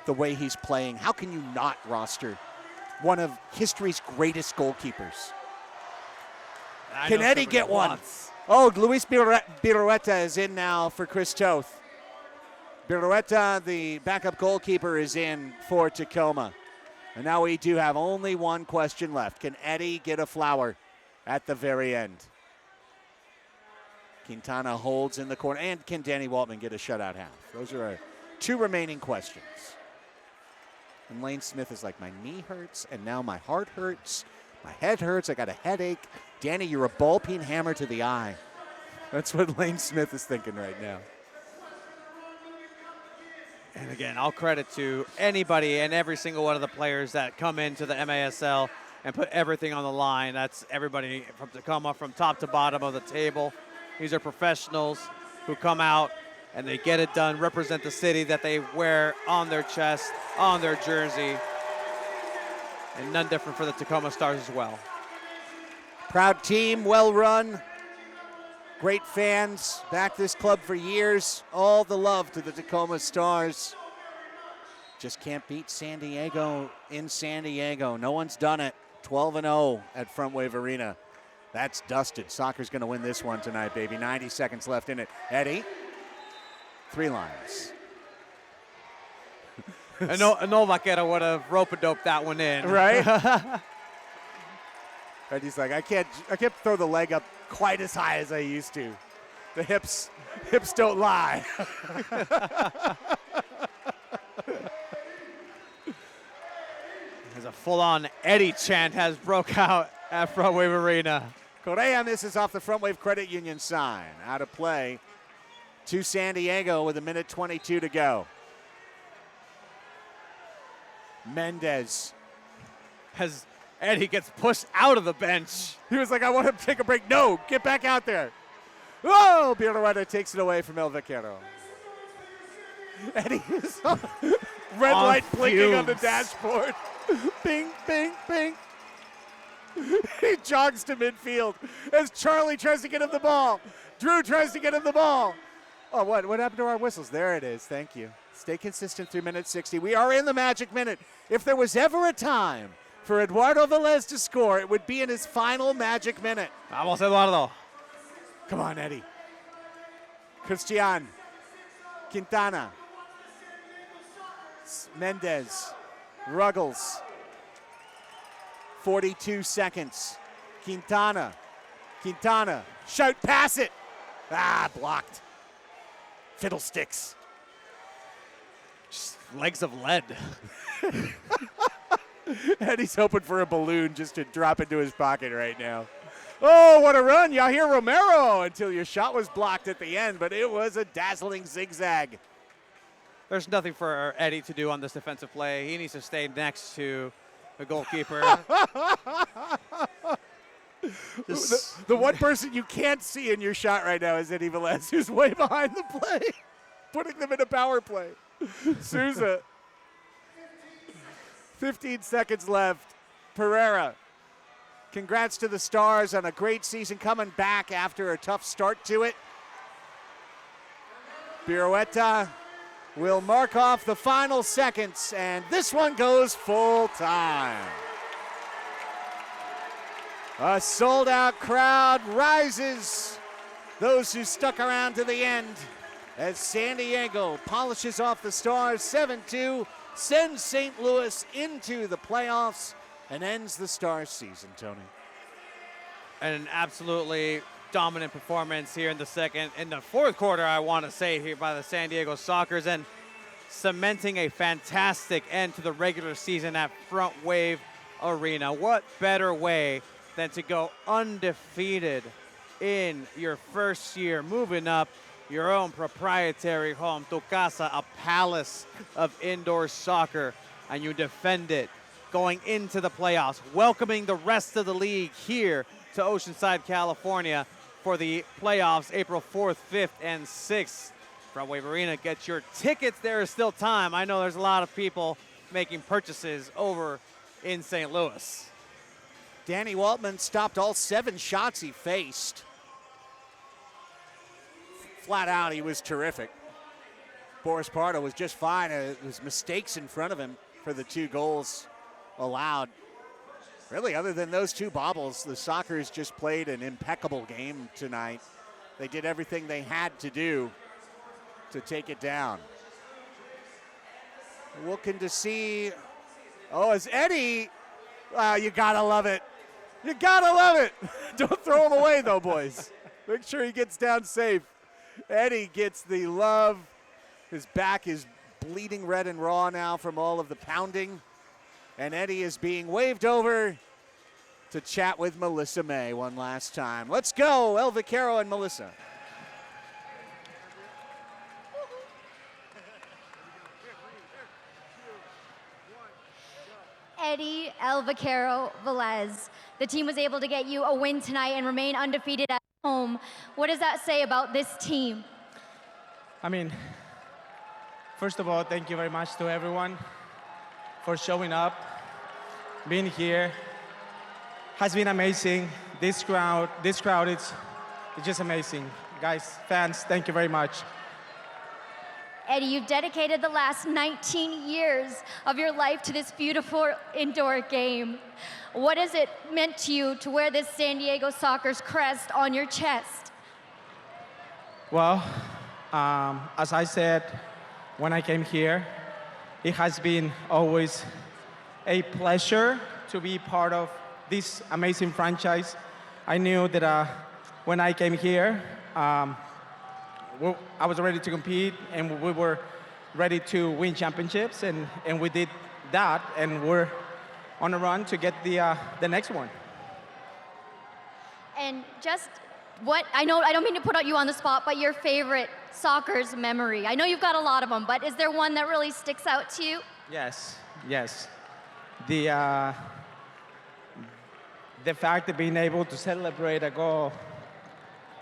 Speaker 17: the way he's playing? How can you not roster one of history's greatest goalkeepers? Can Eddie get one? Oh, Luis Birueta is in now for Chris Toth. Birueta, the backup goalkeeper, is in for Tacoma. And now we do have only one question left. Can Eddie get a flower at the very end? Quintana holds in the corner. And can Danny Waltman get a shutout half? Those are our 2 remaining questions. And Lane Smith is like, my knee hurts, and now my heart hurts. My head hurts. I got a headache. Danny, you're a ball-peen hammer to the eye. That's what Lane Smith is thinking right now.
Speaker 4: And again, all credit to anybody and every single one of the players that come into the MASL and put everything on the line. That's everybody from Tacoma, from top to bottom of the table. These are professionals who come out and they get it done, represent the city that they wear on their chest, on their jersey. And none different for the Tacoma Stars as well.
Speaker 17: Proud team, well run. Great fans, backed this club for years. All the love to the Tacoma Stars. Just can't beat San Diego in San Diego. No one's done it. 12-0 at Frontwave Arena. That's dusted. Soccer's going to win this one tonight, baby. 90 seconds left in it. Eddie, 3 lines.
Speaker 4: No Vaquero would have rope-a-doped that one in.
Speaker 17: Right? And he's like, I can't throw the leg up quite as high as I used to. The hips don't lie.
Speaker 4: As a full-on Eddie chant has broke out at Frontwave Arena.
Speaker 17: Correa misses off the Frontwave Credit Union sign. Out of play to San Diego with 1:22 to go. Mendez.
Speaker 4: As Eddie gets pushed out of the bench.
Speaker 17: He was like, I want him to take a break. No, get back out there. Oh, Pirueta takes it away from El Vaquero. Eddie is red light blinking on the dashboard. Bing, bing, bing. He jogs to midfield as Charlie tries to get him the ball. Drew tries to get him the ball. Oh, what happened to our whistles? There it is. Thank you. Stay consistent through minute 60. We are in the magic minute. If there was ever a time for Eduardo Velez to score, it would be in his final magic minute.
Speaker 4: Vamos, Eduardo.
Speaker 17: Come on, Eddie. Christian. Quintana. Mendez. Ruggles. 42 seconds. Quintana. Shout, pass it. Blocked. Fiddlesticks.
Speaker 4: Just legs of lead.
Speaker 17: Eddie's hoping for a balloon just to drop into his pocket right now. Oh, what a run. Yair Romero until your shot was blocked at the end, but it was a dazzling zigzag.
Speaker 4: There's nothing for Eddie to do on this defensive play. He needs to stay next to the goalkeeper.
Speaker 17: The one person you can't see in your shot right now is Eddie Velez, who's way behind the play, putting them in a power play. Souza. 15 seconds left. Pereira. Congrats to the Stars on a great season coming back after a tough start to it. Pirueta will mark off the final seconds, and this one goes full time. A sold-out crowd rises. Those who stuck around to the end as San Diego polishes off the Stars 7-2, sends St. Louis into the playoffs, and ends the Stars season, Tony.
Speaker 4: An absolutely dominant performance here in the fourth quarter, I want to say, here by the San Diego Sockers, and cementing a fantastic end to the regular season at Frontwave Arena. What better way than to go undefeated in your first year, moving up your own proprietary home, Tu Casa, a palace of indoor soccer, and you defend it going into the playoffs, welcoming the rest of the league here to Oceanside, California for the playoffs April 4th, 5th, and 6th. Frontwave Arena, get your tickets. There is still time. I know there's a lot of people making purchases over in St. Louis.
Speaker 17: Danny Waltman stopped all 7 shots he faced. Flat out, he was terrific. Boris Pardo was just fine. There was mistakes in front of him for the 2 goals allowed. Really, other than those 2 bobbles, the Sockers just played an impeccable game tonight. They did everything they had to do to take it down. Looking to see, as Eddie, you gotta love it. You gotta love it. Don't throw him away though, boys. Make sure he gets down safe. Eddie gets the love. His back is bleeding red and raw now from all of the pounding. And Eddie is being waved over to chat with Melissa May one last time. Let's go, El Vaquero and Melissa.
Speaker 5: Eddie, El Vaquero, Velez, the team was able to get you a win tonight and remain undefeated at home. What does that say about this team?
Speaker 21: I mean, first of all, thank you very much to everyone for showing up, being here. Has been amazing. This crowd is just amazing. Guys, fans, thank you very much.
Speaker 5: Eddie, you've dedicated the last 19 years of your life to this beautiful indoor game. What has it meant to you to wear this San Diego Sockers crest on your chest?
Speaker 21: Well, as I said when I came here, it has been always a pleasure to be part of this amazing franchise. I knew that when I came here, I was ready to compete, and we were ready to win championships, and we did that, and we're on a run to get the next one.
Speaker 19: And just what, I know I don't mean to put you on the spot, but your favorite Sockers memory. I know you've got a lot of them, but is there one that really sticks out to you?
Speaker 21: Yes. The fact of being able to celebrate a goal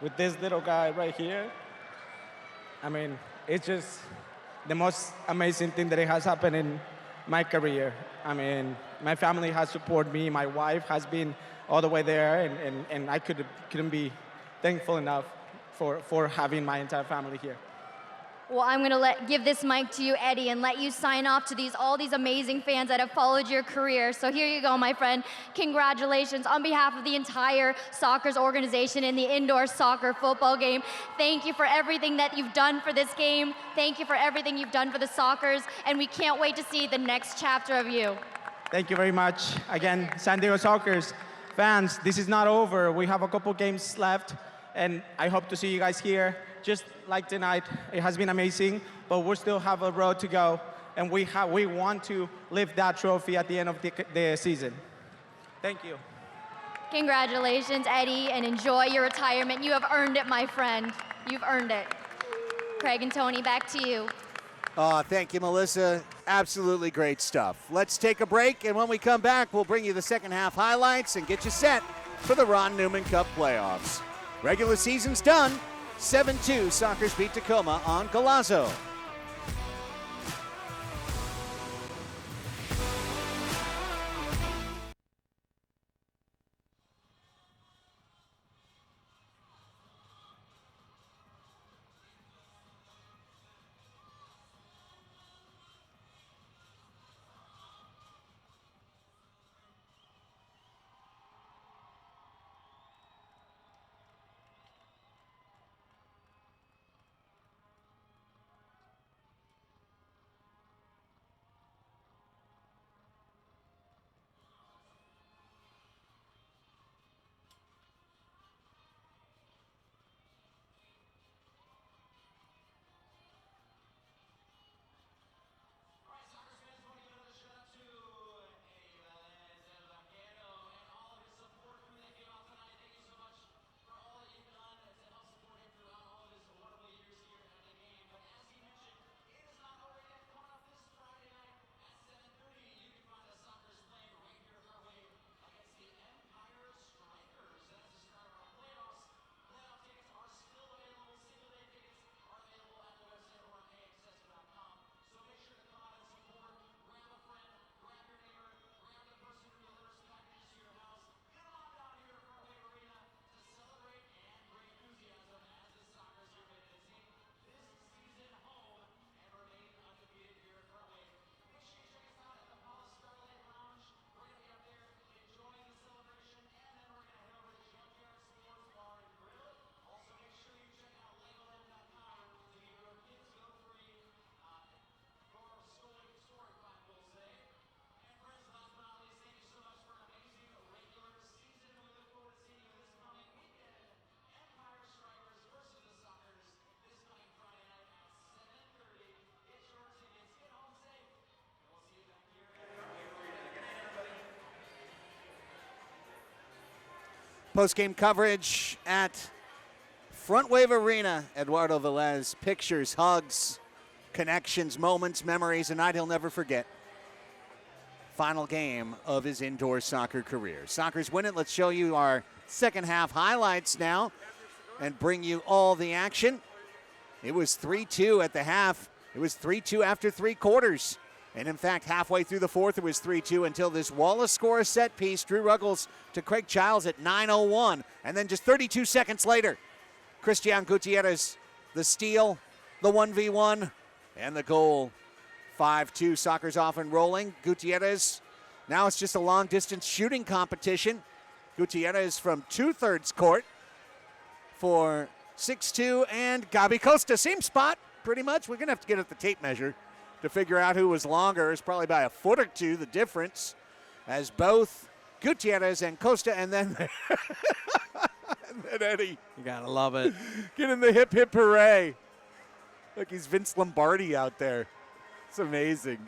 Speaker 21: with this little guy right here, I mean, it's just the most amazing thing that it has happened in my career. I mean, my family has supported me. My wife has been all the way there, and I couldn't be thankful enough for having my entire family here.
Speaker 19: Well, I'm gonna give this mic to you, Eddie, and let you sign off to all these amazing fans that have followed your career. So here you go, my friend. Congratulations on behalf of the entire Sockers organization in the indoor soccer football game. Thank you for everything that you've done for this game. Thank you for everything you've done for the Sockers, and we can't wait to see the next chapter of you.
Speaker 21: Thank you very much. Again, San Diego Sockers fans, this is not over. We have a couple games left, and I hope to see you guys here. Just like tonight, it has been amazing, but we still have a road to go, and we want to lift that trophy at the end of the season. Thank you.
Speaker 19: Congratulations, Eddie, and enjoy your retirement. You have earned it, my friend. You've earned it. Craig and Tony, back to you.
Speaker 17: Thank you, Melissa. Absolutely great stuff. Let's take a break, and when we come back, we'll bring you the second half highlights and get you set for the Ron Newman Cup playoffs. Regular season's done. 7-2, Sockers beat Tacoma on Golazo. Post-game coverage at Frontwave Arena. Eduardo Velez, pictures, hugs, connections, moments, memories, a night he'll never forget. Final game of his indoor soccer career. Sockers win it. Let's show you our second half highlights now and bring you all the action. It was 3-2 at the half. It was 3-2 after 3 quarters. And in fact, halfway through the fourth, it was 3-2 until this Wallace score a set piece. Drew Ruggles to Craig Childs at 9:01. And then just 32 seconds later, Christian Gutierrez, the steal, the 1v1, and the goal. 5-2, Sockers off and rolling. Gutierrez, now it's just a long-distance shooting competition. Gutierrez from 2/3 court for 6-2, and Gabi Costa, same spot, pretty much. We're going to have to get at the tape measure to figure out who was longer. It's probably by a foot or two, the difference, as both Gutierrez and Costa, and then, and then Eddie.
Speaker 4: You gotta love it.
Speaker 17: Getting the hip hip hooray. Look, he's Vince Lombardi out there. It's amazing.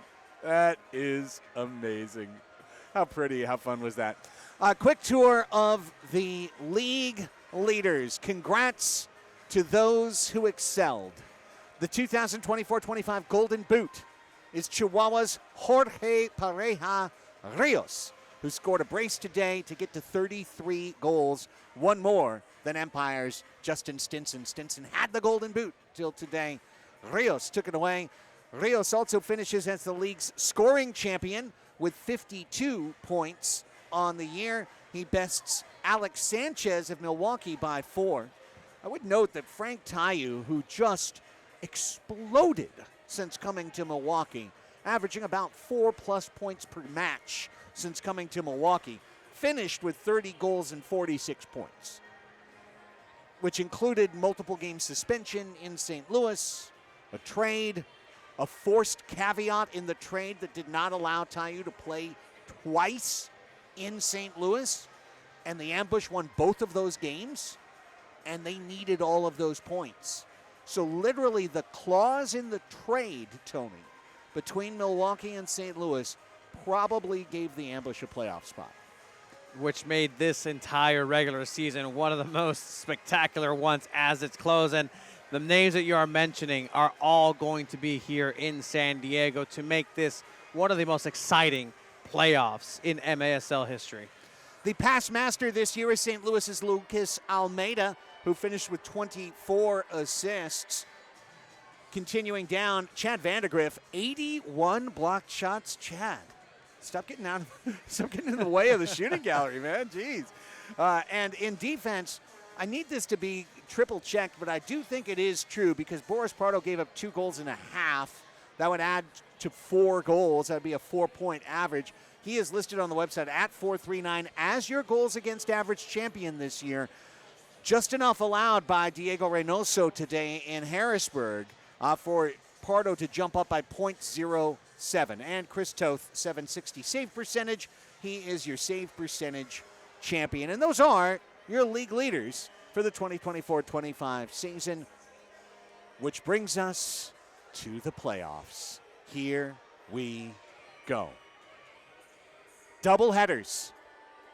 Speaker 17: That is amazing. How pretty, how fun was that? A quick tour of the league leaders. Congrats to those who excelled. The 2024-25 Golden Boot is Chihuahua's Jorge Pareja Rios, who scored a brace today to get to 33 goals, one more than Empire's Justin Stinson. Stinson had the Golden Boot till today. Rios took it away. Rios also finishes as the league's scoring champion with 52 points on the year. He bests Alex Sanchez of Milwaukee by 4. I would note that Frank Tayu, who just exploded since coming to Milwaukee, averaging about 4+ points per match since coming to Milwaukee, finished with 30 goals and 46 points, which included multiple game suspension in St. Louis, a trade, a forced caveat in the trade that did not allow Tayu to play twice in St. Louis, and the Ambush won both of those games, and they needed all of those points. So literally the clause in the trade, Tony, between Milwaukee and St. Louis probably gave the Ambush a playoff spot.
Speaker 4: Which made this entire regular season one of the most spectacular ones as it's closing. The names that you are mentioning are all going to be here in San Diego to make this one of the most exciting playoffs in MASL history.
Speaker 17: The past master this year is St. Louis's Lucas Almeida, who finished with 24 assists. Continuing down, Chad Vandergriff, 81 blocked shots. Chad, stop getting in the way of the shooting gallery, man. Jeez. And in defense, I need this to be triple checked, but I do think it is true because Boris Prado gave up 2.5 goals. That would add to 4 goals. That would be a 4-point average. He is listed on the website at 439 as your goals against average champion this year. Just enough allowed by Diego Reynoso today in Harrisburg for Pardo to jump up by .07. And Chris Toth, 760 save percentage. He is your save percentage champion. And those are your league leaders for the 2024-25 season, which brings us to the playoffs. Here we go. Double headers,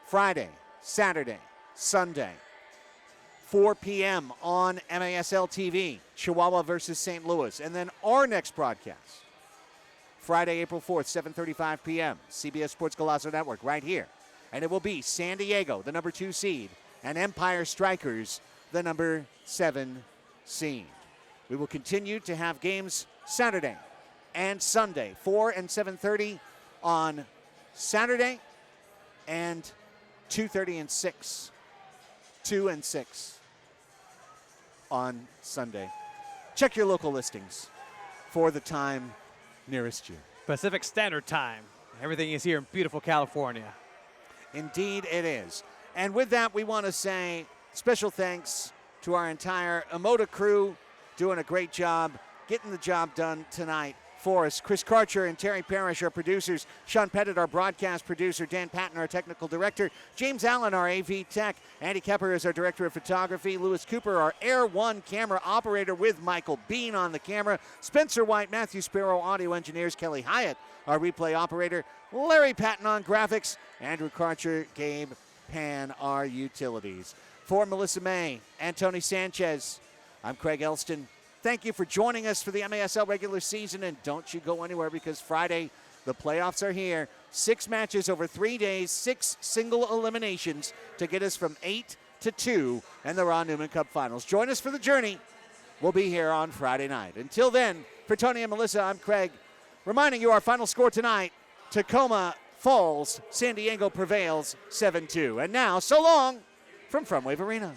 Speaker 17: Friday, Saturday, Sunday, 4 p.m. on MASL TV, Chihuahua versus St. Louis. And then our next broadcast, Friday, April 4th, 7:35 p.m., CBS Sports Golazo Network, right here. And it will be San Diego, the number 2 seed, and Empire Strikers, the number 7 seed. We will continue to have games Saturday and Sunday, 4 and 7:30 on Saturday, and 2:30 and 6. 2 and 6 on Sunday. Check your local listings for the time nearest you.
Speaker 4: Pacific Standard Time. Everything is here in beautiful California.
Speaker 17: Indeed it is. And with that, we want to say special thanks to our entire Emoda crew, doing a great job, getting the job done tonight for us. Chris Karcher and Terry Parrish, our producers. Sean Pettit, our broadcast producer. Dan Patton, our technical director. James Allen, our AV tech. Andy Kepper is our director of photography. Lewis Cooper, our Air One camera operator with Michael Bean on the camera. Spencer White, Matthew Sparrow, audio engineers. Kelly Hyatt, our replay operator. Larry Patton on graphics. Andrew Karcher, Gabe Pan, our utilities. For Melissa May and Tony Sanchez, I'm Craig Elston. Thank you for joining us for the MASL regular season, and don't you go anywhere because Friday, the playoffs are here. 6 matches over 3 days, 6 single eliminations to get us from 8 to 2 and the Ron Newman Cup Finals. Join us for the journey. We'll be here on Friday night. Until then, for Tony and Melissa, I'm Craig, reminding you our final score tonight, Tacoma falls, San Diego prevails 7-2. And now, so long from Frontwave Arena.